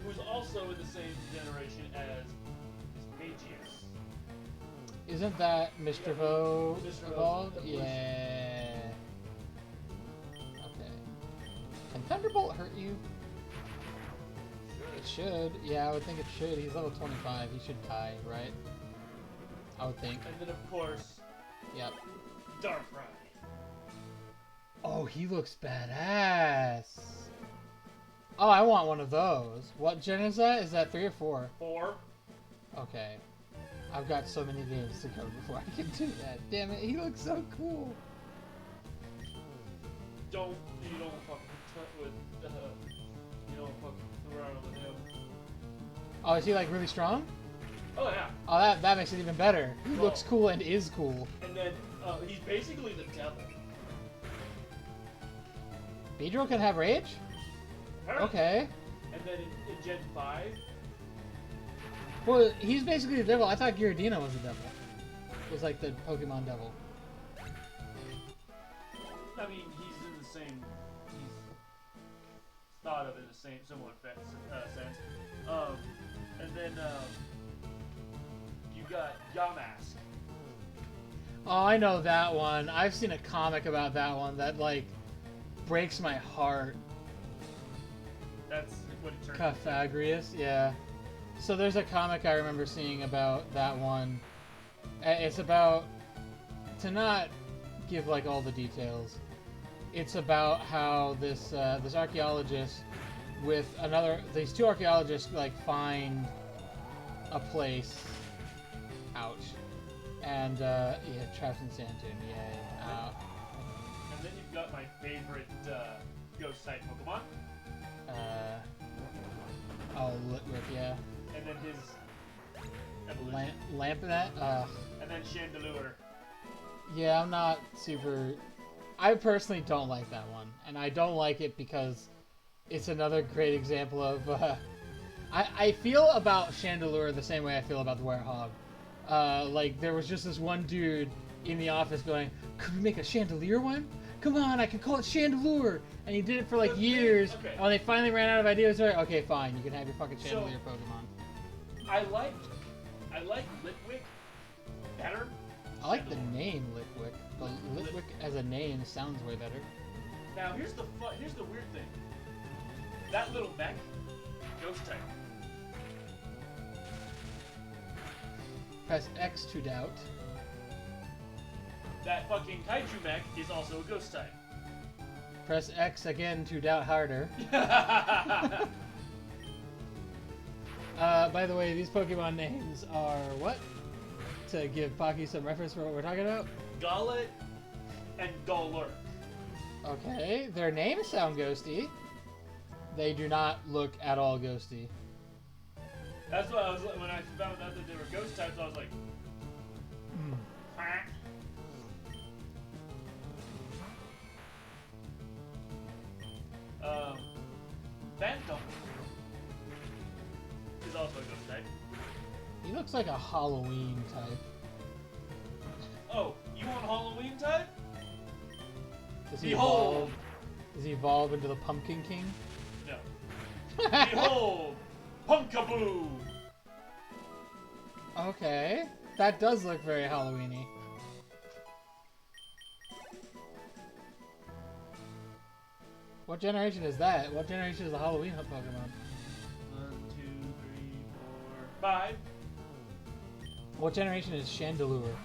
who's also in the same generation as Magius. Isn't that Mr. Vo Mr. Vo's evolved? evolution. Yeah. Okay. Can Thunderbolt hurt you? It should. Yeah, I would think it should. He's level 25. He should die, right? I would think. And then of course, Yep. Darkrai. Oh, he looks badass. Oh, I want one of those. What gen is that? Is that 3 or 4? 4. Okay. I've got so many games to go before I can do that. Damn it, he looks so cool. You don't fucking with you don't fucking around with him. Oh, is he like really strong? Oh yeah. Oh, that makes it even better. He Well- looks cool and is cool. And then he's basically the devil. Beedrill can have rage? Apparently. Okay. And then in Gen 5, Well, he's basically the devil. I thought Gyarados was the devil. It was like the Pokemon devil. I mean, he's in the same. He's thought of in the same similar sense. And then you got Yamask. Oh, I know that one. I've seen a comic about that one that, like, breaks my heart. That's what he turned into. Caphagrius, yeah. So there's a comic I remember seeing about that one. It's about, to not give like all the details, it's about how this this archaeologist with these two archaeologists like find a place, ouch, and yeah, trapped in sand dune, yay. And then you've got my favorite ghost type Pokemon. Oh, Litwick, yeah. And then his evolution. Lampnet? And then Chandelure. Yeah, I'm not super... I personally don't like that one. And I don't like it because it's another great example of... I feel about Chandelure the same way I feel about the Werehog. Like, there was just this one dude in the office going, could we make a Chandelier one? Come on, I can call it Chandelure! And he did it for like years. Okay. And when they finally ran out of ideas, they're like, okay, fine, you can have your fucking Chandelier Pokemon. I like Litwick better. I like the name Litwick, but Litwick as a name sounds way better. Now here's the weird thing. That little mech, ghost type. Press X to doubt. That fucking kaiju mech is also a ghost type. Press X again to doubt harder. By the way, these Pokemon names are what? To give Pocky some reference for what we're talking about? Gollet and Golurk. Okay, their names sound ghosty. They do not look at all ghosty. That's what I was when I found out that they were ghost types. I was like, Phantom is also a ghost type. He looks like a Halloween type. Oh, you want Halloween type? Does he Behold! evolve? Does he evolve into the Pumpkin King? No. Behold! Punkaboo! Okay, that does look very Halloweeny. What generation is that? What generation is the Halloween Pokemon? 1, 2, 3, 5. What generation is Chandelure?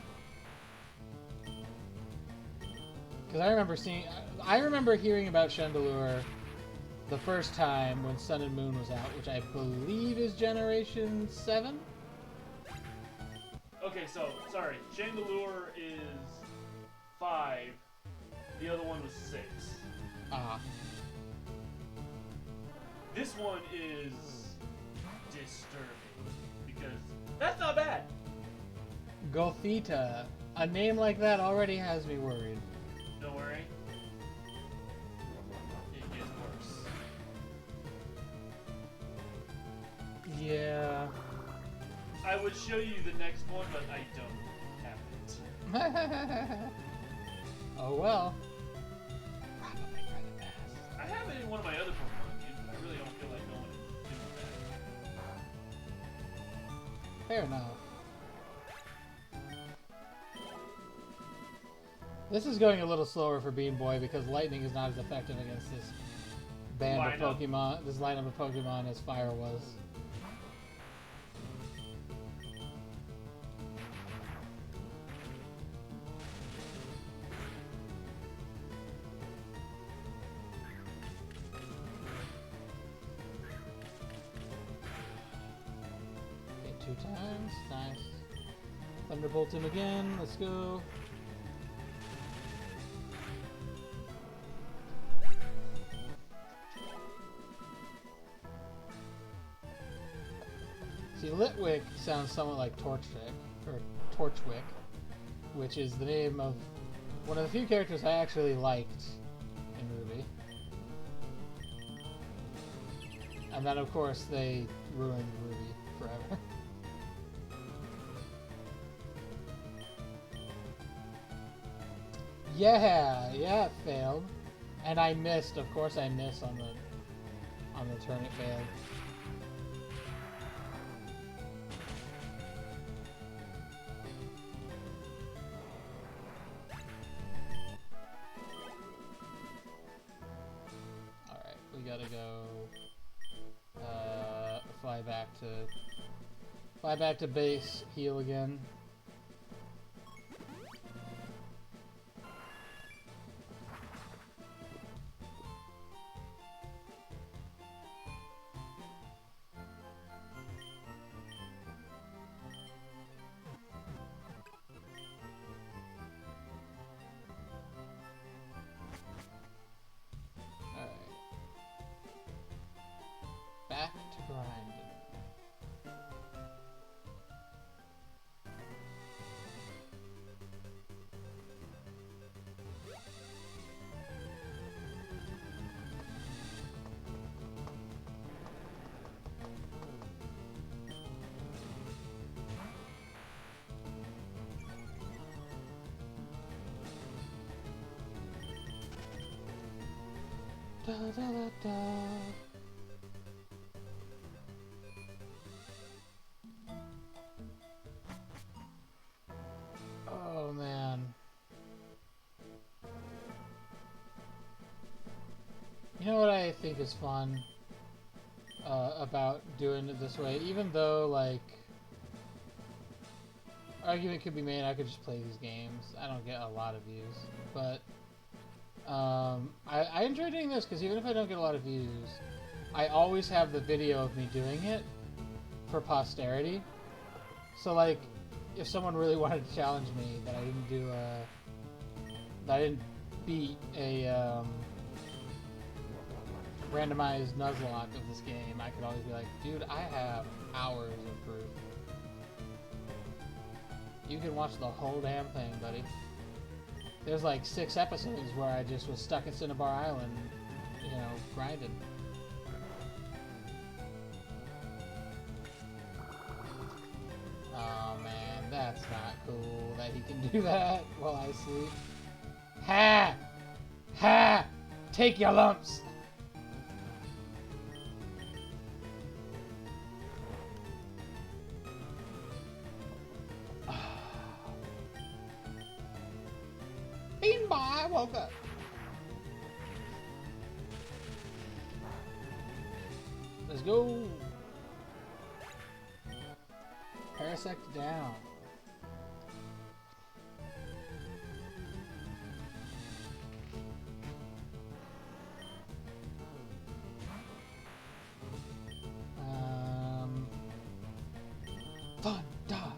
Because I remember hearing about Chandelure the first time when Sun and Moon was out, which I believe is Generation 7? Okay, so, sorry. Chandelure is 5. The other one was 6. Ah. This one is disturbing. Because that's not bad. Gothita. A name like that already has me worried. Don't worry. It gets worse. Yeah. I would show you the next one, but I don't have it. Oh well. Probably for the best. I have it in one of my other Pokemon games, but I really don't feel like going and doing that. Fair enough. This is going a little slower for Bean Boy because lightning is not as effective against this band of Pokemon, this lineup of Pokemon as fire was. Hit 2 times, nice. Thunderbolt him again, let's go. See, Litwick sounds somewhat like Torchwick, which is the name of one of the few characters I actually liked in Ruby. And then, of course, they ruined Ruby forever. Yeah, it failed. And I missed, of course I missed on the turn it failed. Alright, we gotta go fly back to base, heal again. Back to grinding. Da da da da. Oh man. You know what I think is fun about doing it this way? Even though, like, argument could be made I could just play these games. I don't get a lot of views. But I enjoy doing this because even if I don't get a lot of views, I always have the video of me doing it for posterity. So, like, if someone really wanted to challenge me that I didn't do that I didn't beat a randomized Nuzelock of this game, I could always be like, dude, I have hours of proof. You can watch the whole damn thing, buddy. There's like 6 episodes where I just was stuck at Cinnabar Island, you know, grinding. Oh man, that's not cool that he can do that while I sleep. Ha! Ha! Take your lumps! Bean Boy, I woke up. Let's go. Parasect down. Thunder!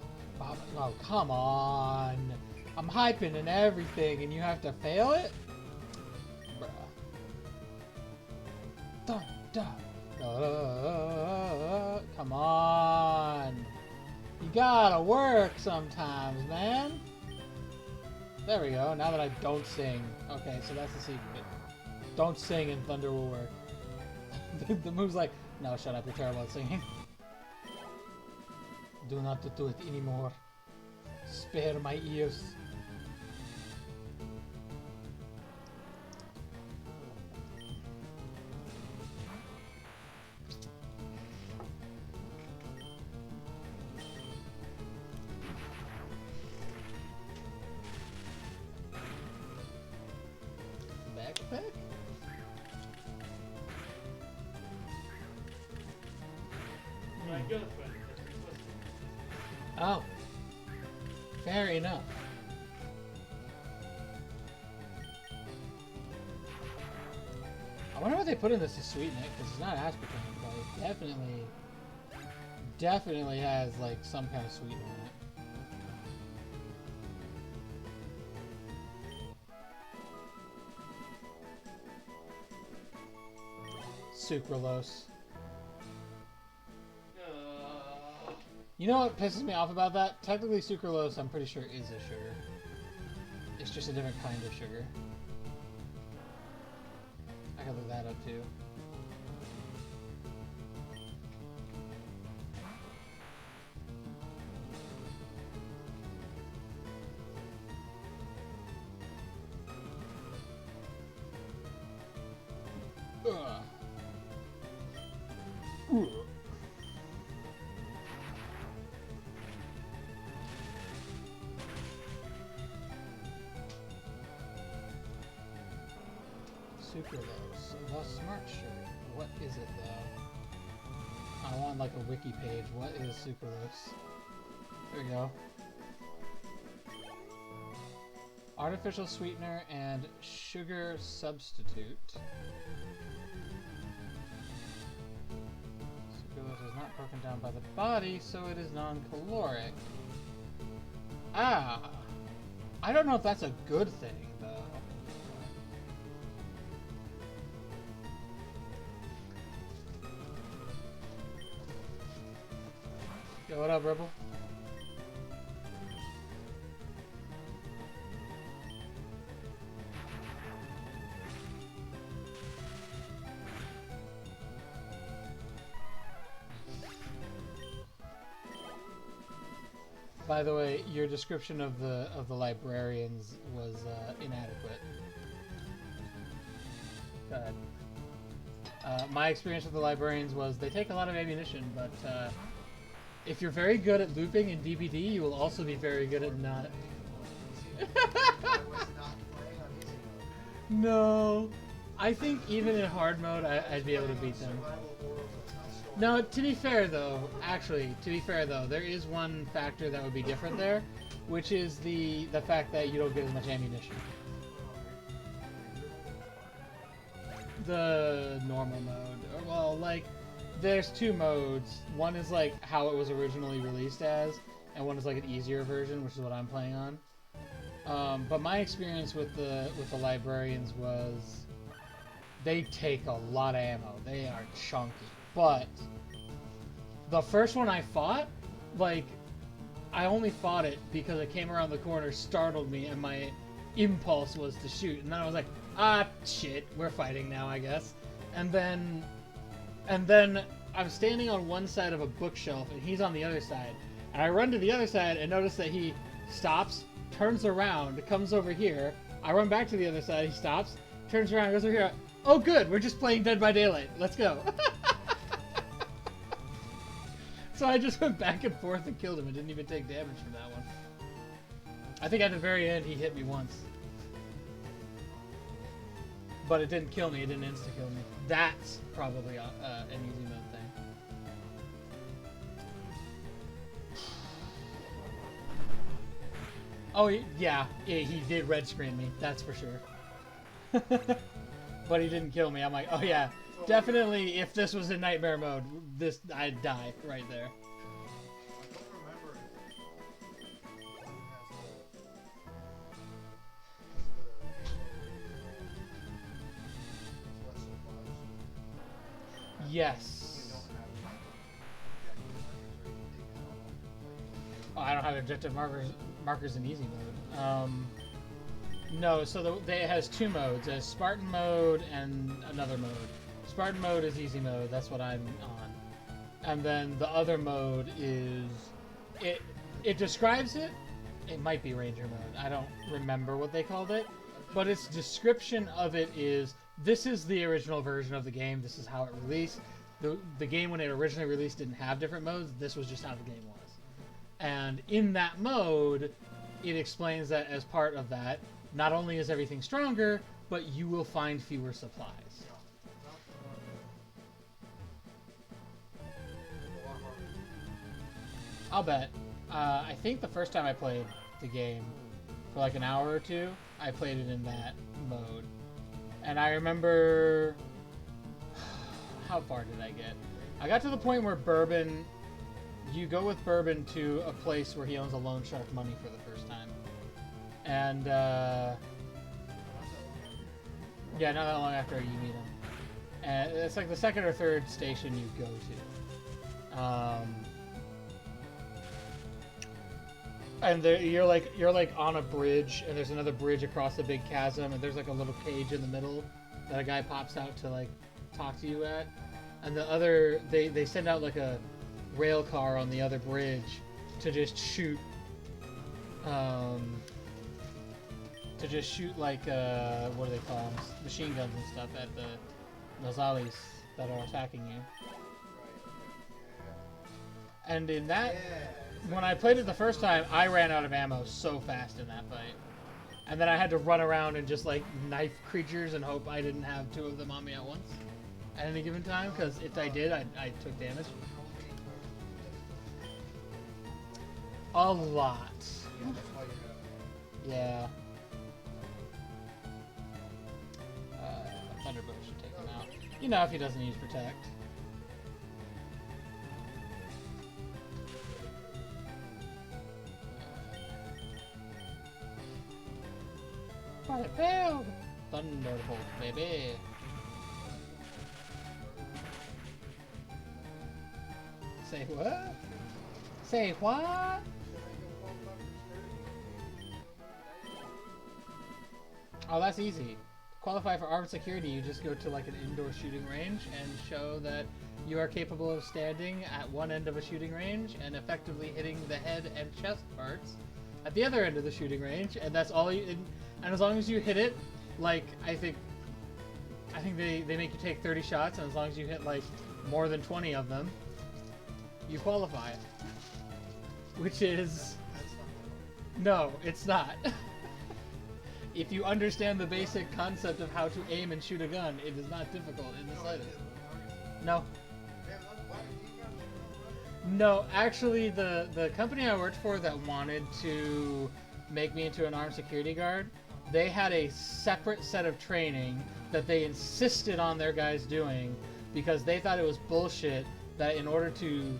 Oh, come on! I'm hyping and everything, and you have to fail it? Bruh. Thunder! Come on! You gotta work sometimes, man! There we go, now that I don't sing. Okay, so that's the secret. Don't sing and thunder will work. The move's like, no, shut up, you're terrible at singing. Do not do it anymore. Spare my ears. Backpack? My girlfriend. Oh. Fair enough. I wonder what they put in this to sweeten it, because it's not aspartame, but it definitely has like some kind of sweetener in it. Sucralose. You know what pisses me off about that? Technically, sucralose, I'm pretty sure, is a sugar. It's just a different kind of sugar. I can look that up too. Ugh. Ugh. Sucralose, the smart sugar. What is it though? I want like a wiki page. What is sucralose? There we go. Artificial sweetener and sugar substitute. Sucralose is not broken down by the body, so it is non-caloric. Ah! I don't know if that's a good thing, though. Yo, what up, Rebel? By the way, your description of the librarians was inadequate. Go ahead. My experience with the librarians was they take a lot of ammunition, but if you're very good at looping in DBD, you will also be very good at not. No, I think even in hard mode, I'd be able to beat them. No, to be fair though, there is one factor that would be different there, which is the fact that you don't get as much ammunition. The normal mode, well, like, there's two modes. One is like how it was originally released as, and one is like an easier version, which is what I'm playing on. But my experience with the librarians was they take a lot of ammo. They are chunky. But the first one I fought, like, I only fought it because it came around the corner, startled me, and my impulse was to shoot. And then I was like, ah, shit, we're fighting now, I guess. And then I'm standing on one side of a bookshelf, and he's on the other side. And I run to the other side and notice that he stops, turns around, comes over here. I run back to the other side, he stops, turns around, goes over here. Oh, good, we're just playing Dead by Daylight. Let's go. So I just went back and forth and killed him. I didn't even take damage from that one. I think at the very end he hit me once. But it didn't kill me, it didn't insta-kill me. That's probably an easy mode thing. Oh, yeah, he did red screen me, that's for sure. But he didn't kill me. I'm like, oh yeah, definitely if this was in nightmare mode, I'd die right there. I don't remember Yes. Oh, I don't have objective markers in easy mode. No, so it has two modes. It has Spartan mode and another mode. Spartan mode is easy mode. That's what I'm on. And then the other mode is... It describes it. It might be Ranger mode. I don't remember what they called it. But its description of it is, this is the original version of the game. This is how it released. The game, when it originally released, didn't have different modes. This was just how the game was. And in that mode, it explains that as part of that, not only is everything stronger, but you will find fewer supplies. I'll bet. I think the first time I played the game, for like an hour or two, I played it in that mode. And I remember... How far did I get? I got to the point where Bourbon... You go with Bourbon to a place where he owns a loan shark money for the first time. And, yeah, not that long after you meet him. And it's like the second or third station you go to. And you're like on a bridge, and there's another bridge across the big chasm, and there's like a little cage in the middle that a guy pops out to like talk to you at. And the other, they send out like a rail car on the other bridge to just shoot, like what do they call them? Machine guns and stuff at the Nozalis that are attacking you. And in that, when I played it the first time, I ran out of ammo so fast in that fight. And then I had to run around and just like knife creatures and hope I didn't have two of them on me at once at any given time, because if I did, I took damage. A lot. Yeah. Thunderbolt should take him out. You know, if he doesn't use Protect. Fire failed! Thunderbolt, baby. Say what? Say what? Oh, that's easy. Qualify for armed security, you just go to like an indoor shooting range and show that you are capable of standing at one end of a shooting range and effectively hitting the head and chest parts at the other end of the shooting range, and that's all you... And as long as you hit it, like, I think they make you take 30 shots, and as long as you hit like more than 20 of them, you qualify. Which is... No, it's not. If you understand the basic concept of how to aim and shoot a gun, it is not difficult in the slightest. No. No, actually, the company I worked for that wanted to make me into an armed security guard, they had a separate set of training that they insisted on their guys doing because they thought it was bullshit that in order to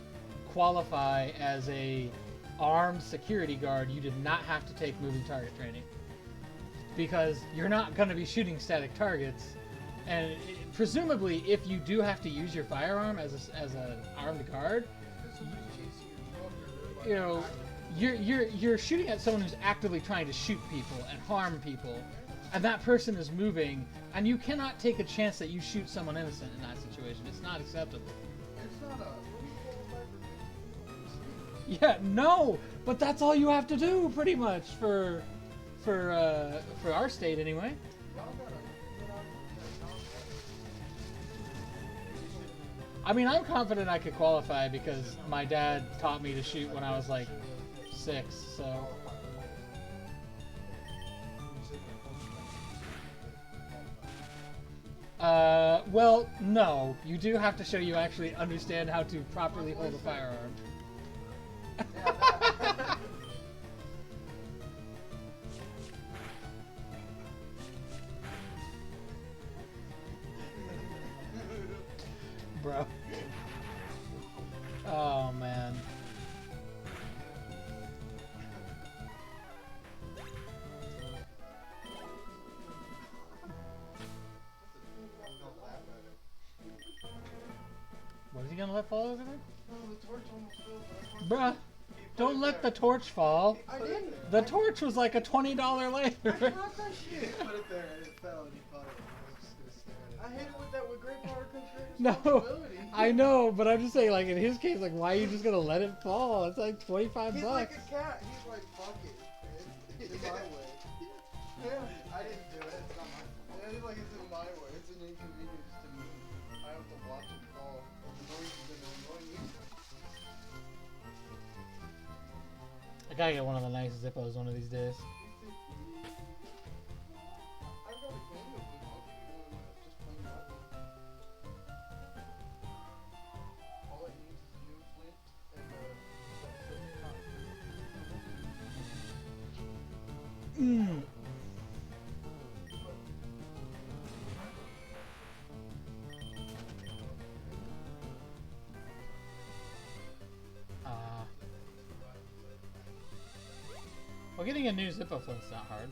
qualify as a armed security guard, you did not have to take moving target training. Because you're not going to be shooting static targets, and presumably, if you do have to use your firearm as an armed guard, you know, you're shooting at someone who's actively trying to shoot people and harm people, and that person is moving, and you cannot take a chance that you shoot someone innocent in that situation. It's not acceptable. It's not a... Yeah, no, but that's all you have to do, pretty much, for our state anyway. I mean, I'm confident I could qualify because my dad taught me to shoot when I was like 6, so. Well, no. You do have to show you actually understand how to properly hold a firearm. bro. Oh man. What is he gonna let fall over there? Oh, the torch almost fell, but I Bruh, don't let the torch fall. I didn't. The torch was like a $20 I later. caught that shit. Put it there and it fell and he caught it. I was just gonna stare at it. I hit it with that with great power comes great No, responsibility. I know, but I'm just saying, like, in his case, like, why are you just gonna let it fall? It's like 25 He's bucks. like a cat. He's like, fuck it. It's in my way. Yeah. I didn't do it. It's not my fault. Yeah, he's like, it's in my way. It's an inconvenience to me. I have to watch it fall. And the noise is gonna annoy me. I gotta get one of the nice Zippos one of these days. I've got a game of them. I'll give you one just plain weapon. All it needs is a new flint and that silver cotton. Mm. Well, getting a new Zippo flint's not hard.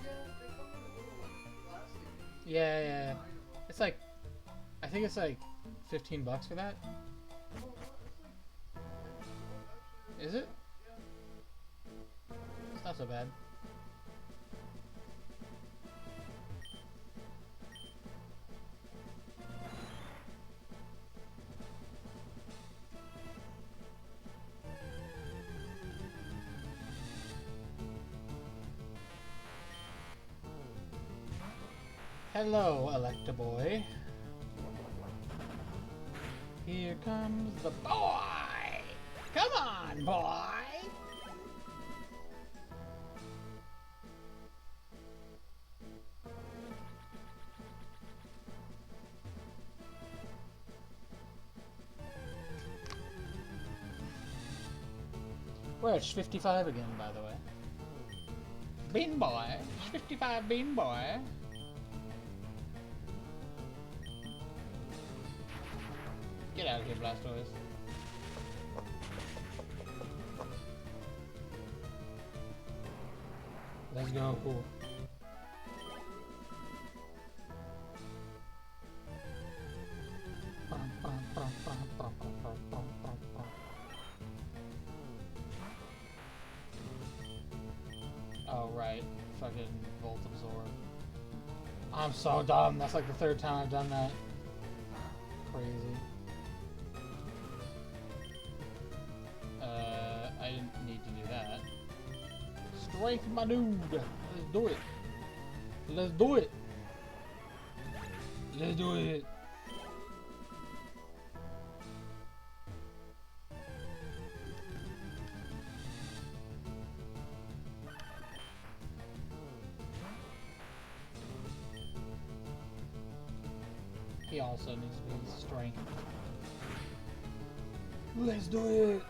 Yeah, they come in a little plastic. Yeah, yeah. It's like, I think it's like 15 bucks for that. Oh, it's like, Is it? yeah. It's not so bad. Hello, Electa boy. Here comes the boy! Come on, boy! We're at 55 again, by the way. Bean boy. 55 bean boy. Get out of here, Blastoise. Let's go. Oh, right. Fucking Volt Absorb. I'm so dumb. That's like the third time I've done that. Crazy. I didn't need to do that. Strength, my dude. Let's do it. Let's do it. Let's do it. He also needs to be strength. Let's do it.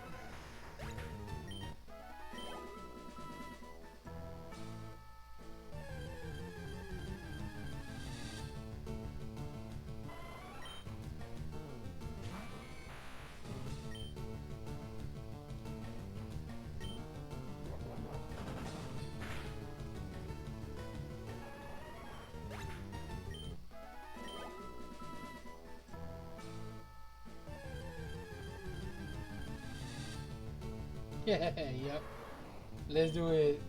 Yeah, yep. Let's do it.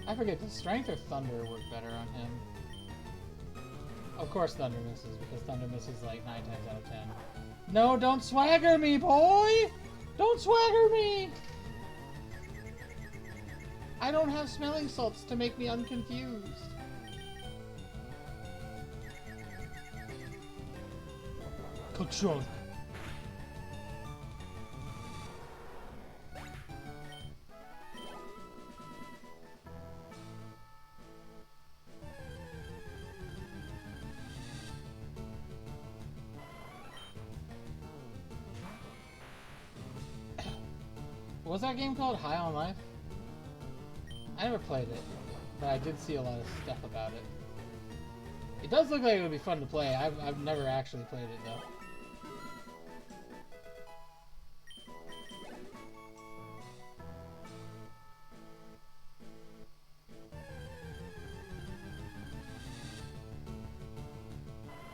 I forget, does Strength or Thunder work better on him? Of course Thunder misses, because Thunder misses like 9 times out of 10. No, don't swagger me, boy! Don't swagger me! I don't have smelling salts to make me unconfused. Control. What was that game called? High on Life? I never played it, but I did see a lot of stuff about it. It does look like it would be fun to play. I've never actually played it though.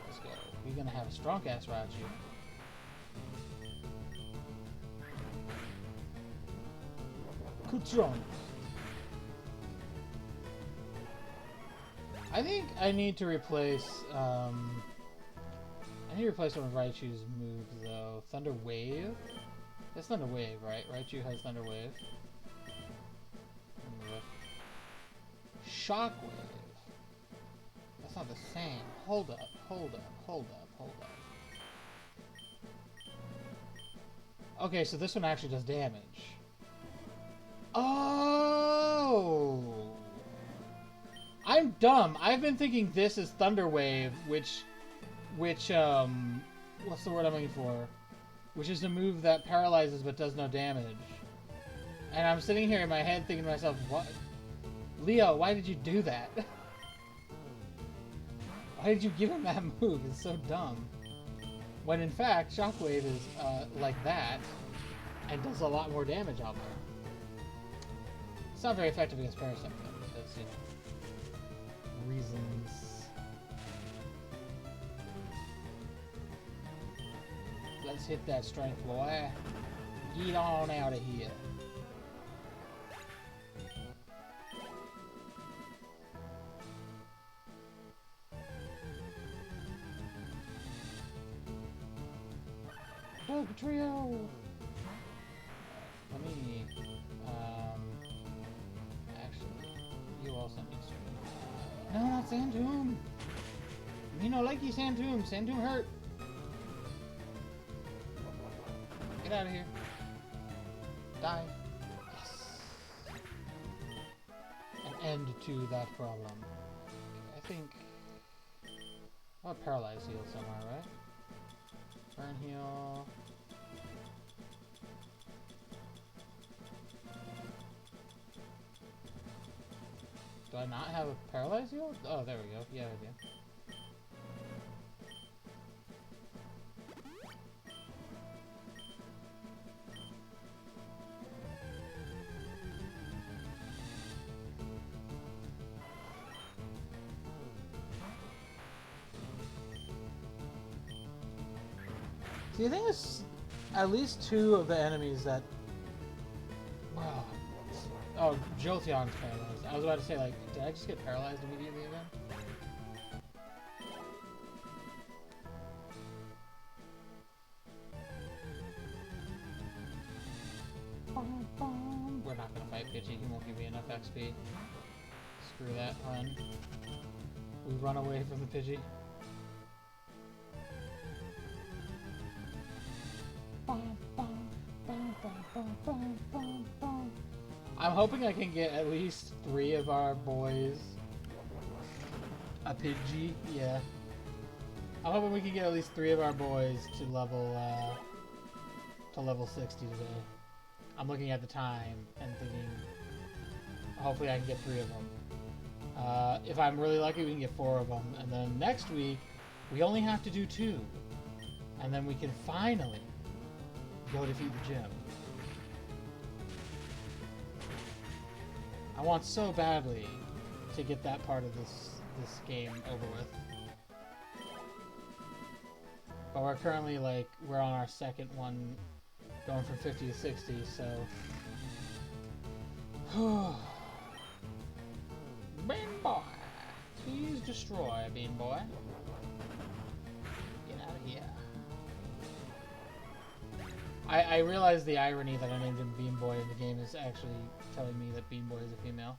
Let's go. We're gonna have a strong ass Raichu. Kutron. I think I need to replace, I need to replace one of Raichu's moves, though. Thunder Wave? That's Thunder Wave, right? Raichu has Thunder Wave. Shockwave. That's not the same. Hold up, hold up, hold up, hold up. Okay, so this one actually does damage. Oh! I'm dumb. I've been thinking this is Thunder Wave, which, what's the word I'm looking for? Which is a move that paralyzes but does no damage. And I'm sitting here in my head thinking to myself, what? Leo, why did you do that? Why did you give him that move? It's so dumb. When in fact, Shockwave is like that, and does a lot more damage out there. It's not very effective against Parasect though, because, you know, reasons. Let's hit that strength, boy. Get on out of here. Dog Trio! Let me, actually, you also need to. No, not Sandtomb! Me no likey Sandtomb! Sandtomb hurt! Get out of here. Die. Yes! An end to that problem. Okay, I think... I'll have Paralyzed Heal somewhere, right? Burn Heal... Do I not have a Paralyzed Heal? Oh, there we go. Yeah, I do. See, I think it's at least two of the enemies that... Wow. Oh, Jolteon's paralyzed. I was about to say, like, did I just get paralyzed immediately again? We're not gonna fight Pidgey. He won't give me enough XP. Screw that, run. We run away from the Pidgey. I'm hoping I can get at least 3 of our boys a Pidgey, yeah. I'm hoping we can get at least 3 of our boys to level 60 today. I'm looking at the time and thinking hopefully I can get 3 of them. If I'm really lucky, we can get 4 of them, and then next week we only have to do 2, and then we can finally go defeat the gym. I want so badly to get that part of this game over with. But we're currently, like, we're on our second one, going from 50 to 60, so... Bean Boy! Please destroy, Bean Boy. Get out of here. I realize the irony that I named him Bean Boy in the game is actually telling me that Bean Boy is a female.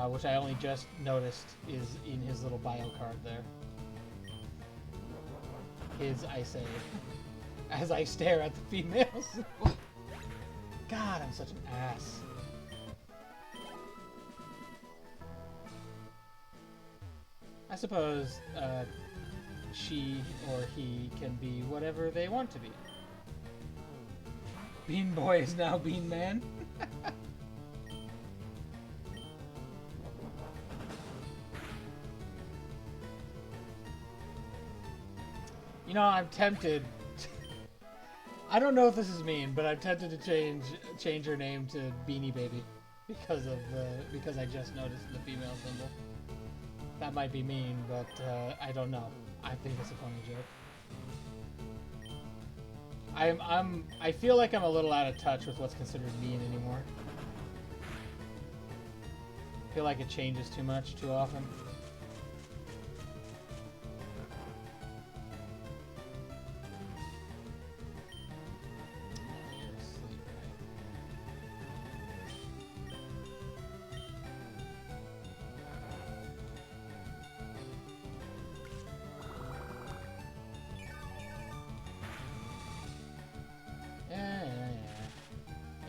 Which I only just noticed is in his little bio card there. His, I say, as I stare at the females. God, I'm such an ass. I suppose, she or he can be whatever they want to be. Bean Boy is now Bean Man. You know, I'm tempted. I don't know if this is mean, but I'm tempted to change her name to Beanie Baby because I just noticed the female symbol. That might be mean, but I don't know. I think it's a funny joke. I feel like I'm a little out of touch with what's considered mean anymore. I feel like it changes too much, too often.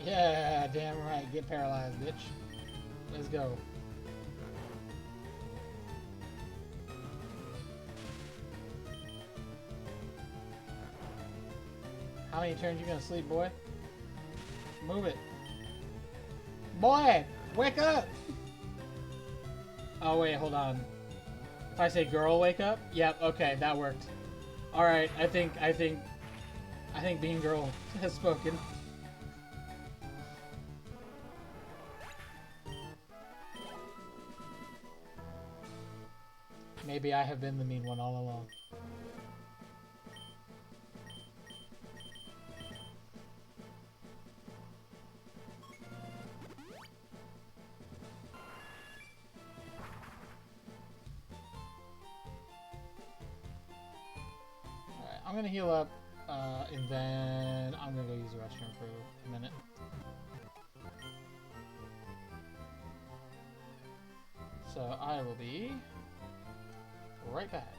Yeah, damn right. Get paralyzed, bitch. Let's go. How many turns you gonna sleep, boy? Move it. Boy! Wake up! Oh, wait, hold on. If I say girl, wake up? Yep, okay, that worked. Alright, I think Bean Girl has spoken. Maybe I have been the mean one all along. Alright, I'm gonna heal up, and then I'm gonna go use the restroom for a minute. So I will be right back.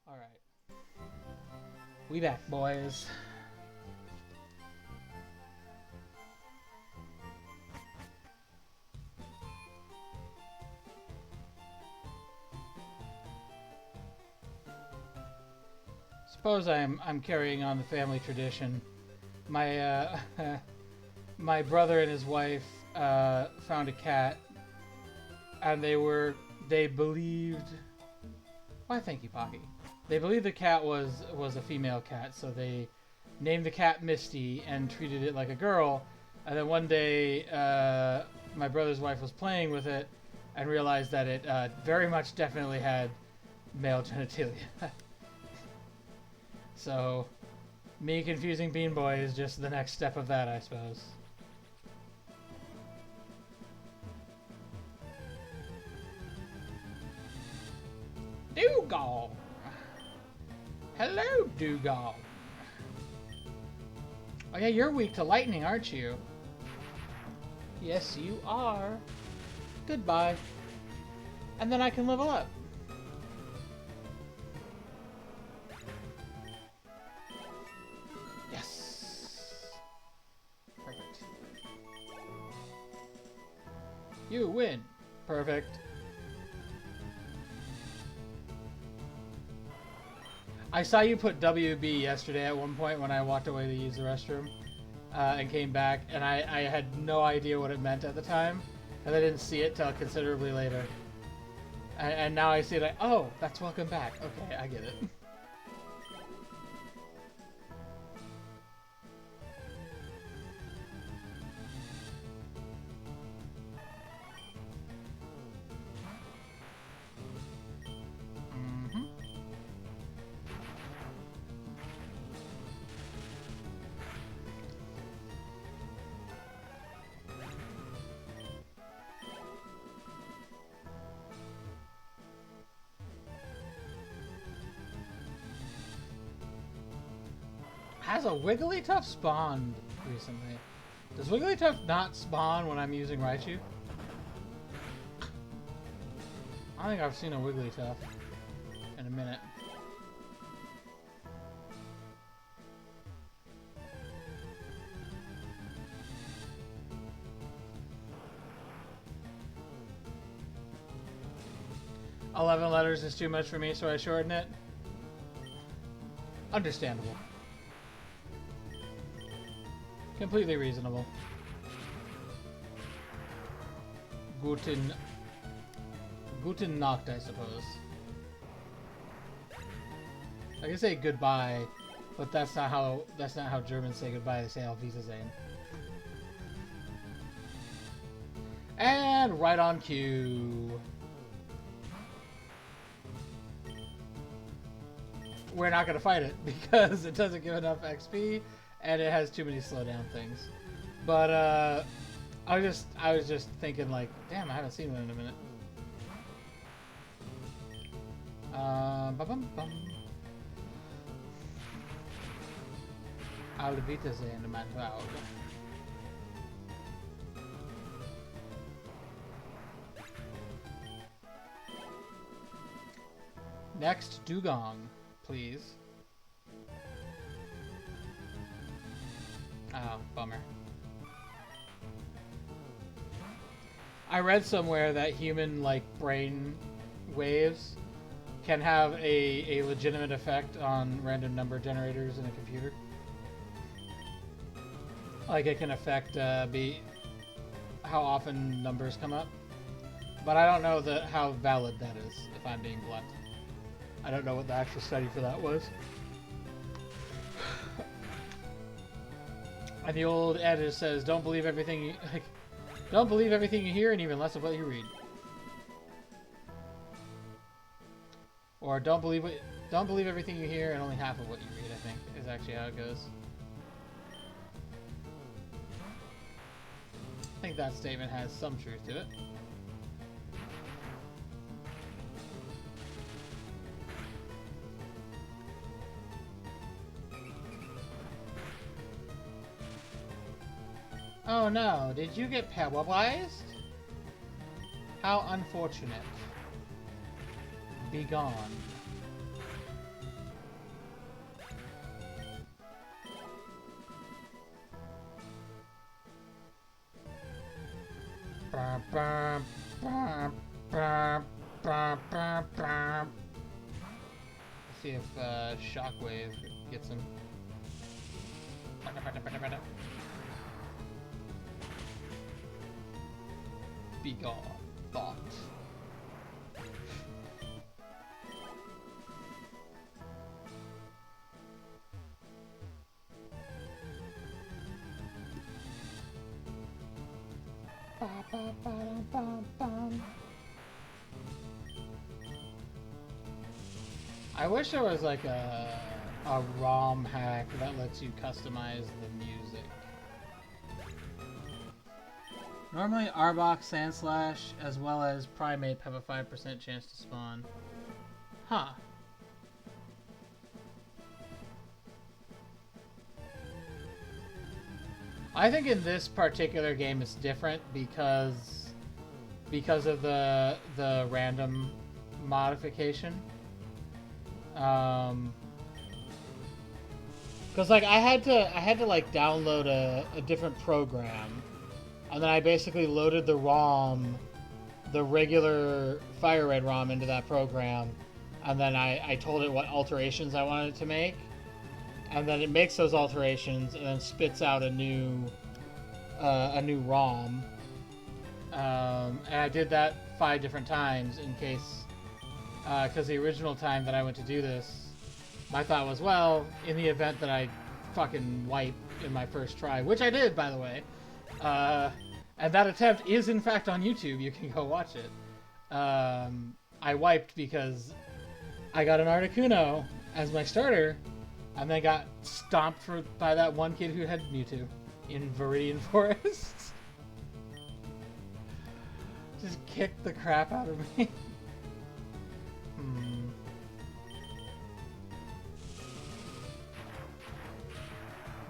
Alright. We back, boys. Suppose I'm carrying on the family tradition. My my brother and his wife found a cat, and they believed. Why, thank you, Pocky. They believed the cat was a female cat, so they named the cat Misty and treated it like a girl. And then one day, my brother's wife was playing with it and realized that it very much definitely had male genitalia. So, me confusing Bean Boy is just the next step of that, I suppose. Dugong! Hello, Dugong! Oh yeah, you're weak to lightning, aren't you? Yes, you are. Goodbye. And then I can level up. Yes! Perfect. You win. Perfect. I saw you put WB yesterday at one point when I walked away to use the restroom and came back, and I had no idea what it meant at the time, and I didn't see it till considerably later. And now I see it like, oh, that's welcome back. Okay, I get it. Has a Wigglytuff spawned recently? Does Wigglytuff not spawn when I'm using Raichu? I don't think I've seen a Wigglytuff in a minute. "11 letters is too much for me, so I shorten it." Understandable. Completely reasonable. Guten Nacht, I suppose. I can say goodbye, but that's not how Germans say goodbye. They say Auf Wiedersehen. And right on cue. We're not gonna fight it because it doesn't give enough XP and it has too many slowdown things. But I was just thinking like, damn, I haven't seen one in a minute. Ba-bum-bum. Auf Wiedersehen, mein Freund. Next, Dugong, please. Oh, bummer. I read somewhere that human, like, brain waves can have a legitimate effect on random number generators in a computer. Like, it can affect how often numbers come up. But I don't know how valid that is, if I'm being blunt. I don't know what the actual study for that was. And the old adage says, "Don't believe everything you don't believe everything you hear, and even less of what you read." Or don't believe everything you hear, and only half of what you read. I think is actually how it goes. I think that statement has some truth to it. Oh no, did you get paralyzed? How unfortunate. Be gone. Let's see if Shockwave gets him. Be gone, thought. I wish there was like a ROM hack that lets you customize the music. Normally Arbok, Sandslash, as well as Primeape have a 5% chance to spawn. Huh. I think in this particular game it's different because of the random modification. Cause like I had to like download a different program, and then I basically loaded the ROM, the regular Fire Red ROM into that program, and then I told it what alterations I wanted it to make, and then it makes those alterations and then spits out a new ROM. And I did that 5 different times in case, because the original time that I went to do this, my thought was, well, in the event that I fucking wipe in my first try, which I did, by the way, and that attempt is in fact on YouTube, you can go watch it. I wiped because I got an Articuno as my starter, and then got stomped by that one kid who had Mewtwo in Viridian Forest. Just kicked the crap out of me.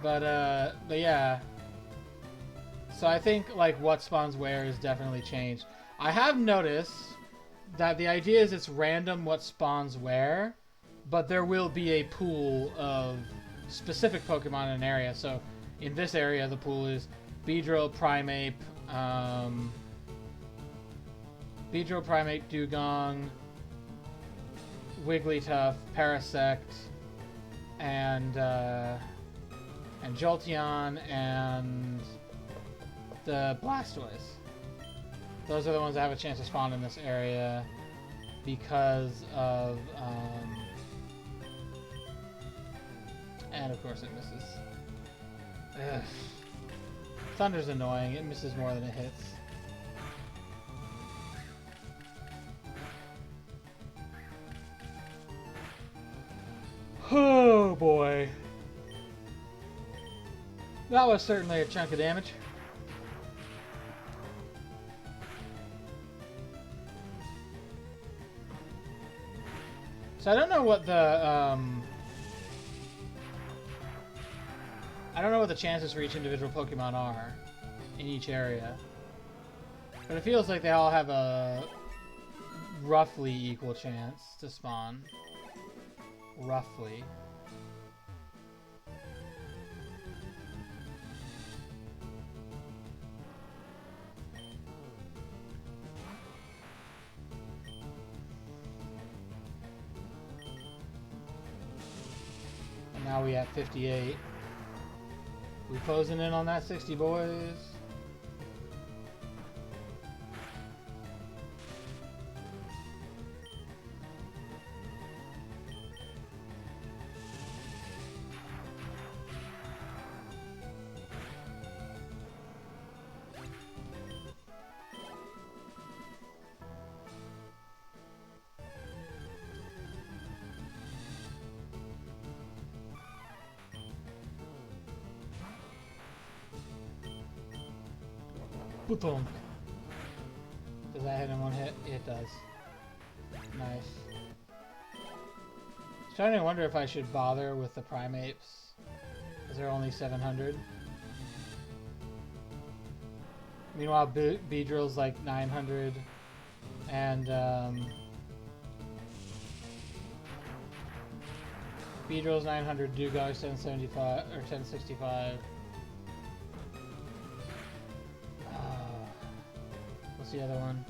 But yeah. So I think like what spawns where is definitely changed. I have noticed that the idea is it's random what spawns where, but there will be a pool of specific Pokemon in an area. So in this area, the pool is Beedrill, Primeape, Dugong, Wigglytuff, Parasect, and Jolteon, and the Blastoise. Those are the ones that have a chance to spawn in this area because of, and of course it misses. Ugh. Thunder's annoying, it misses more than it hits. Oh boy. That was certainly a chunk of damage. So I don't know what the chances for each individual Pokemon are in each area. But it feels like they all have a roughly equal chance to spawn. Roughly. And now we have 58. We closing in on that 60, boys. Boom. Does that hit in one hit? It does. Nice. Starting to wonder if I should bother with the Primeapes, because they're only 700. Meanwhile, Beedrill's like 900, and Beedrill's 900, Dugong's 1075 or 1065. What's the other one?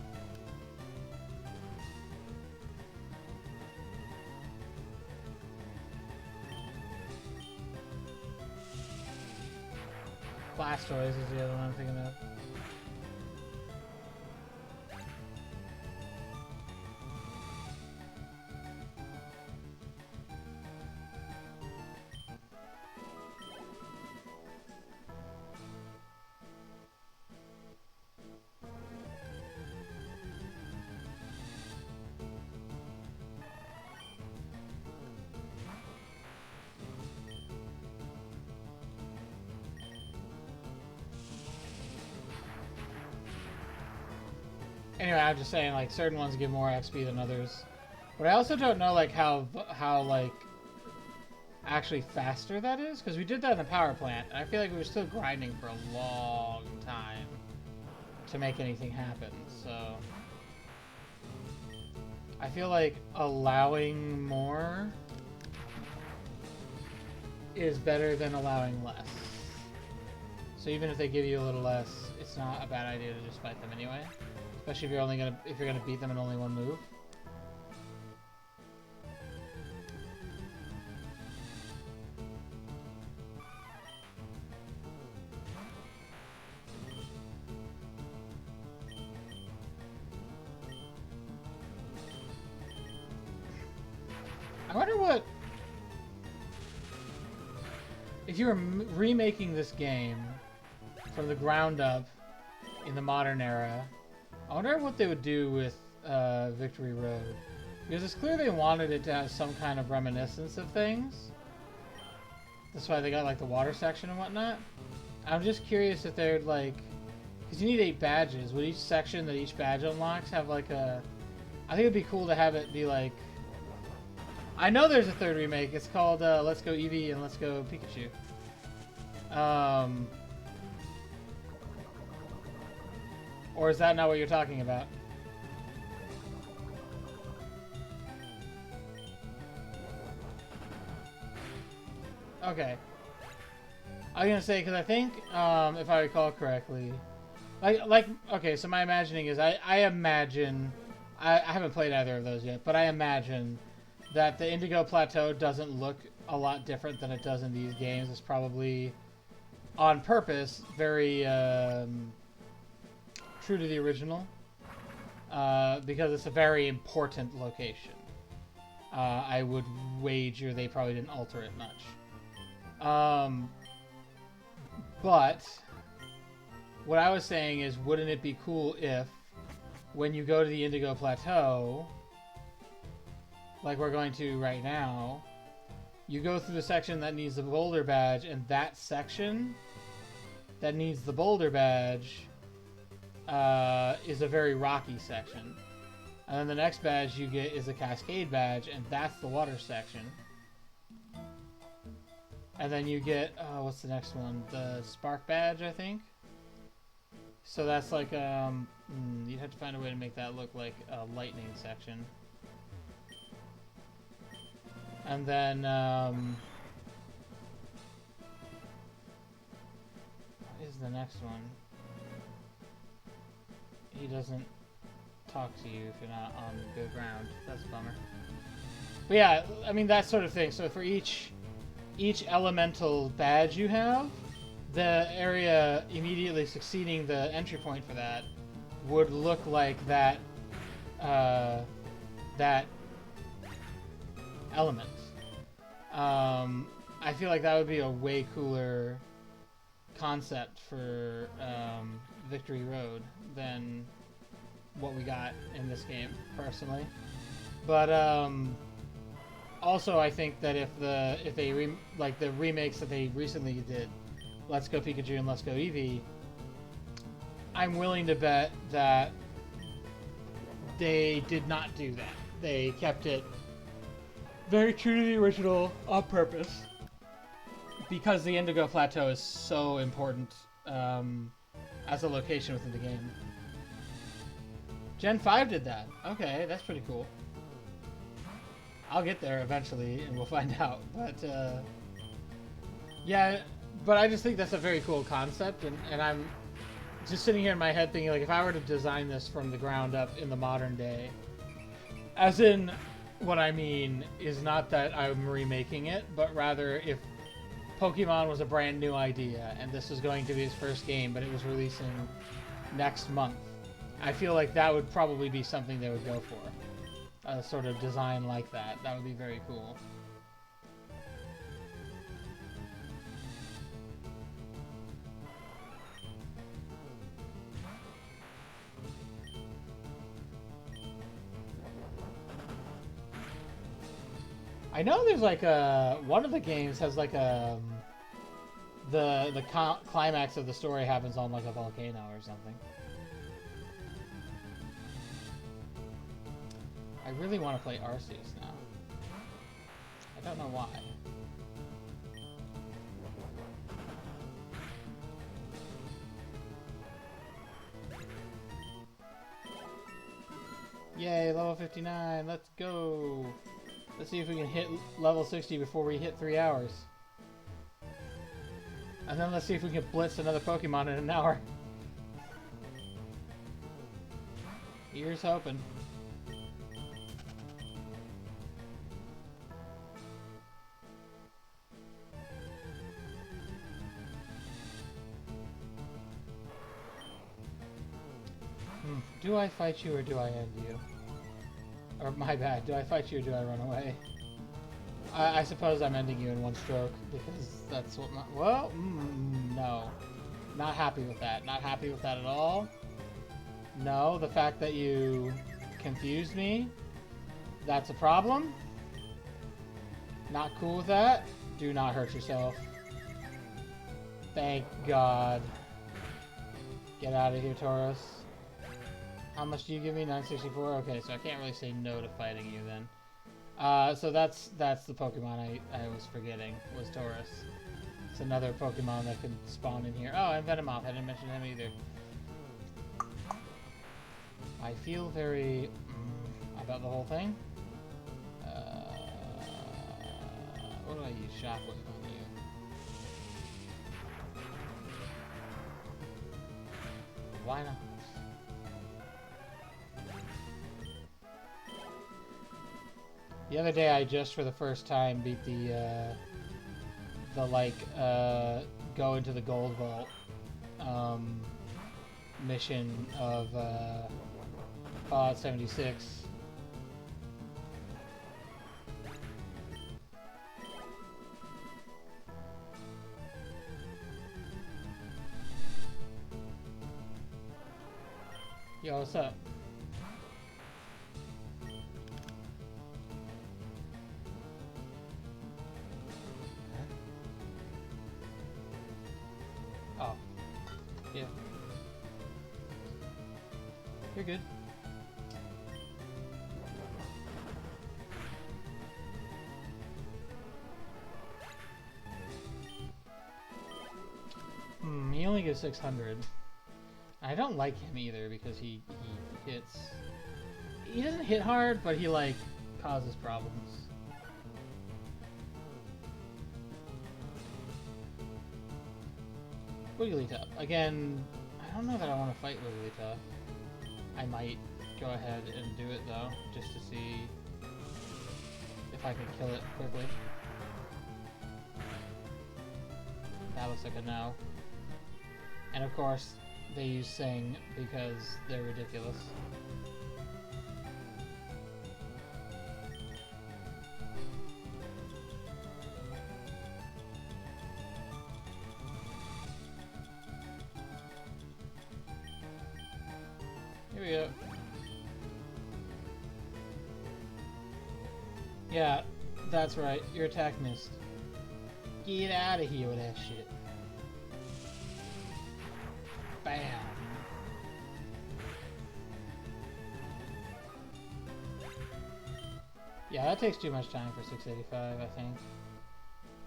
Blastoise is the other one I'm thinking of. Anyway, I'm just saying, like, certain ones give more XP than others. But I also don't know, like, how like, actually faster that is. Because we did that in the power plant, and I feel like we were still grinding for a long time to make anything happen, so... I feel like allowing more is better than allowing less. So even if they give you a little less, it's not a bad idea to just fight them anyway. Especially if you're gonna beat them in only one move. I wonder what... If you were remaking this game from the ground up in the modern era, I wonder what they would do with Victory Road. Because it's clear they wanted it to have some kind of reminiscence of things. That's why they got like the water section and whatnot. I'm just curious if they're like... Because you need 8 badges. Would each section that each badge unlocks have like a... I think it'd be cool to have it be like... I know there's a third remake. It's called Let's Go Eevee and Let's Go Pikachu. Or is that not what you're talking about? Okay. I was gonna say, because I think, if I recall correctly, okay, so my imagining is, I imagine, I haven't played either of those yet, but I imagine that the Indigo Plateau doesn't look a lot different than it does in these games. It's probably, on purpose, very true to the original, because it's a very important location. I would wager they probably didn't alter it much. But what I was saying is, wouldn't it be cool if, when you go to the Indigo Plateau, like we're going to right now, you go through the section that needs the boulder badge, and that section that needs the boulder badge is a very rocky section. And then the next badge you get is a cascade badge, and that's the water section. And then you get, what's the next one? The spark badge, I think? So that's like, you'd have to find a way to make that look like a lightning section. And then, what is the next one? He doesn't talk to you if you're not on good ground. That's a bummer. But yeah, I mean, that sort of thing. So for each elemental badge you have, the area immediately succeeding the entry point for that would look like that, that element. I feel like that would be a way cooler concept for Victory Road than what we got in this game, personally. But also, I think that if they like the remakes that they recently did, Let's Go Pikachu and Let's Go Eevee, I'm willing to bet that they did not do that. They kept it very true to the original on purpose, because the Indigo Plateau is so important as a location within the game. Gen 5 did that. Okay, that's pretty cool. I'll get there eventually, and we'll find out. But, yeah, but I just think that's a very cool concept, and I'm just sitting here in my head thinking, like, if I were to design this from the ground up in the modern day, as in, what I mean is not that I'm remaking it, but rather if Pokemon was a brand new idea, and this was going to be his first game, but it was releasing next month, I feel like that would probably be something they would go for. A sort of design like that. That would be very cool. I know there's like a... One of the games has like a... The climax of the story happens on like a volcano or something. I really want to play Arceus now. I don't know why. Yay, level 59, let's go! Let's see if we can hit level 60 before we hit 3 hours. And then let's see if we can blitz another Pokemon in an hour. Here's hoping. Do I fight you or do I end you? Or my bad, do I fight you or do I run away? I suppose I'm ending you in one stroke because that's what my... Well, no. Not happy with that. Not happy with that at all. No, the fact that you confused me, that's a problem. Not cool with that. Do not hurt yourself. Thank God. Get out of here, Tauros. How much do you give me? 964? Okay, so I can't really say no to fighting you then. So that's the Pokemon I was forgetting, was Tauros. It's another Pokemon that can spawn in here. Oh, and Venomoth. I didn't mention him either. I feel very about the whole thing. What do I use? Shockwave on you. Why not? The other day, I just for the first time beat the go into the gold vault mission of Fallout 76. Yo, what's up? Oh. Yeah. You're good. He only gives 600. I don't like him either because he hits... He doesn't hit hard, but he, like, causes problems. Wigglytuff. Again, I don't know that I want to fight Wigglytuff. I might go ahead and do it, though, just to see if I can kill it quickly. That looks like a no. And of course, they use Sing because they're ridiculous. Here we go. Yeah, that's right. Your attack missed. Get out of here with that shit. Bam. Yeah, that takes too much time for 685, I think.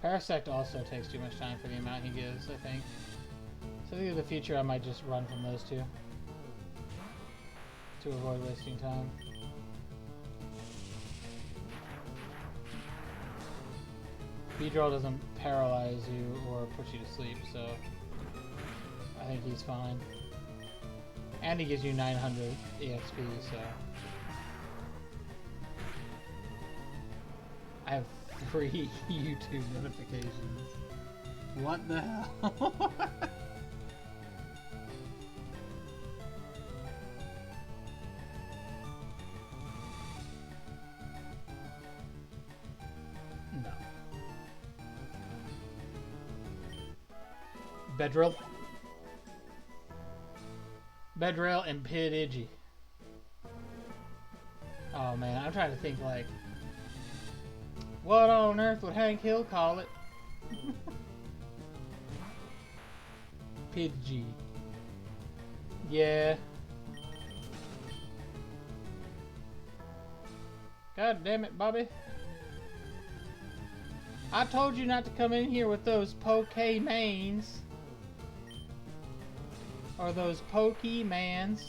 Parasect also takes too much time for the amount he gives, I think. So I think in the future I might just run from those two to avoid wasting time. Beedrill doesn't paralyze you or put you to sleep, so I think he's fine. And he gives you 900 EXP, so... I have 3 YouTube notifications. What the hell? No. Bedrill. Bedrill and Pidgey. Oh man, I'm trying to think like, what on earth would Hank Hill call it? Pidgey. Yeah. God damn it, Bobby. I told you not to come in here with those Pokemains. Or those Pokemans.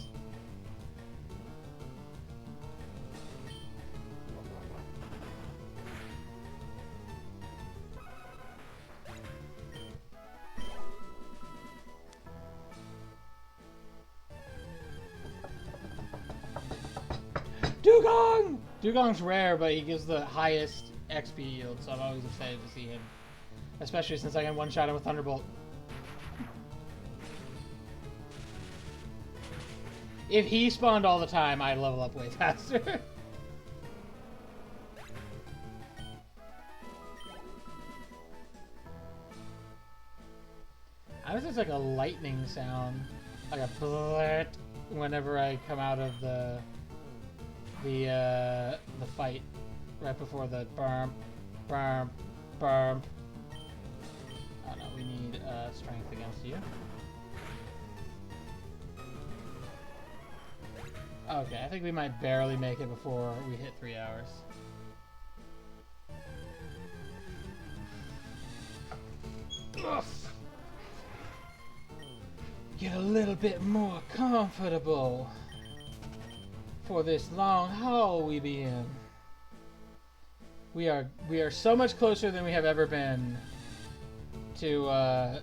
Dugong! Dugong's rare, but he gives the highest XP yield, so I'm always excited to see him. Especially since I can one-shot him with Thunderbolt. If he spawned all the time, I'd level up way faster. I was just like a lightning sound. Like a blurt whenever I come out of the fight. Right before the burm, burm, burm. Oh no, we need strength against you. Okay, I think we might barely make it before we hit 3 hours. Ugh. Get a little bit more comfortable for this long haul we be in. We are so much closer than we have ever been to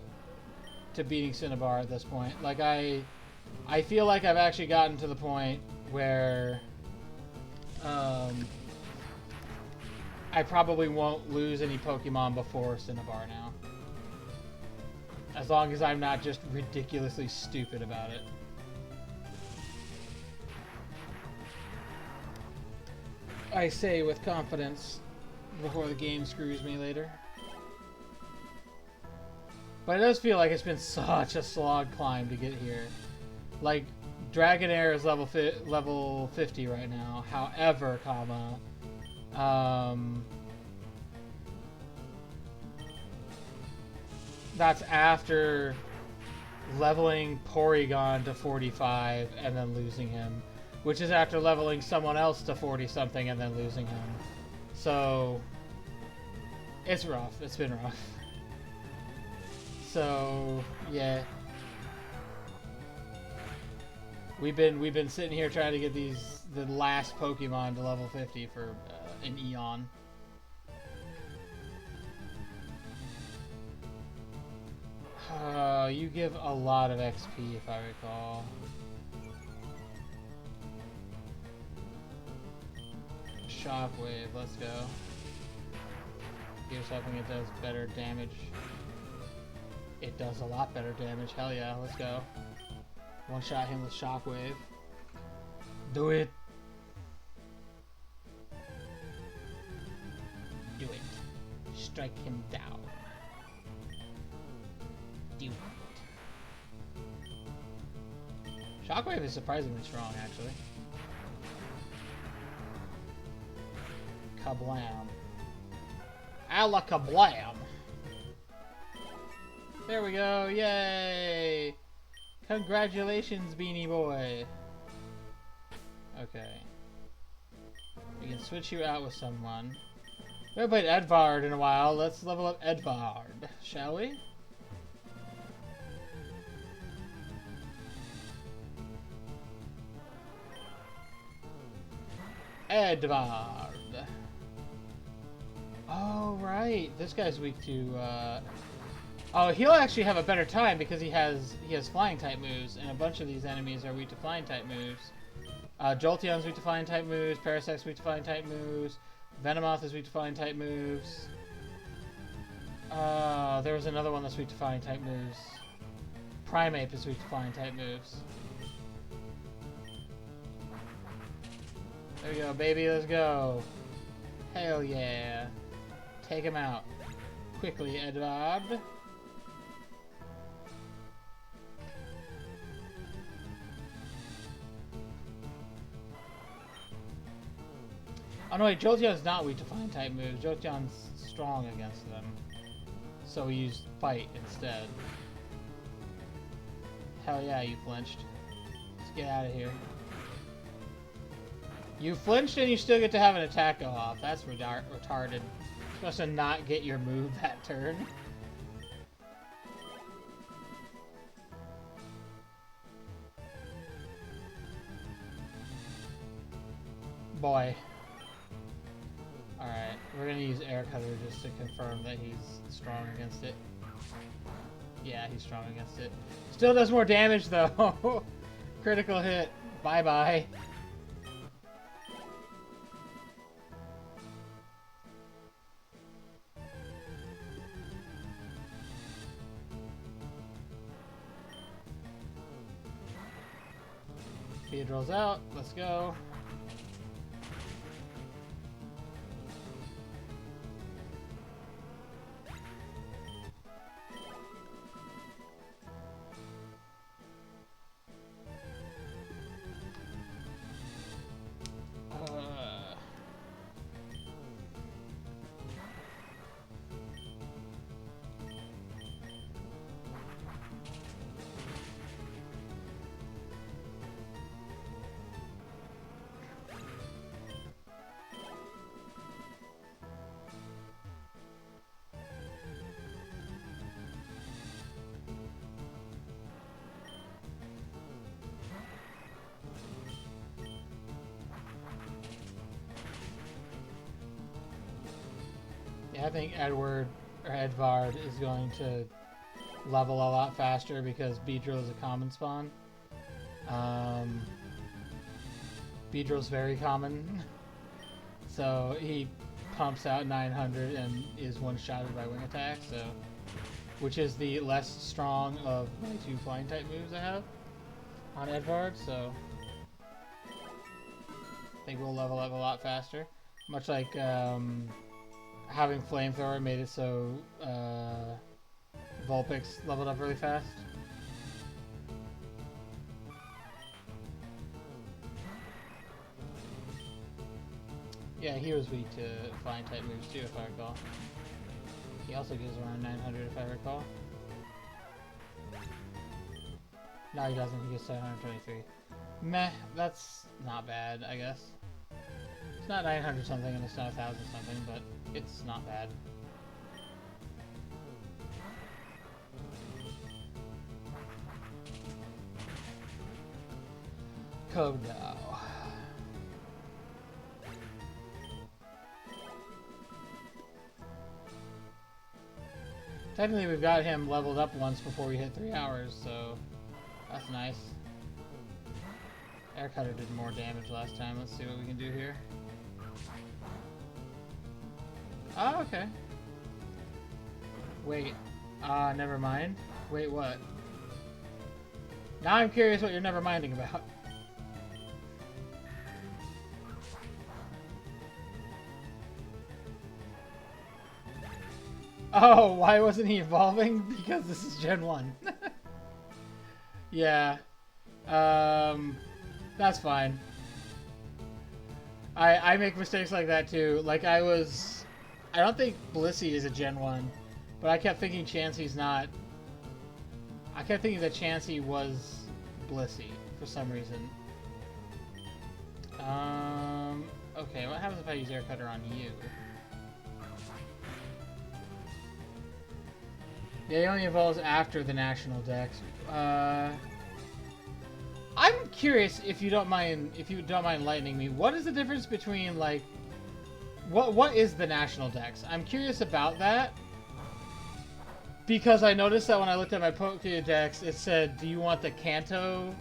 beating Cinnabar at this point. Like I feel like I've actually gotten to the point where I probably won't lose any Pokemon before Cinnabar now. As long as I'm not just ridiculously stupid about it. I say with confidence before the game screws me later. But it does feel like it's been such a slog climb to get here. Like, Dragonair is level 50 right now. However, that's after leveling Porygon to 45 and then losing him. Which is after leveling someone else to 40-something and then losing him. So, it's rough. It's been rough. So, yeah. We've been sitting here trying to get the last Pokemon to level 50 for an eon. You give a lot of XP, if I recall. Shockwave, let's go. Here's hoping it does better damage. It does a lot better damage, hell yeah, let's go. One shot him with Shockwave. Do it! Do it. Strike him down. Do it. Shockwave is surprisingly strong, actually. Kablam. Alakablam! There we go, yay! Congratulations, Beanie Boy! Okay. We can switch you out with someone. We haven't played Edvard in a while. Let's level up Edvard, shall we? Edvard. Oh, right. This guy's weak to, Oh, he'll actually have a better time because he has flying type moves, and a bunch of these enemies are weak to flying type moves. Jolteon's weak to flying type moves, Parasec's weak to flying type moves, Venomoth is weak to flying type moves. There was another one that's weak to flying type moves. Primeape is weak to flying type moves. There we go, baby, let's go. Hell yeah. Take him out. Quickly, Edvard. Oh no, wait, Jolteon's not weak to flying type moves. Jolteon's strong against them. So we used Fight instead. Hell yeah, you flinched. Let's get out of here. You flinched and you still get to have an attack go off. That's retarded. You're supposed to not get your move that turn. Boy. Alright, we're gonna use Air Cutter just to confirm that he's strong against it. Yeah, he's strong against it. Still does more damage though. Critical hit. Bye-bye. Speed rolls out. Let's go. Yeah, I think Edward or Edvard is going to level a lot faster because Beedrill is a common spawn. Beedrill's very common, so he pumps out 900 and is one-shotted by wing attack, so which is the less strong of my two flying type moves I have on Edvard, so I think we'll level up a lot faster. Much like having Flamethrower made it so Vulpix leveled up really fast. Yeah, he was weak to flying type moves too, if I recall. He also gives around 900, if I recall. No, he doesn't. He gets 723. Meh, that's not bad, I guess. It's not 900 something and it's not 1000 something, but it's not bad. Code now. Technically, we've got him leveled up once before we hit 3 hours, so that's nice. Air Cutter did more damage last time. Let's see what we can do here. Oh, okay. Wait. Never mind. Wait, what? Now I'm curious what you're never minding about. Oh, why wasn't he evolving? Because this is Gen 1. Yeah. That's fine. I make mistakes like that too. Like I don't think Blissey is a Gen 1, but I kept thinking Chansey's not. I kept thinking that Chansey was Blissey for some reason. Okay, what happens if I use Air Cutter on you? Yeah, he only evolves after the national dex. I'm curious if you don't mind enlightening me. What is the difference between like what is the national dex? I'm curious about that because I noticed that when I looked at my Pokédex, it said, "Do you want the Kanto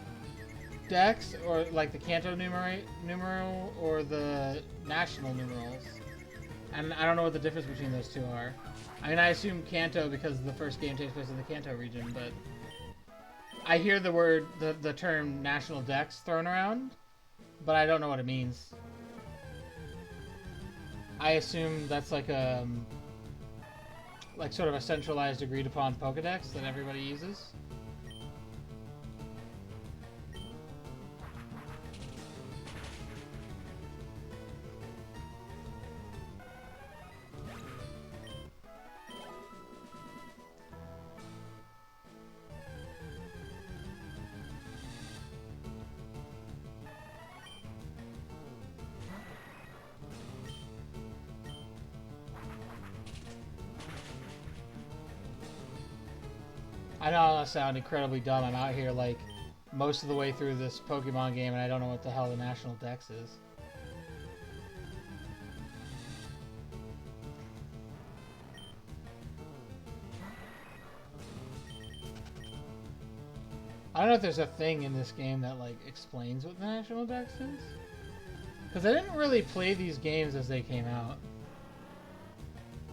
dex or like the Kanto numeral or the national numerals?" And I don't know what the difference between those two are. I mean, I assume Kanto because the first game takes place in the Kanto region, but I hear the term national dex thrown around, but I don't know what it means. I assume that's like a sort of a centralized, agreed upon Pokédex that everybody uses. I know I sound incredibly dumb. I'm out here like most of the way through this Pokemon game and I don't know what the hell the National Dex is. I don't know if there's a thing in this game that like explains what the National Dex is. Because I didn't really play these games as they came out.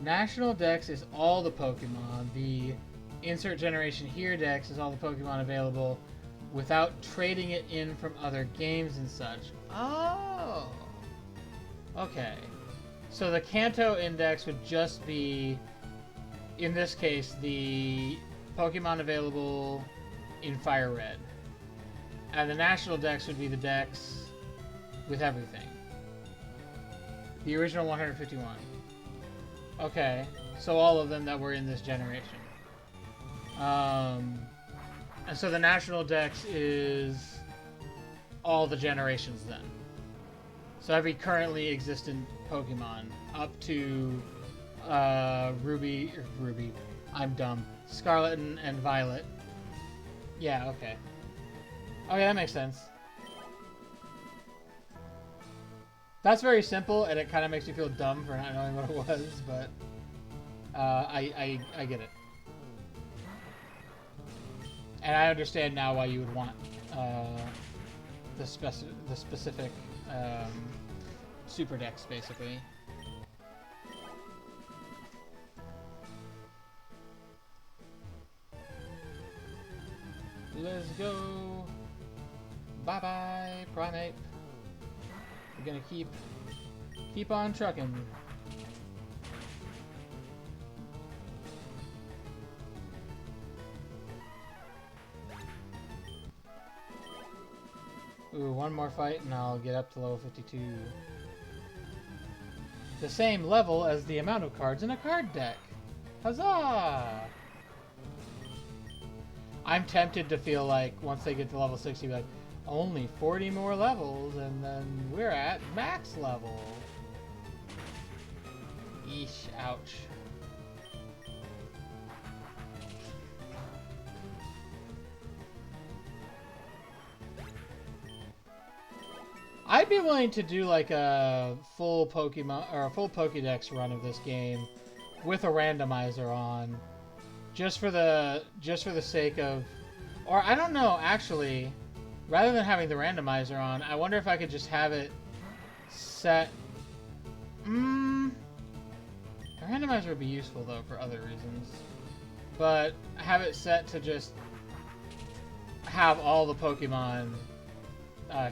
National Dex is all the Pokemon. The Insert Generation Here Dex is all the Pokemon available without trading it in from other games and such. Oh! Okay. So the Kanto Index would just be, in this case, the Pokemon available in Fire Red. And the National Dex would be the Dex with everything. The original 151. Okay, so all of them that were in this generation. And so the National Dex is all the generations then. So every currently existent Pokemon up to Ruby, I'm dumb, Scarlet and Violet. Yeah, okay. Okay, that makes sense. That's very simple, and it kind of makes me feel dumb for not knowing what it was, but I get it. And I understand now why you would want the specific Super Dex, basically. Let's go. Bye-bye, Primate. We're gonna keep on trucking. Ooh, one more fight and I'll get up to level 52. The same level as the amount of cards in a card deck. Huzzah! I'm tempted to feel like once they get to level 60, like, only 40 more levels and then we're at max level. Eesh, ouch. I'd be willing to do like a full Pokemon or a full Pokédex run of this game with a randomizer on, just for the sake of, or I don't know, actually, rather than having the randomizer on, I wonder if I could just have it set. The randomizer would be useful though for other reasons, but have it set to just have all the Pokemon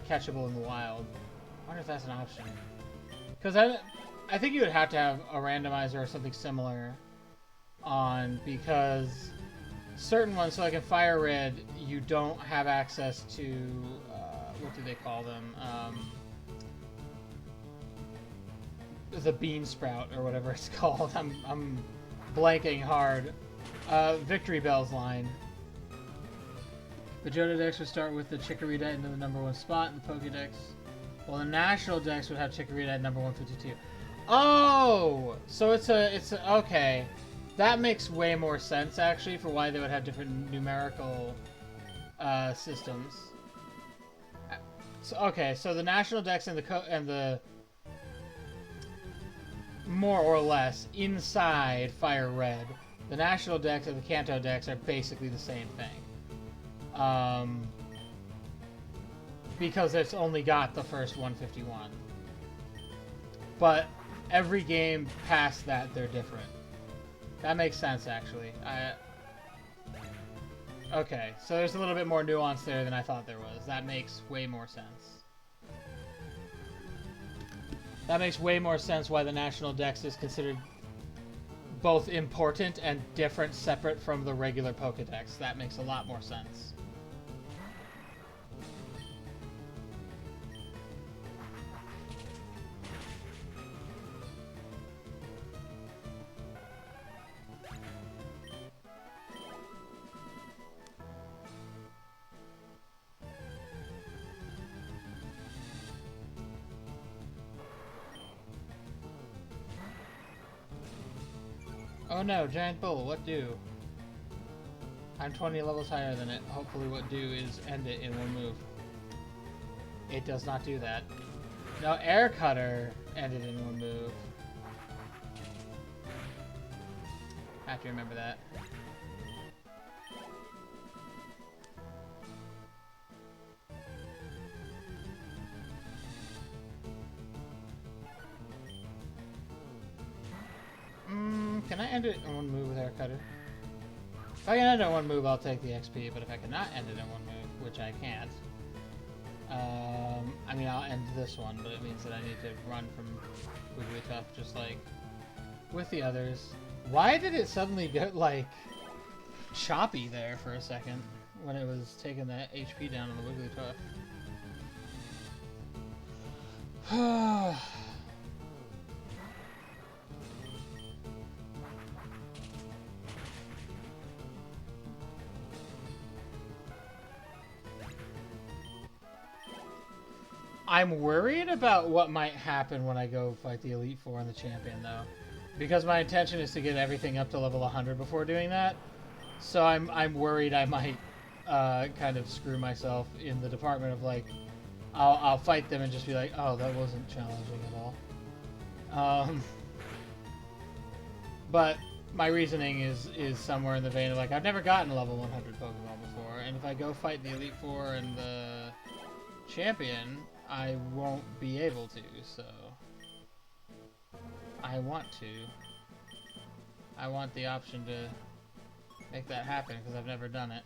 catchable in the wild. I wonder if that's an option. Because I think you would have to have a randomizer or something similar on, because certain ones, so like in Fire Red, you don't have access to, what do they call them? The Bean Sprout, or whatever it's called. I'm blanking hard. Victory Bell's line. The Johto Dex would start with the Chikorita into the #1 spot in the Pokédex, while the National Dex would have Chikorita at number 152. Oh! So it's a, okay. That makes way more sense, actually, for why they would have different numerical systems. So, okay, so the National Dex and the more or less inside Fire Red, the National Dex and the Kanto Dex are basically the same thing. Because it's only got the first 151. But every game past that, they're different. That makes sense, actually. Okay, so there's a little bit more nuance there than I thought there was. That makes way more sense. That makes way more sense why the National Dex is considered both important and different, separate from the regular Pokédex. That makes a lot more sense. Oh no, giant bull, what do? I'm 20 levels higher than it. Hopefully what do is end it in one move. It does not do that. No, Air Cutter ended in one move. I have to remember that. Can I end it in one move with Air Cutter? If I can end it in one move, I'll take the XP, but if I cannot end it in one move, which I can't, I mean, I'll end this one, but it means that I need to run from Wigglytuff, just like with the others. Why did it suddenly get, like, choppy there for a second when it was taking that HP down on the Wigglytuff? I'm worried about what might happen when I go fight the Elite Four and the Champion, though. Because my intention is to get everything up to level 100 before doing that. So I'm worried I might kind of screw myself in the department of, like, I'll fight them and just be like, oh, that wasn't challenging at all. But my reasoning is somewhere in the vein of, like, I've never gotten level 100 Pokemon before, and if I go fight the Elite Four and the Champion, I won't be able to, so I want to. I want the option to make that happen because I've never done it.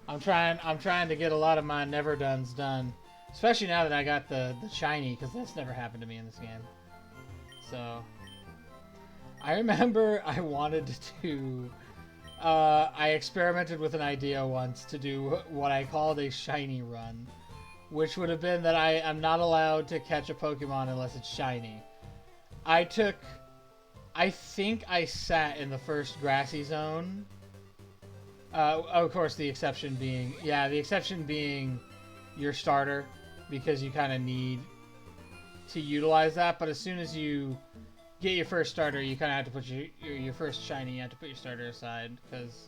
I'm trying to get a lot of my never dones done, especially now that I got the shiny, because that's never happened to me in this game. So I remember I wanted to I experimented with an idea once to do what I called a shiny run, which would have been that I am not allowed to catch a Pokemon unless it's shiny. I think I sat in the first grassy zone. Of course, the exception being your starter, because you kind of need to utilize that. But as soon as you get your first starter, you kind of have to put your first shiny. You have to put your starter aside, because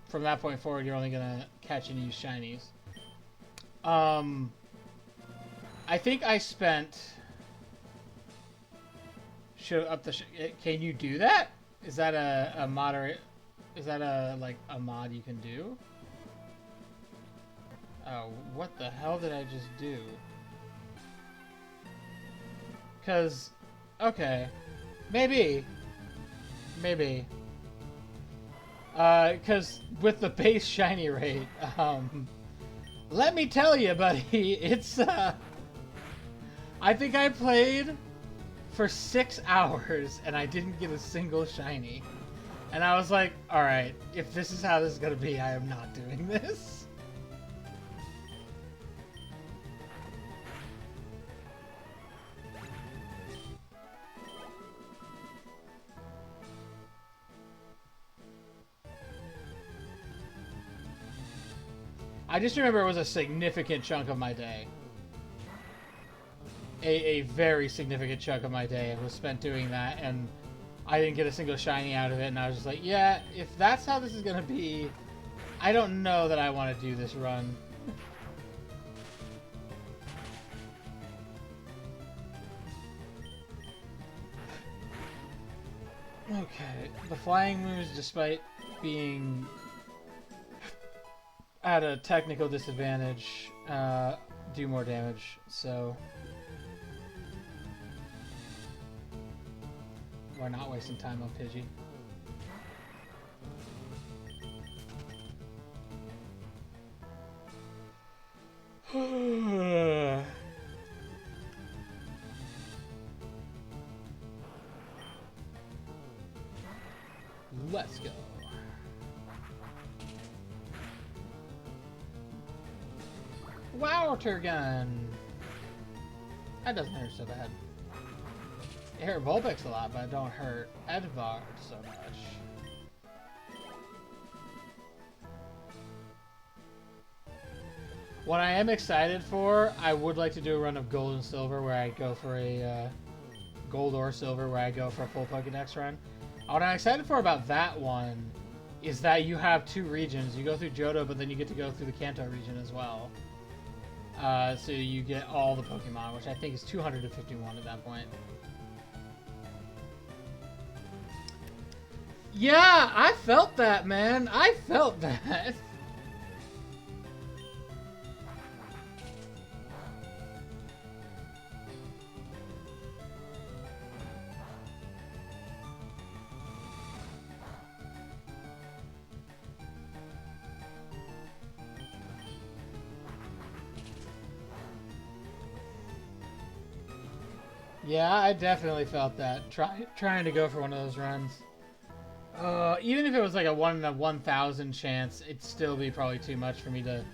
from that point forward, you're only gonna catch and use shinies. I think I spent. Show up the. Can you do that? Is that a moderate? Is that a mod you can do? Oh, what the hell did I just do? Cause, okay, maybe. Cause with the base shiny rate, let me tell you, buddy, it's I think I played for 6 hours and I didn't get a single shiny. And I was like, alright, if this is how this is gonna be, I am not doing this. I just remember it was a significant chunk of my day. A very significant chunk of my day was spent doing that, and I didn't get a single shiny out of it, and I was just like, yeah, if that's how this is gonna be, I don't know that I want to do this run. Okay, the flying moves, despite being at a technical disadvantage, do more damage, so we're not wasting time on Pidgey. Let's go. Water gun. That doesn't hurt so bad. It hurt Vulpix a lot, but it don't hurt Edvard so much. What I am excited for, I would like to do a run of gold and silver where I go for a gold or silver where I go for a full Pokédex run. What I'm excited for about that one is that you have 2 regions. You go through Johto, but then you get to go through the Kanto region as well. So you get all the Pokemon, which I think is 251 at that point. Yeah, I felt that, man. I felt that. Yeah, I definitely felt that. Trying to go for one of those runs. Even if it was like a 1 in a 1,000 chance, it'd still be probably too much for me to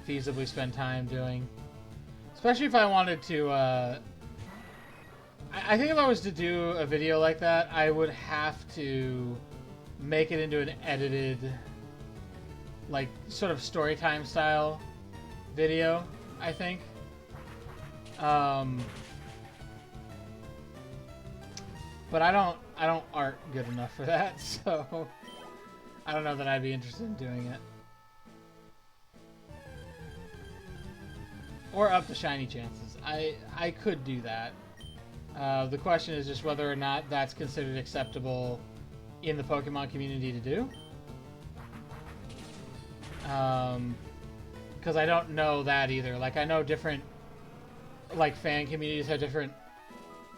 feasibly spend time doing. Especially if I wanted to, I think if I was to do a video like that, I would have to make it into an edited, like, sort of story time style video, I think. But I don't art good enough for that, so I don't know that I'd be interested in doing it. Or up the shiny chances. I could do that. The question is just whether or not that's considered acceptable in the Pokemon community to do. Because I don't know that either. Like, I know different, like, fan communities have different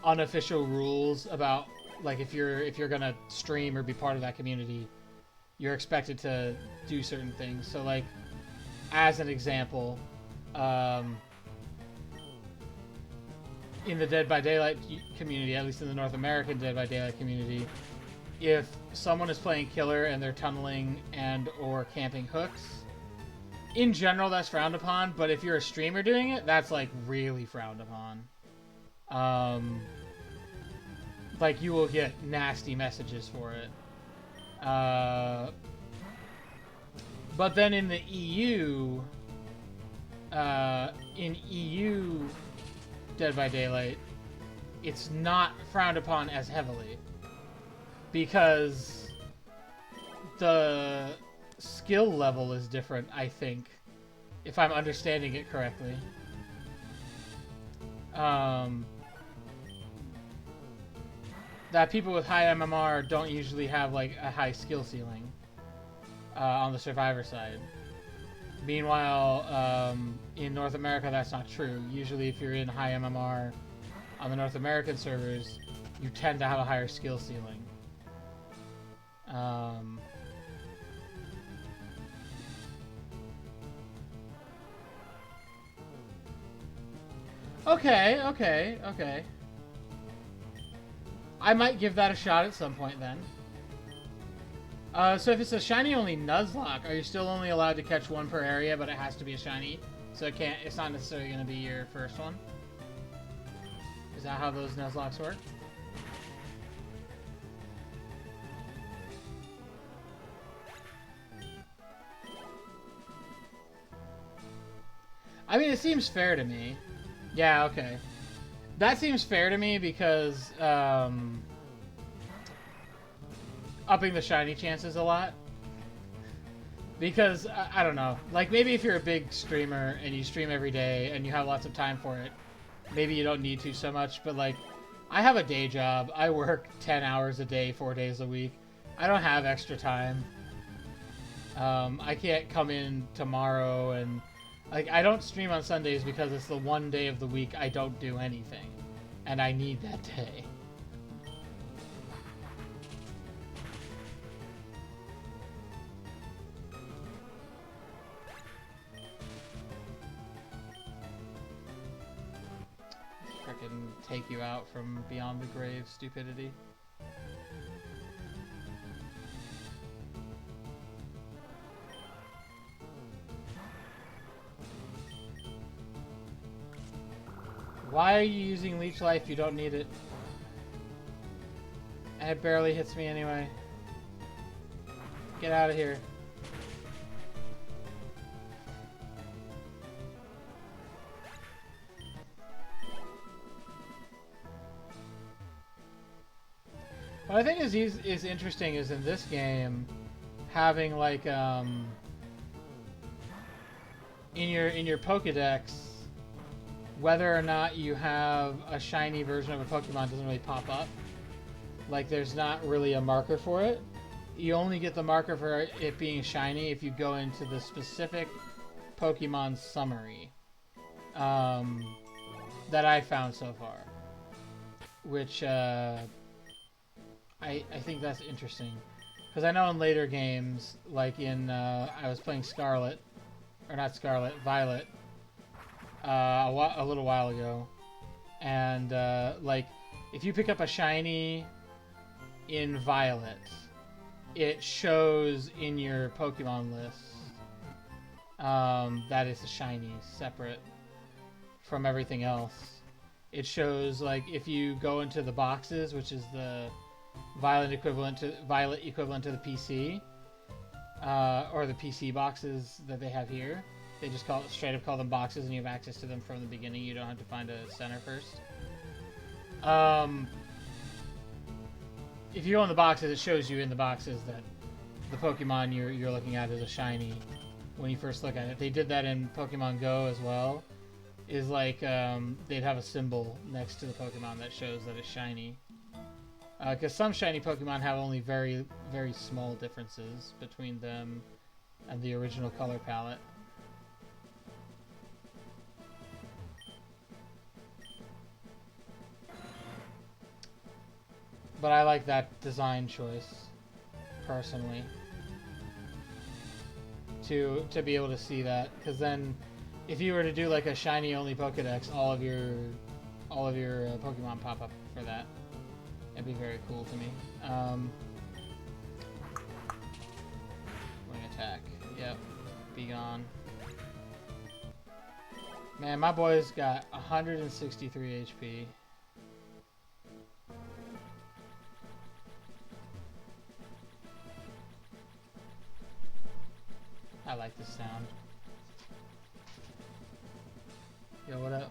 unofficial rules about, like, if you're gonna stream or be part of that community, you're expected to do certain things. So, like, as an example, in the Dead by Daylight community, at least in the North American Dead by Daylight community, if someone is playing killer and they're tunneling and or camping hooks, in general that's frowned upon, but if you're a streamer doing it, that's, like, really frowned upon. Like, you will get nasty messages for it. But then in the EU, in EU Dead by Daylight, it's not frowned upon as heavily. Because the skill level is different, I think, if I'm understanding it correctly. That people with high MMR don't usually have, like, a high skill ceiling on the Survivor side. Meanwhile, in North America, that's not true. Usually, if you're in high MMR on the North American servers, you tend to have a higher skill ceiling. Okay. I might give that a shot at some point then. So if it's a shiny only Nuzlocke, are you still only allowed to catch 1 per area, but it has to be a shiny? So it's not necessarily going to be your first one? Is that how those Nuzlocks work? I mean, it seems fair to me. Yeah, okay. That seems fair to me because, upping the shiny chances a lot. Because, I don't know. Like, maybe if you're a big streamer and you stream every day and you have lots of time for it, maybe you don't need to so much. But, like, I have a day job. I work 10 hours a day, 4 days a week. I don't have extra time. I can't come in tomorrow and... Like, I don't stream on Sundays because it's the one day of the week I don't do anything. And I need that day. Frickin' take you out from beyond the grave, stupidity. Why are you using Leech Life? You don't need it. And it barely hits me anyway. Get out of here. What I think is interesting is in this game, having like in your Pokédex, whether or not you have a shiny version of a Pokemon doesn't really pop up. Like there's not really a marker for it. You only get the marker for it being shiny if you go into the specific Pokemon summary that I found so far, which I think that's interesting, because I know in later games, like in I was playing Scarlet, or not Scarlet, Violet, a little while ago, and like if you pick up a shiny in Violet, it shows in your Pokemon list that it's a shiny, separate from everything else. It shows, like, if you go into the boxes, which is the Violet equivalent to the PC, or the PC boxes that they have here. They just straight up call them boxes, and you have access to them from the beginning. You don't have to find a center first. If you go in the boxes, it shows you in the boxes that the Pokemon you're looking at is a shiny when you first look at it. They did that in Pokemon Go as well. Is like they'd have a symbol next to the Pokemon that shows that it's shiny. Because some shiny Pokemon have only very, very small differences between them and the original color palette. But I like that design choice, personally. To be able to see that, because then, if you were to do like a shiny only Pokédex, all of your Pokemon pop up for that. It'd be very cool to me. Wing attack. Yep. Be gone. Man, my boy's got 163 HP. I like this sound. Yo, what up?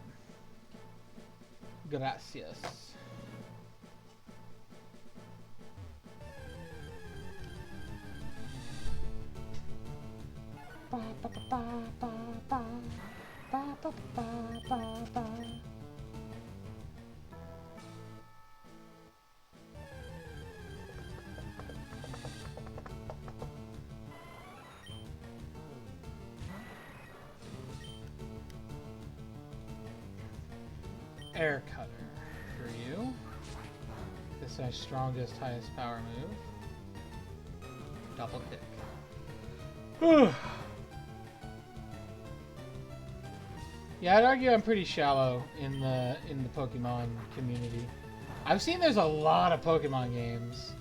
Gracias. Ba, ba, ba, ba, ba, ba. Ba, ba, ba, ba, ba. Air Cutter for you. This is our strongest, highest power move. Double kick. Yeah, I'd argue I'm pretty shallow in the Pokemon community. I've seen there's a lot of Pokemon games.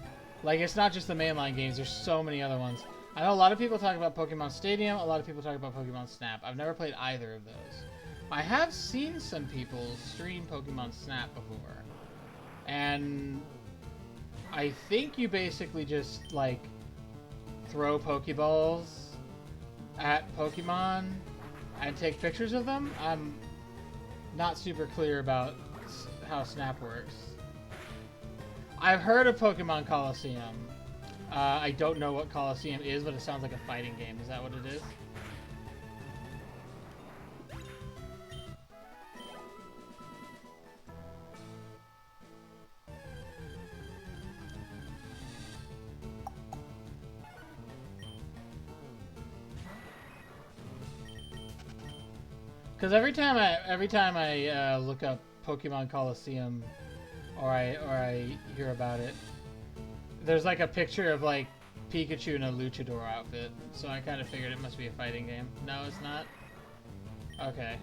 Like, it's not just the mainline games, there's so many other ones. I know a lot of people talk about Pokemon Stadium, a lot of people talk about Pokemon Snap. I've never played either of those. I have seen some people stream Pokemon Snap before. And I think you basically just, like, throw Pokeballs at Pokemon and take pictures of them. I'm not super clear about how Snap works. I've heard of Pokemon Coliseum. I don't know what Coliseum is, but it sounds like a fighting game. Is that what it is? Because every time I look up Pokemon Coliseum, or I hear about it, there's like a picture of like Pikachu in a luchador outfit, so I kind of figured it must be a fighting game. No, it's not. Okay.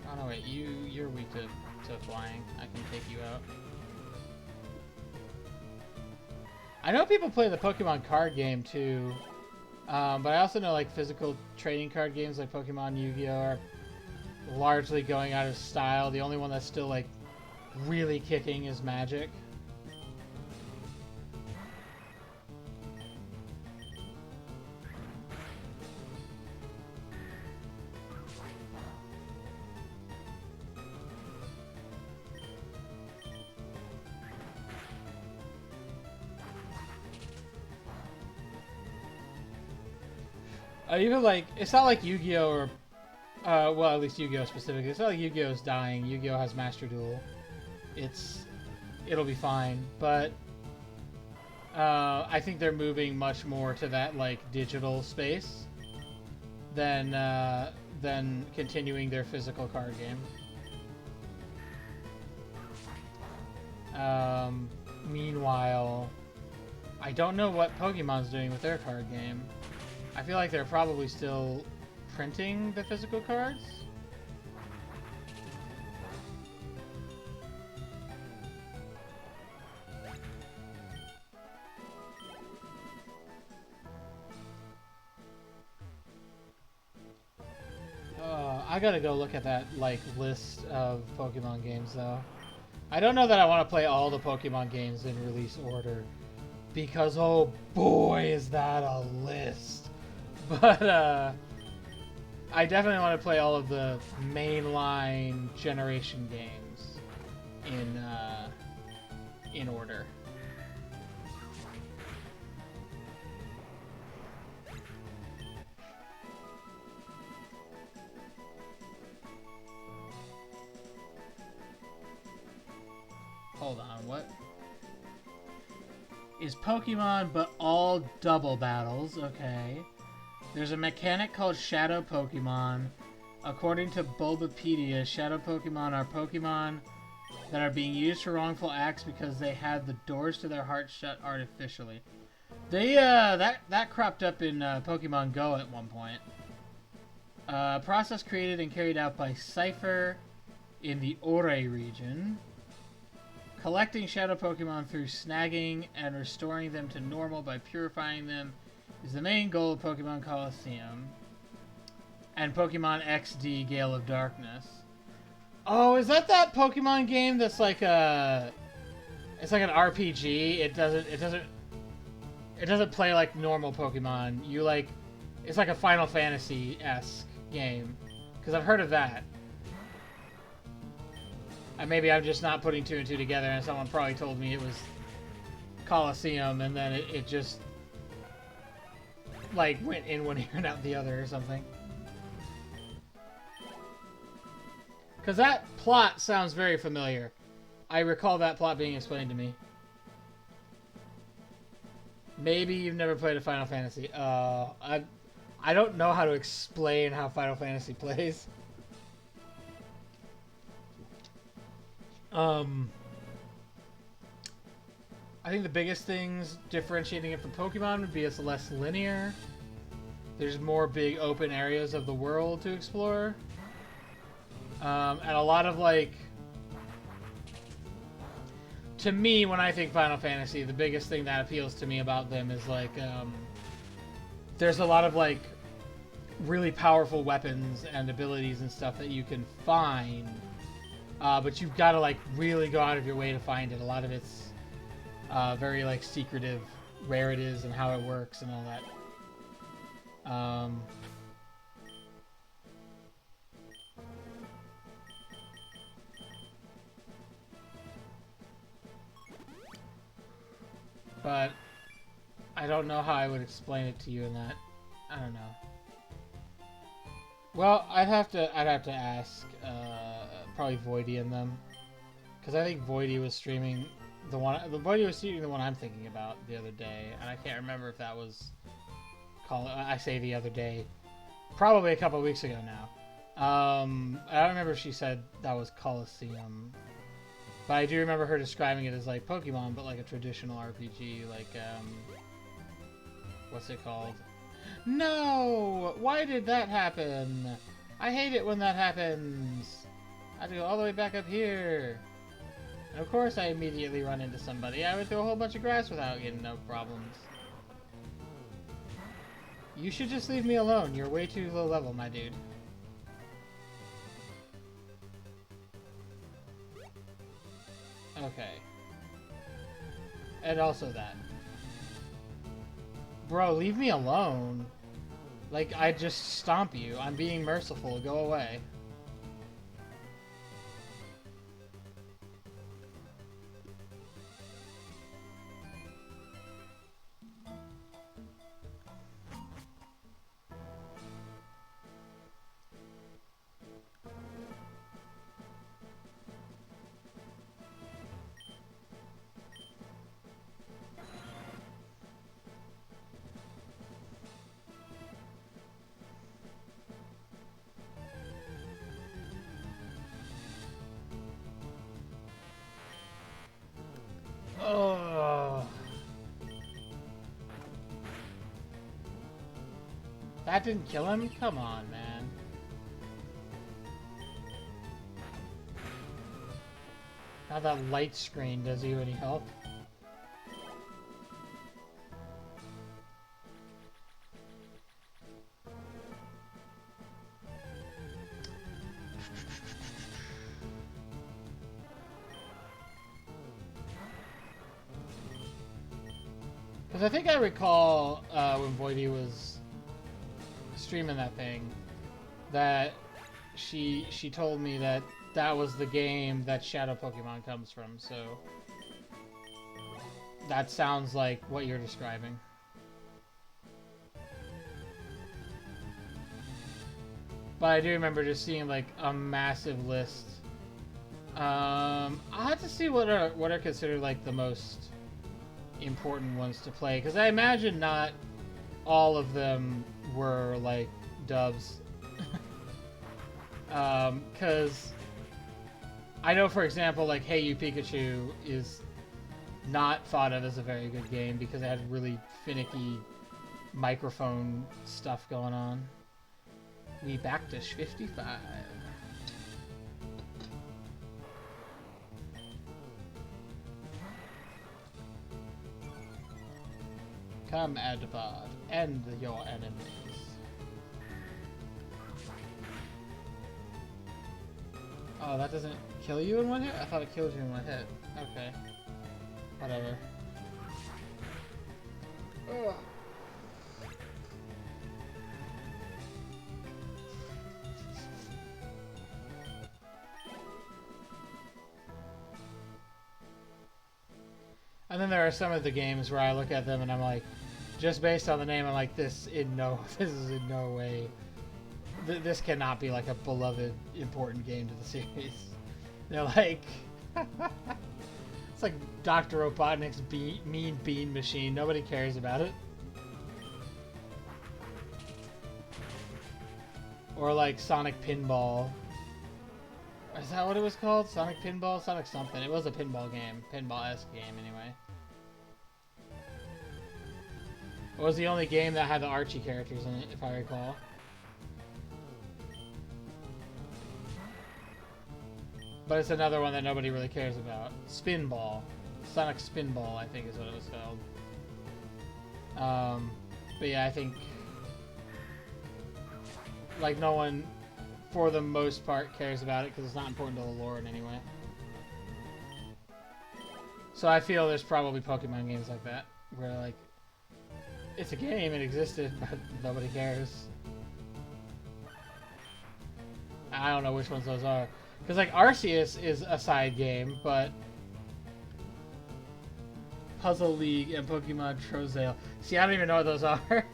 Oh no, wait, you're weak to flying. I can take you out. I know people play the Pokemon card game too. But I also know like physical trading card games like Pokemon, Yu-Gi-Oh! Are largely going out of style. The only one that's still like really kicking is Magic. Even like, it's not like Yu-Gi-Oh! Or well, at least Yu-Gi-Oh! Specifically. It's not like Yu-Gi-Oh! Is dying. Yu-Gi-Oh! Has Master Duel. It'll be fine. But I think they're moving much more to that like digital space than continuing their physical card game. Meanwhile, I don't know what Pokemon's doing with their card game. I feel like they're probably still printing the physical cards. I gotta go look at that like list of Pokemon games though. I don't know that I want to play all the Pokemon games in release order because oh boy is that a list. But I definitely want to play all of the mainline generation games in order. Hold on, what? Is Pokemon but all double battles, okay. There's a mechanic called Shadow Pokemon. According to Bulbapedia, Shadow Pokemon are Pokemon that are being used for wrongful acts because they had the doors to their hearts shut artificially. They, that cropped up in Pokemon Go at one point. Process created and carried out by Cypher in the Ore region. Collecting Shadow Pokemon through snagging and restoring them to normal by purifying them is the main goal of Pokemon Coliseum. And Pokemon XD Gale of Darkness. Oh, is that Pokemon game that's like a... It's like an RPG. It doesn't play like normal Pokemon. You like... It's like a Final Fantasy-esque game. Because I've heard of that. And maybe I'm just not putting two and two together, and someone probably told me it was Coliseum, and then it just like went in one ear and out the other or something. Because that plot sounds very familiar. I recall that plot being explained to me. Maybe you've never played a Final Fantasy. I don't know how to explain how Final Fantasy plays. I think the biggest things differentiating it from Pokemon would be it's less linear. There's more big open areas of the world to explore. And a lot of like... To me, when I think Final Fantasy, the biggest thing that appeals to me about them is like... there's a lot of like really powerful weapons and abilities and stuff that you can find. But you've got to like really go out of your way to find it. A lot of it's very like secretive, where it is and how it works and all that. But I don't know how I would explain it to you in that. I don't know. Well, I'd have to ask probably Voidy and them, because I think Voidy was streaming the one I'm thinking about the other day, and I can't remember if that was I say the other day, probably a couple weeks ago now. I don't remember if she said that was Coliseum, but I do remember her describing it as like Pokemon, but like a traditional RPG, like what's it called? No! Why did that happen? I hate it when that happens. I have to go all the way back up here. And of course I immediately run into somebody. I went through a whole bunch of grass without getting no problems. You should just leave me alone. You're way too low level, my dude. Okay. And also that. Bro, leave me alone. Like, I just stomp you. I'm being merciful. Go away. That didn't kill him? Come on, man. Now that light screen does you any help? Because I think I recall when Voidy was streaming that thing, that she told me that that was the game that Shadow Pokemon comes from, so that sounds like what you're describing. But I do remember just seeing like a massive list. I'll have to see what are considered like the most important ones to play, because I imagine not all of them were like dubs. Because I know, for example, like Hey You Pikachu is not thought of as a very good game because it had really finicky microphone stuff going on. We back to 55. Come, Adipod, end your enemies. Oh, that doesn't kill you in one hit? I thought it killed you in one hit. Okay. Whatever. Ugh. And then there are some of the games where I look at them and I'm like, just based on the name, I'm like, this is in no way, this cannot be like a beloved, important game to the series. They're like, it's like Dr. Robotnik's Mean Bean Machine. Nobody cares about it. Or like Sonic Pinball. Is that what it was called? Sonic Pinball? Sonic something. It was a pinball game. Pinball-esque game, anyway. It was the only game that had the Archie characters in it, if I recall. But it's another one that nobody really cares about. Spinball. Sonic Spinball, I think is what it was called. But yeah, I think... like, no one, for the most part, cares about it because it's not important to the lore in any way. So I feel there's probably Pokemon games like that, where, like, it's a game, it existed, but nobody cares. I don't know which ones those are. Because, like, Arceus is a side game, but Puzzle League and Pokemon Trousdale. See, I don't even know what those are.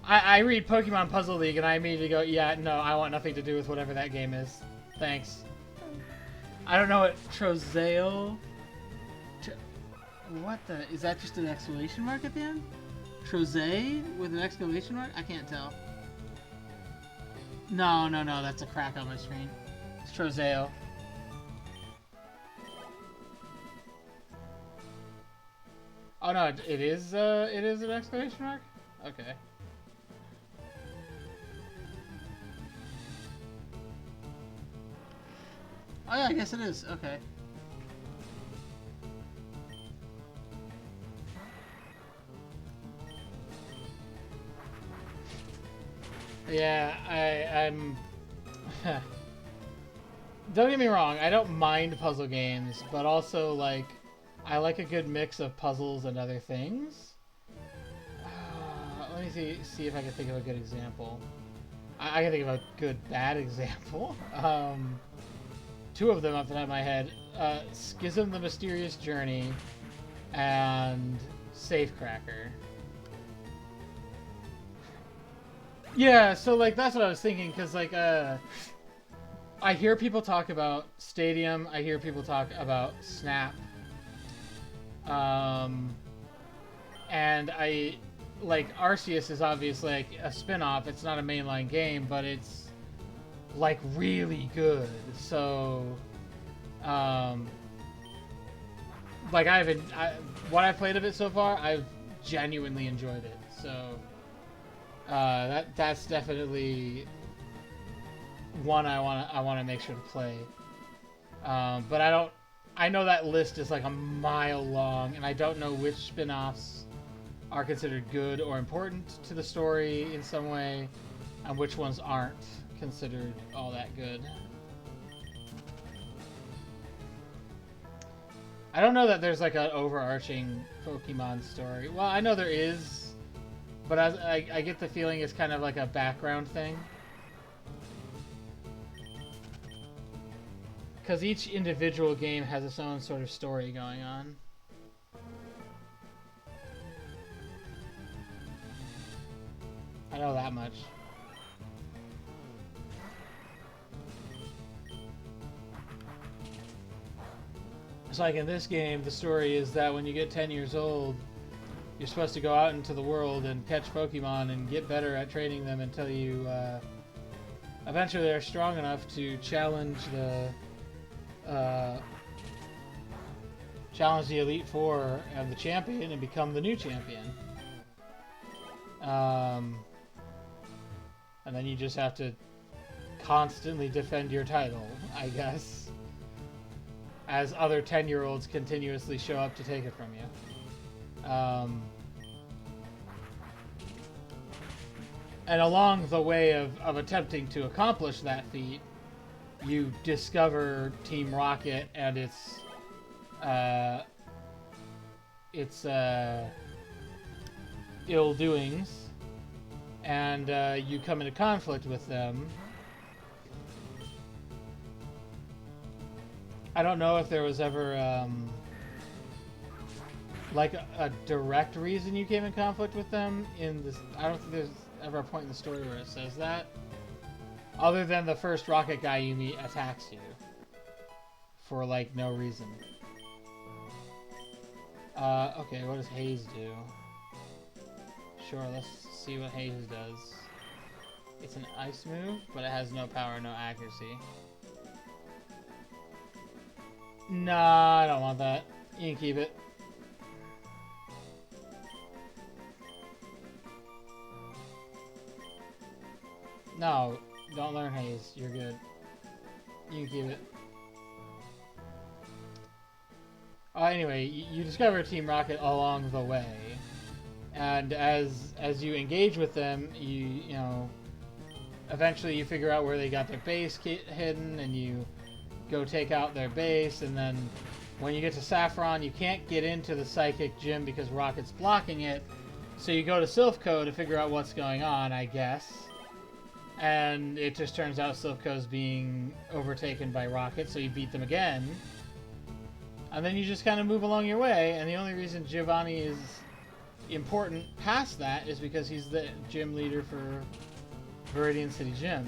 I read Pokemon Puzzle League and I immediately go, yeah, no, I want nothing to do with whatever that game is. Thanks. I don't know what Trousdale... What the... Is that just an exclamation mark at the end? Trousdale with an exclamation mark? I can't tell. No, that's a crack on my screen. It's Trousdale. Oh no, it is an exclamation mark? Okay. Oh yeah, I guess it is. Okay. Yeah, I'm... Don't get me wrong, I don't mind puzzle games, but also, like, I like a good mix of puzzles and other things. Let me see if I can think of a good example. I can think of a good bad example. Two of them off the top of my head. Schism the Mysterious Journey and Safecracker. Yeah, so like that's what I was thinking, because like I hear people talk about Stadium, I hear people talk about Snap. And I like Arceus is obviously like a spin-off. It's not a mainline game, but it's like really good. So like what I've played of it so far, I've genuinely enjoyed it. So That's definitely one I wanna make sure to play. But I know that list is like a mile long, and I don't know which spin-offs are considered good or important to the story in some way, and which ones aren't considered all that good. I don't know that there's like an overarching Pokemon story. Well, I know there is, but I get the feeling it's kind of like a background thing. Because each individual game has its own sort of story going on. I know that much. It's like in this game, the story is that when you get 10 years old, you're supposed to go out into the world and catch Pokemon and get better at training them until you eventually they're strong enough to challenge the Elite Four and the champion and become the new champion. And then you just have to constantly defend your title, I guess, as other 10-year-olds continuously show up to take it from you. And along the way of attempting to accomplish that feat, you discover Team Rocket and its ill doings, and you come into conflict with them. I don't know if there was ever like a direct reason you came in conflict with them in this. I don't think there's ever a point in the story where it says that, other than the first Rocket guy you meet attacks you for like no reason. Okay, what does Haze do? Sure, let's see what Haze does. It's an ice move, but it has no power, no accuracy. Nah, I don't want that. You can keep it. No, don't learn Haze. You're good. You can keep it. Anyway, you discover Team Rocket along the way, and as you engage with them, you know, eventually you figure out where they got their base hidden, and you go take out their base, and then when you get to Saffron, you can't get into the Psychic Gym because Rocket's blocking it, so you go to Silphco to figure out what's going on, I guess. And it just turns out Silphco's being overtaken by Rocket, so you beat them again. And then you just kind of move along your way, and the only reason Giovanni is important past that is because he's the gym leader for Viridian City Gym.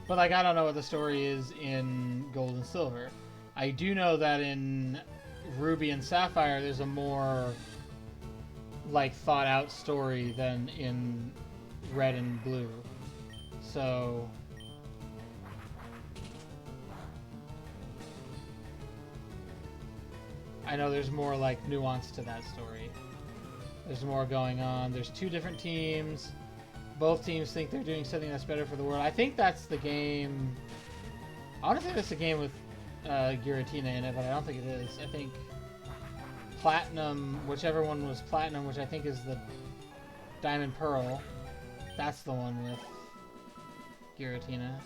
But like, I don't know what the story is in Gold and Silver. I do know that in Ruby and Sapphire there's a more like thought out story than in Red and Blue. So I know there's more like nuance to that story. There's more going on. There's two different teams. Both teams think they're doing something that's better for the world. I think that's the game. I want to think that's the game with Giratina in it, but I don't think it is. I think Platinum, whichever one was Platinum, which I think is the Diamond Pearl, that's the one with Giratina.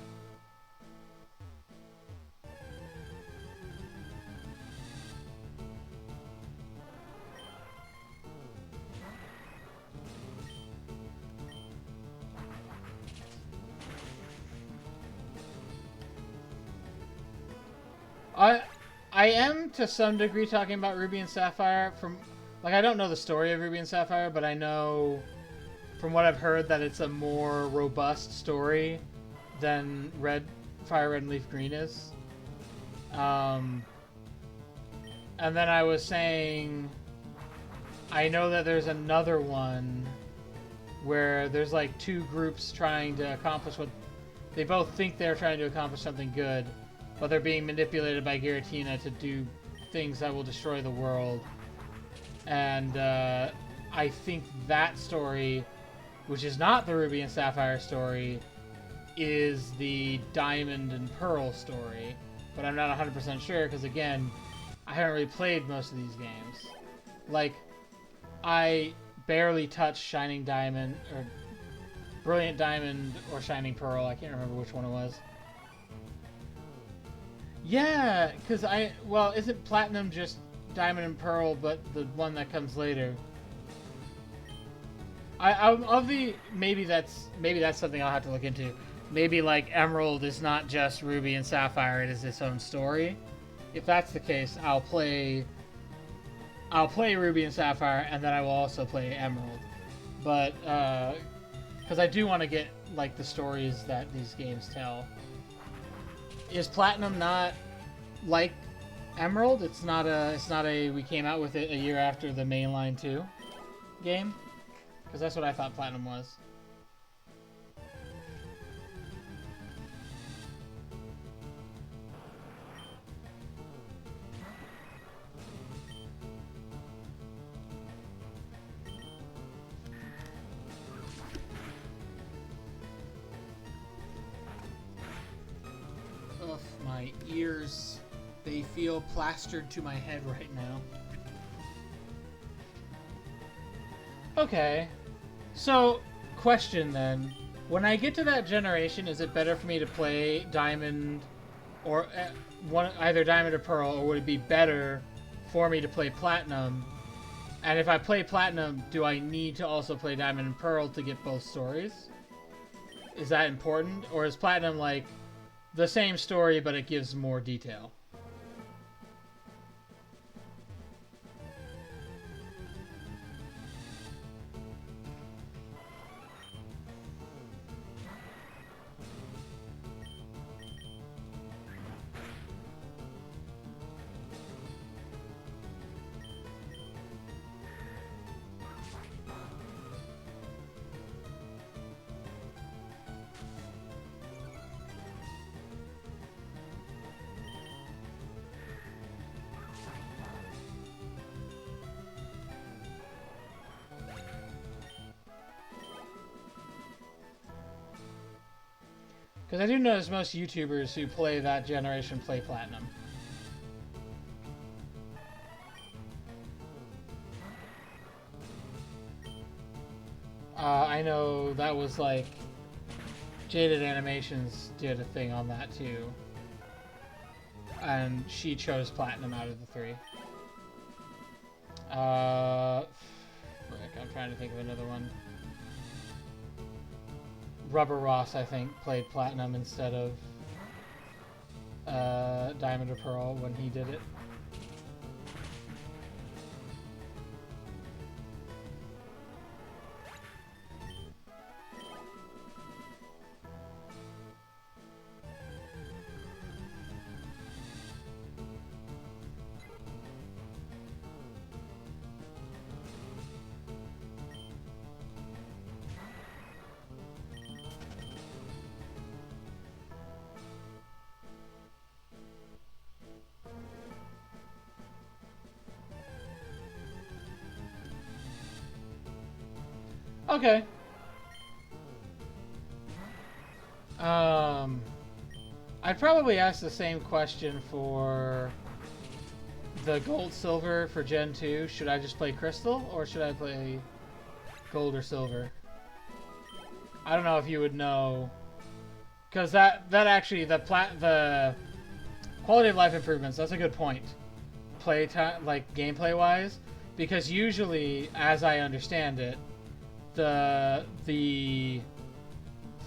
I am to some degree talking about Ruby and Sapphire from, like, I don't know the story of Ruby and Sapphire, but I know from what I've heard that it's a more robust story than Fire Red and Leaf Green is. And then I was saying, I know that there's another one where there's like two groups trying to accomplish what they both think they're trying to accomplish something good, but they're being manipulated by Giratina to do things that will destroy the world. And I think that story, which is not the Ruby and Sapphire story, is the Diamond and Pearl story. But I'm not 100% sure because, again, I haven't really played most of these games. Like, I barely touched Shining Diamond, or Brilliant Diamond, or Shining Pearl. I can't remember which one it was. Yeah, because well, isn't Platinum just Diamond and Pearl, but the one that comes later? Maybe that's something I'll have to look into. Maybe like Emerald is not just Ruby and Sapphire; it is its own story. If that's the case, I'll play Ruby and Sapphire, and then I will also play Emerald. But because I do want to get like the stories that these games tell. Is Platinum not like Emerald? It's not a we came out with it a year after the mainline 2 game? Because that's what I thought Platinum was. Ugh, my ears, they feel plastered to my head right now. Okay, so question then. When I get to that generation, is it better for me to play Diamond or either Diamond or Pearl, or would it be better for me to play Platinum? And if I play Platinum, do I need to also play Diamond and Pearl to get both stories? Is that important? Or is Platinum like the same story, but it gives more detail? Because I do notice most YouTubers who play that generation play Platinum. I know that was like Jaded Animations did a thing on that too. And she chose Platinum out of the 3. Frick, I'm trying to think of another one. Rubber Ross, I think, played Platinum instead of Diamond or Pearl when he did it. Okay. I'd probably ask the same question for the Gold Silver for Gen 2. Should I just play Crystal or should I play Gold or Silver? I don't know if you would know, because that actually the quality of life improvements. That's a good point. Like gameplay wise, because usually, as I understand it, the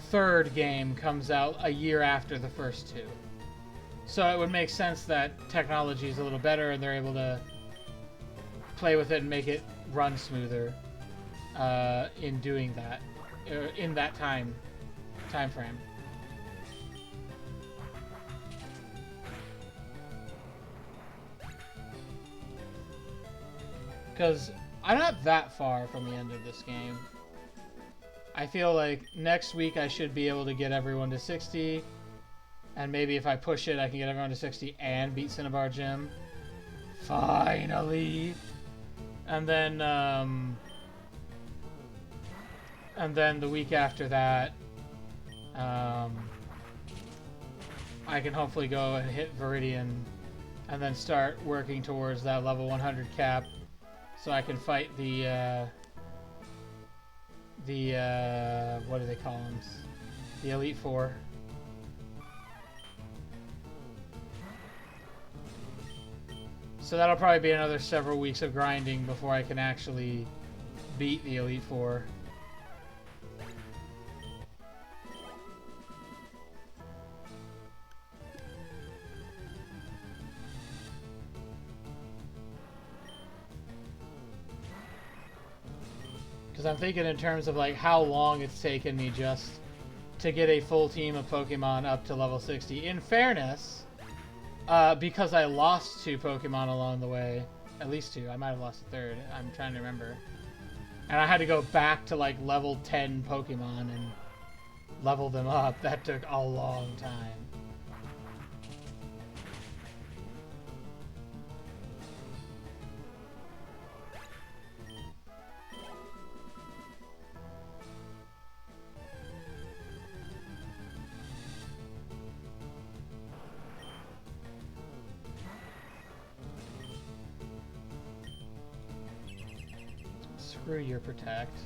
third game comes out a year after the first 2. So it would make sense that technology is a little better and they're able to play with it and make it run smoother in doing that, in that time frame. Because I'm not that far from the end of this game. I feel like next week I should be able to get everyone to 60, and maybe if I push it, I can get everyone to 60 and beat Cinnabar Gym. Finally! And then the week after that, I can hopefully go and hit Viridian and then start working towards that level 100 cap so I can fight the what do they call them? The Elite Four. So that'll probably be another several weeks of grinding before I can actually beat the Elite Four. Because I'm thinking in terms of like how long it's taken me just to get a full team of Pokemon up to level 60. In fairness, because I lost 2 Pokemon along the way, at least 2, I might have lost a third, I'm trying to remember. And I had to go back to like level 10 Pokemon and level them up. That took a long time. Screw your Protect.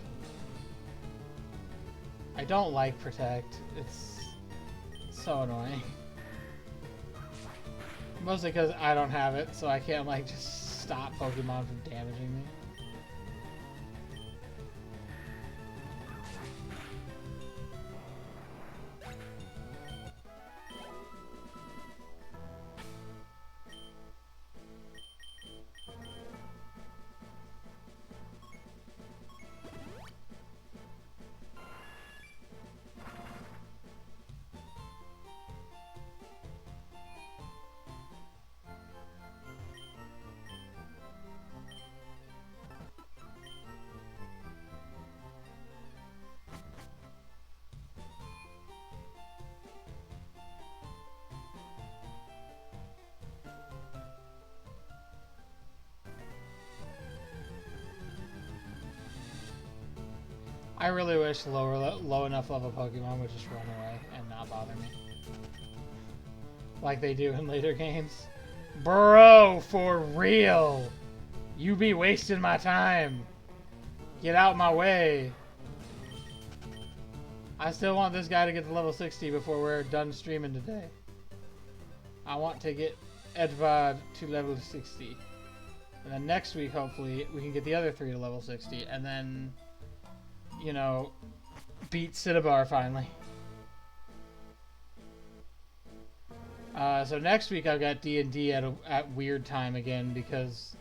I don't like Protect. It's so annoying. Mostly because I don't have it, so I can't like just stop Pokemon from damaging me. I really wish low enough level Pokemon would just run away and not bother me. Like they do in later games. Bro, for real! You be wasting my time! Get out my way! I still want this guy to get to level 60 before we're done streaming today. I want to get Edvard to level 60. And then next week, hopefully, we can get the other 3 to level 60. And then, you know, beat Cinnabar finally. So next week I've got D&D at weird time again because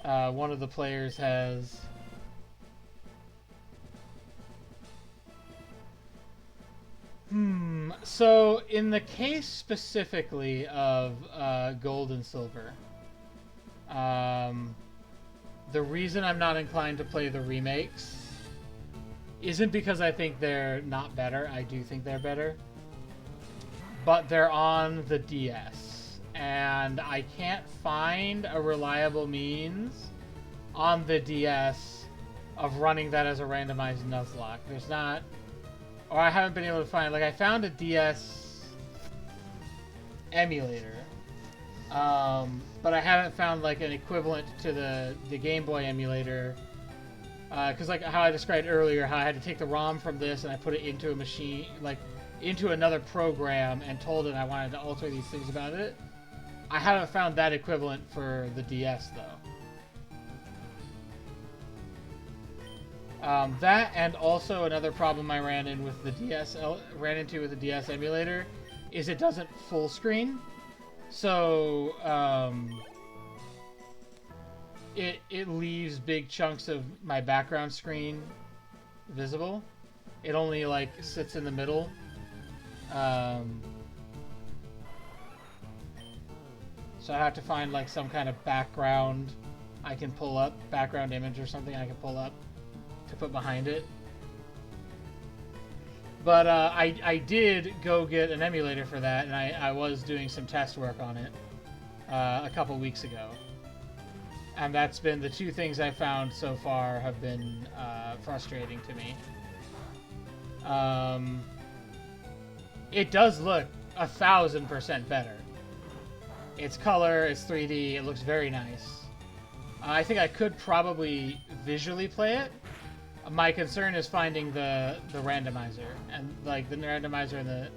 one of the players has so in the case specifically of Gold and Silver, the reason I'm not inclined to play the remakes isn't because I think they're not better. I do think they're better. But they're on the DS. And I can't find a reliable means on the DS of running that as a randomized Nuzlocke. There's not... Or I haven't been able to find... Like, I found a DS emulator. But I haven't found, like, an equivalent to the Game Boy emulator. Because, like, how I described earlier, how I had to take the ROM from this and I put it into a machine, like, into another program and told it I wanted to alter these things about it. I haven't found that equivalent for the DS, though. That and also another problem I ran into with the DS emulator is it doesn't full screen. So, it leaves big chunks of my background screen visible. It only like sits in the middle. So I have to find like some kind of background I can pull up, background image or something I can pull up to put behind it. But I did go get an emulator for that, and I was doing some test work on it a couple weeks ago. And that's been the two things I found so far have been frustrating to me. It does look 1,000% better. It's color, it's 3D, it looks very nice. I think I could probably visually play it. My concern is finding the randomizer, and like the randomizer and the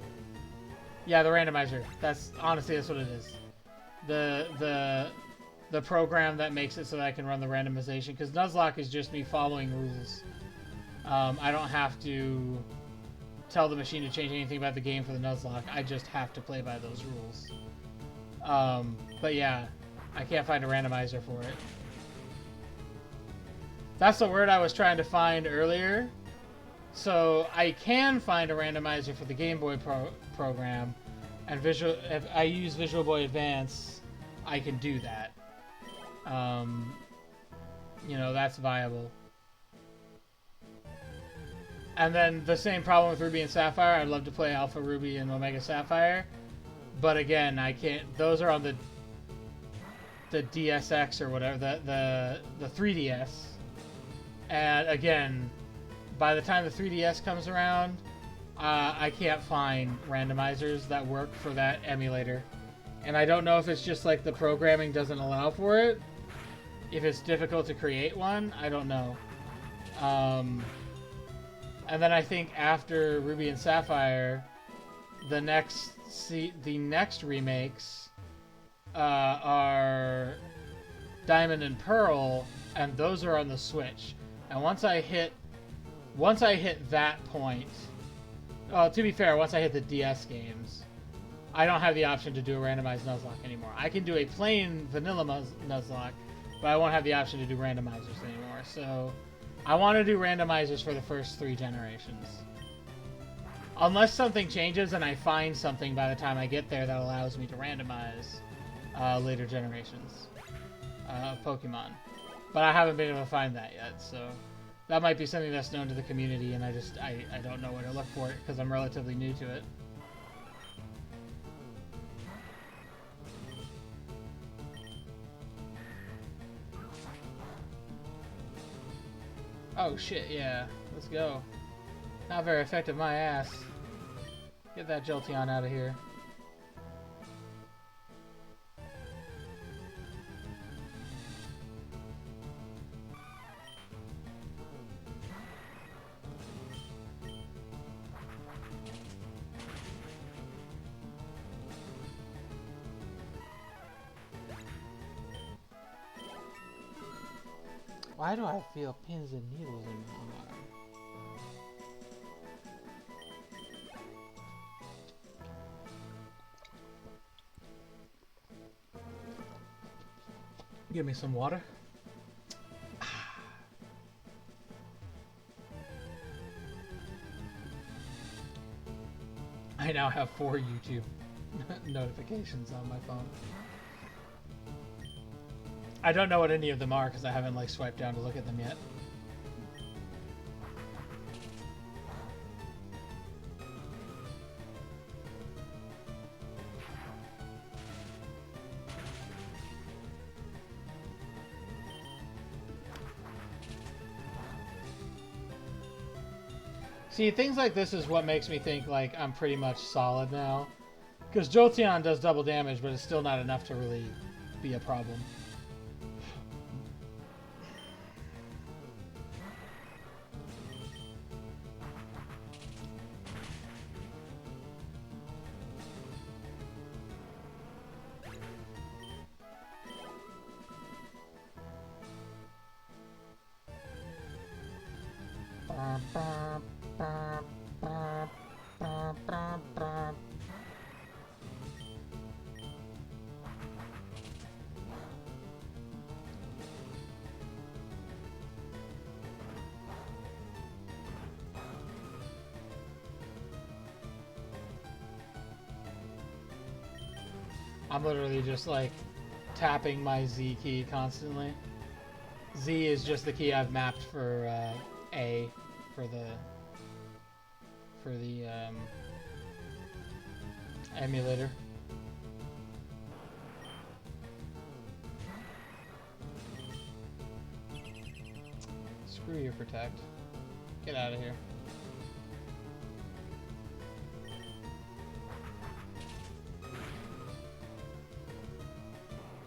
randomizer. That's honestly that's what it is. The program that makes it so that I can run the randomization, because Nuzlocke is just me following rules. I don't have to tell the machine to change anything about the game for the Nuzlocke. I just have to play by those rules. But yeah, I can't find a randomizer for it. That's the word I was trying to find earlier. So I can find a randomizer for the Game Boy program, and if I use Visual Boy Advance, I can do that. You know, that's viable. And then the same problem with Ruby and Sapphire. I'd love to play Alpha Ruby and Omega Sapphire, but again, I can't. Those are on the DSX or whatever, the 3DS. And again, by the time the 3DS comes around, I can't find randomizers that work for that emulator. And I don't know if it's just like the programming doesn't allow for it. If it's difficult to create one, I don't know. And then I think after Ruby and Sapphire, the next remakes are Diamond and Pearl, and those are on the Switch. And once I hit that point, to be fair, once I hit the DS games, I don't have the option to do a randomized Nuzlocke anymore. I can do a plain vanilla Nuzlocke, but I won't have the option to do randomizers anymore. So I want to do randomizers for the first 3 generations. Unless something changes and I find something by the time I get there that allows me to randomize later generations of Pokemon. But I haven't been able to find that yet, so that might be something that's known to the community, and I don't know where to look for it because I'm relatively new to it. Oh shit, yeah. Let's go. Not very effective, my ass. Get that Jolteon out of here. Why do I feel pins and needles in my arm? Give me some water. I now have 4 YouTube notifications on my phone. I don't know what any of them are because I haven't like swiped down to look at them yet. See, things like this is what makes me think like I'm pretty much solid now. Because Jolteon does double damage, but it's still not enough to really be a problem. I'm literally just like tapping my Z key constantly. Z is just the key I've mapped for A for the emulator. Screw your protect. Get out of here.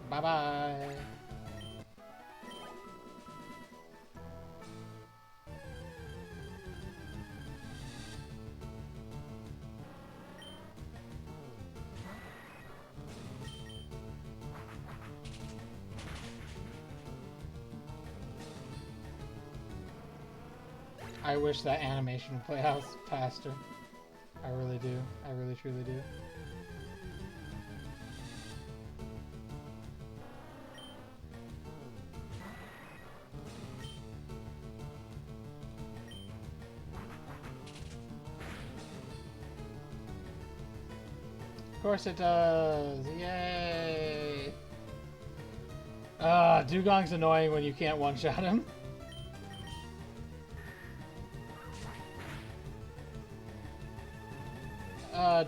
Bye-bye. I wish that animation would play out faster. I really do. I really truly do. Of course it does! Yay! Dugong's annoying when you can't one-shot him.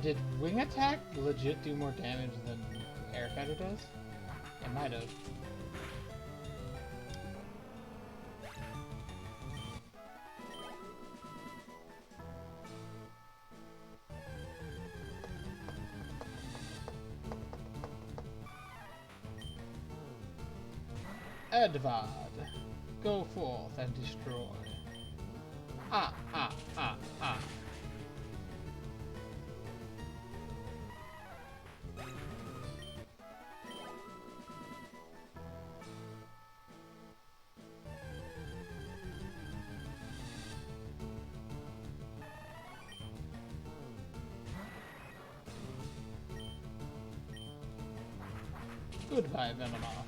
Did Wing Attack legit do more damage than Air Cutter does? It might have. Edvard, go forth and destroy. Ah, ah, ah, ah. Goodbye, Venomoth.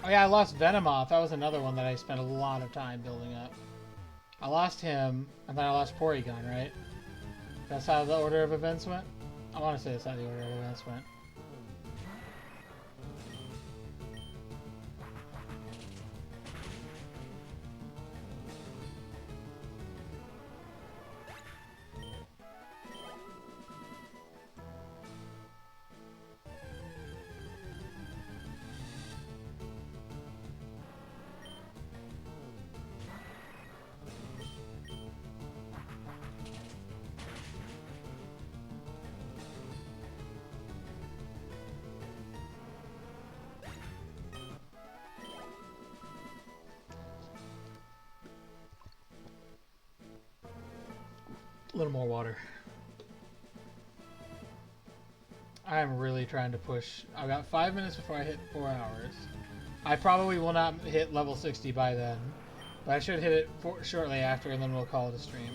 Oh yeah, I lost Venomoth. That was another one that I spent a lot of time building up. I lost him, and then I lost Porygon, right? That's how the order of events went? I want to say that's how the order of events went. A little more water. I'm really trying to push. I've got 5 minutes before I hit 4 hours. I probably will not hit level 60 by then, but I should hit it shortly after, and then we'll call it a stream.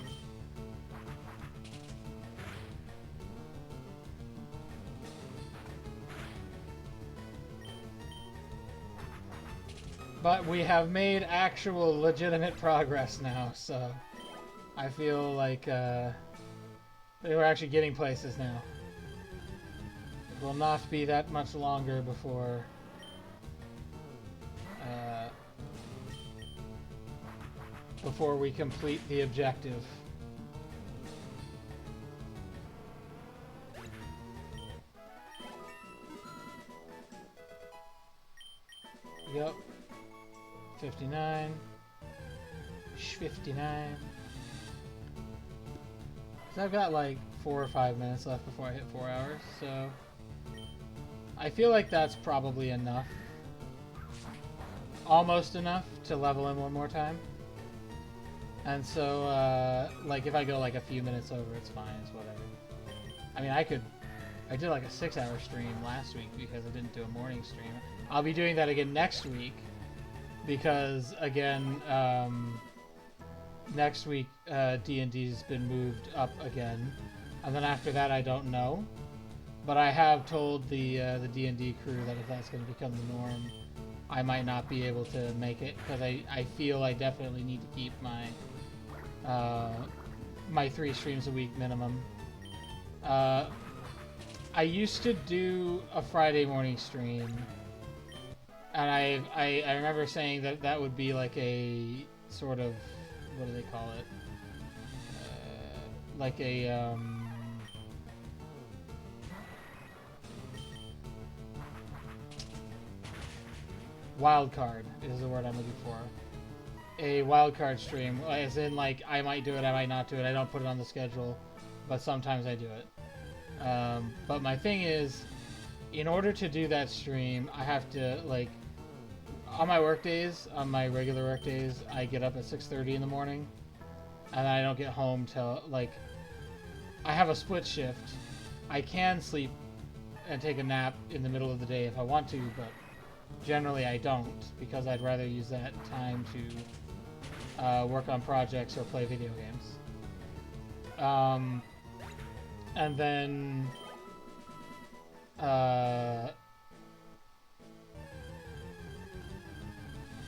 But we have made actual legitimate progress now, so I feel like we're actually getting places now. It will not be that much longer before before we complete the objective. Yep. 59. 59. So I've got like 4 or 5 minutes left before I hit 4 hours, so I feel like that's probably enough. Almost enough to level him one more time. And so, like, if I go like a few minutes over, it's fine, it's whatever. I mean, I did like a 6-hour stream last week because I didn't do a morning stream. I'll be doing that again next week because, again, next week D&D's been moved up again, and then after that I don't know, but I have told the D&D crew that if that's going to become the norm, I might not be able to make it because I feel I definitely need to keep my my 3 streams a week minimum. I used to do a Friday morning stream, and I remember saying that that would be like a sort of, what do they call it? Like a wild card is the word I'm looking for. A wild card stream, as in like I might do it, I might not do it. I don't put it on the schedule, but sometimes I do it. But my thing is, in order to do that stream, I have to like on my work days, on my regular work days, I get up at 6:30 in the morning, and I don't get home till like I have a split shift. I can sleep and take a nap in the middle of the day if I want to, but generally I don't because I'd rather use that time to work on projects or play video games. And then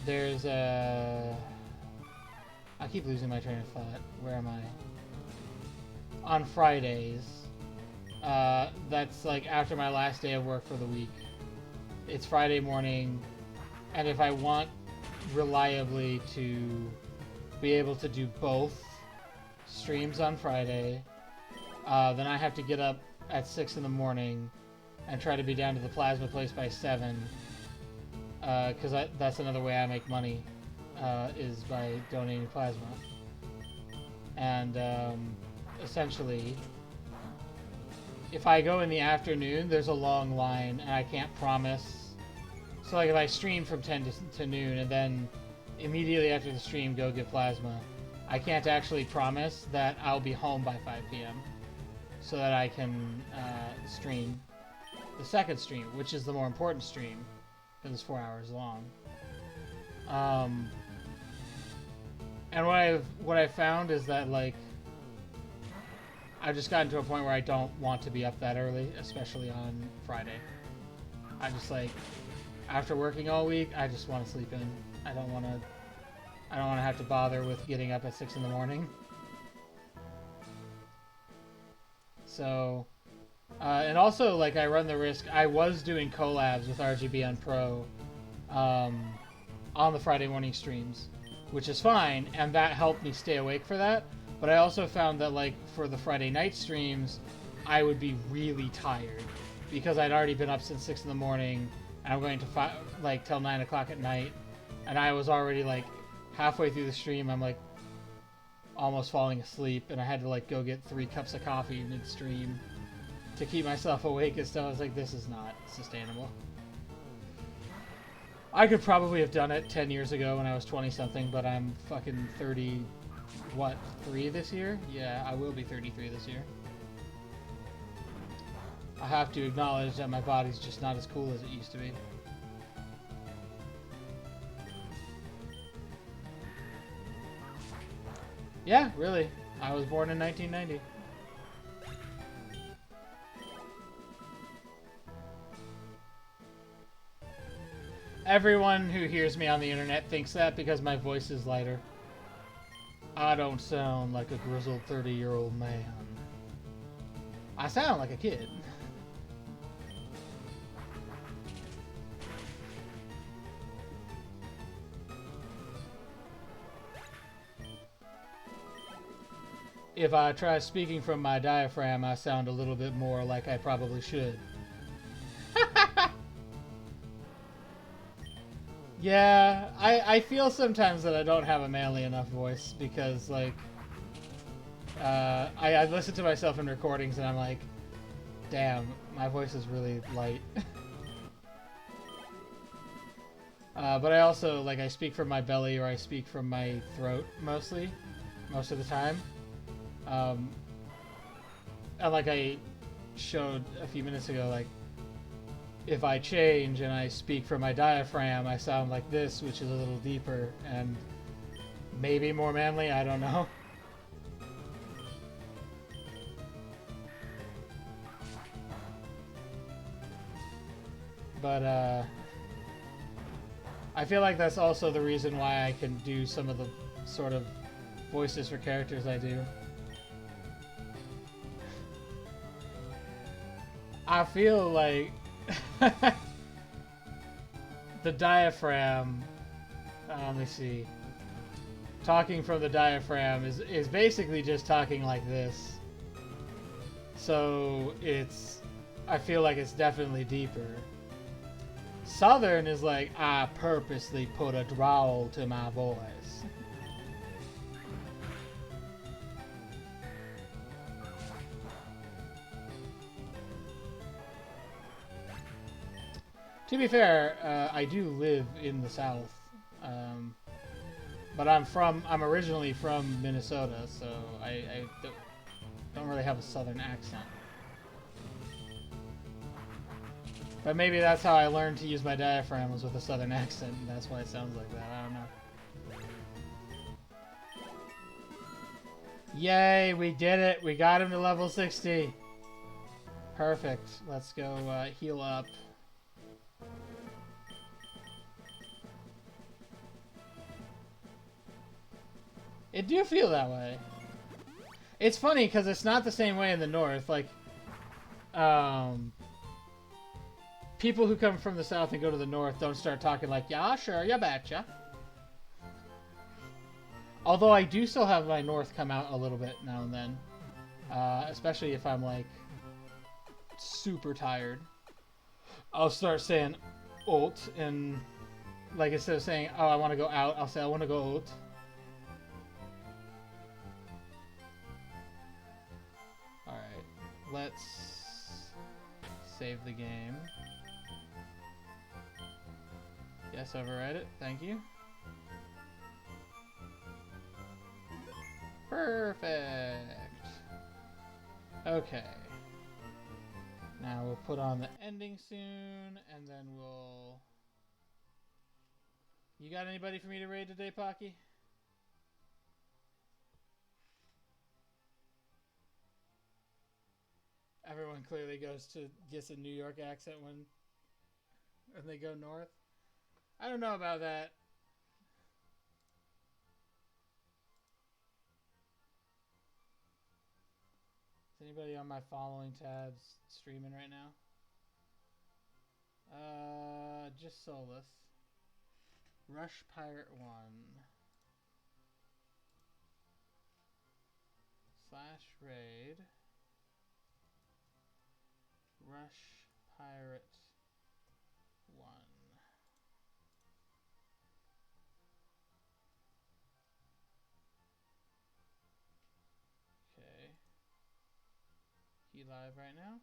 there's a... I keep losing my train of thought. Where am I? On Fridays. That's like after my last day of work for the week. It's Friday morning, and if I want reliably to be able to do both streams on Friday, then I have to get up at 6 in the morning and try to be down to the plasma place by 7, because that's another way I make money, is by donating plasma. And essentially, if I go in the afternoon, there's a long line, and I can't promise. So like if I stream from 10 to noon, and then immediately after the stream go get plasma, I can't actually promise that I'll be home by 5 p.m. so that I can stream the second stream, which is the more important stream, because it's 4 hours long. And what I've found is that like I've just gotten to a point where I don't want to be up that early, especially on Friday. I just like, after working all week, I just want to sleep in. I don't want to have to bother with getting up at 6 in the morning. So, and also like I run the risk, I was doing collabs with RGB on Pro on the Friday morning streams, which is fine, and that helped me stay awake for that. But I also found that like for the Friday night streams, I would be really tired because I'd already been up since 6 in the morning, and I'm going to like till 9 o'clock at night, and I was already like halfway through the stream. I'm like almost falling asleep, and I had to like go get 3 cups of coffee mid-stream to keep myself awake and stuff. I was like, this is not sustainable. I could probably have done it 10 years ago when I was 20 something, but I'm fucking 30. What, 3 this year? Yeah, I will be 33 this year. I have to acknowledge that my body's just not as cool as it used to be. Yeah, really. I was born in 1990. Everyone who hears me on the internet thinks that because my voice is lighter. I don't sound like a grizzled 30-year-old man. I sound like a kid. If I try speaking from my diaphragm, I sound a little bit more like I probably should. Yeah, I feel sometimes that I don't have a manly enough voice because, like, I listen to myself in recordings and I'm like, damn, my voice is really light. But I also, like, I speak from my belly or I speak from my throat most of the time. And like I showed a few minutes ago, like, if I change and I speak from my diaphragm, I sound like this, which is a little deeper and maybe more manly, I don't know. But, I feel like that's also the reason why I can do some of the sort of voices for characters I do. I feel like the diaphragm, let me see, talking from the diaphragm is basically just talking like this. So I feel like it's definitely deeper. Southern is like, I purposely put a drawl to my voice. To be fair, I do live in the South, but I'm originally from Minnesota, so I don't really have a Southern accent. But maybe that's how I learned to use my diaphragm, was with a Southern accent, and that's why it sounds like that. I don't know. Yay, we did it! We got him to level 60. Perfect. Let's go heal up. It do feel that way. It's funny because it's not the same way in the north. Like, people who come from the south and go to the north don't start talking like, yeah, sure, you betcha. Although I do still have my north come out a little bit now and then. Especially if I'm, like, super tired. I'll start saying oat, and, like, instead of saying, oh, I want to go out, I'll say, I want to go oat. Alright, let's save the game. Yes, override it. Thank you. Perfect. Okay. Now we'll put on the ending soon, and then we'll... You got anybody for me to raid today, Pocky? Everyone clearly gets a New York accent when they go north. I don't know about that. Is anybody on my following tabs streaming right now? Just Solus. Rush Pirate 1. / raid. Rush Pirate 1. Okay. He live right now?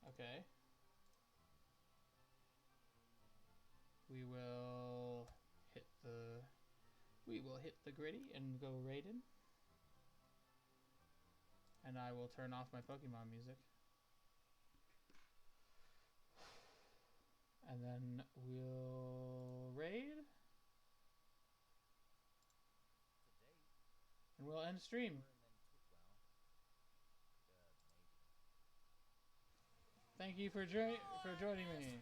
Okay. We will hit the gritty and go raiding. And I will turn off my Pokemon music. And then we'll raid. And we'll end stream. Thank you for joining me.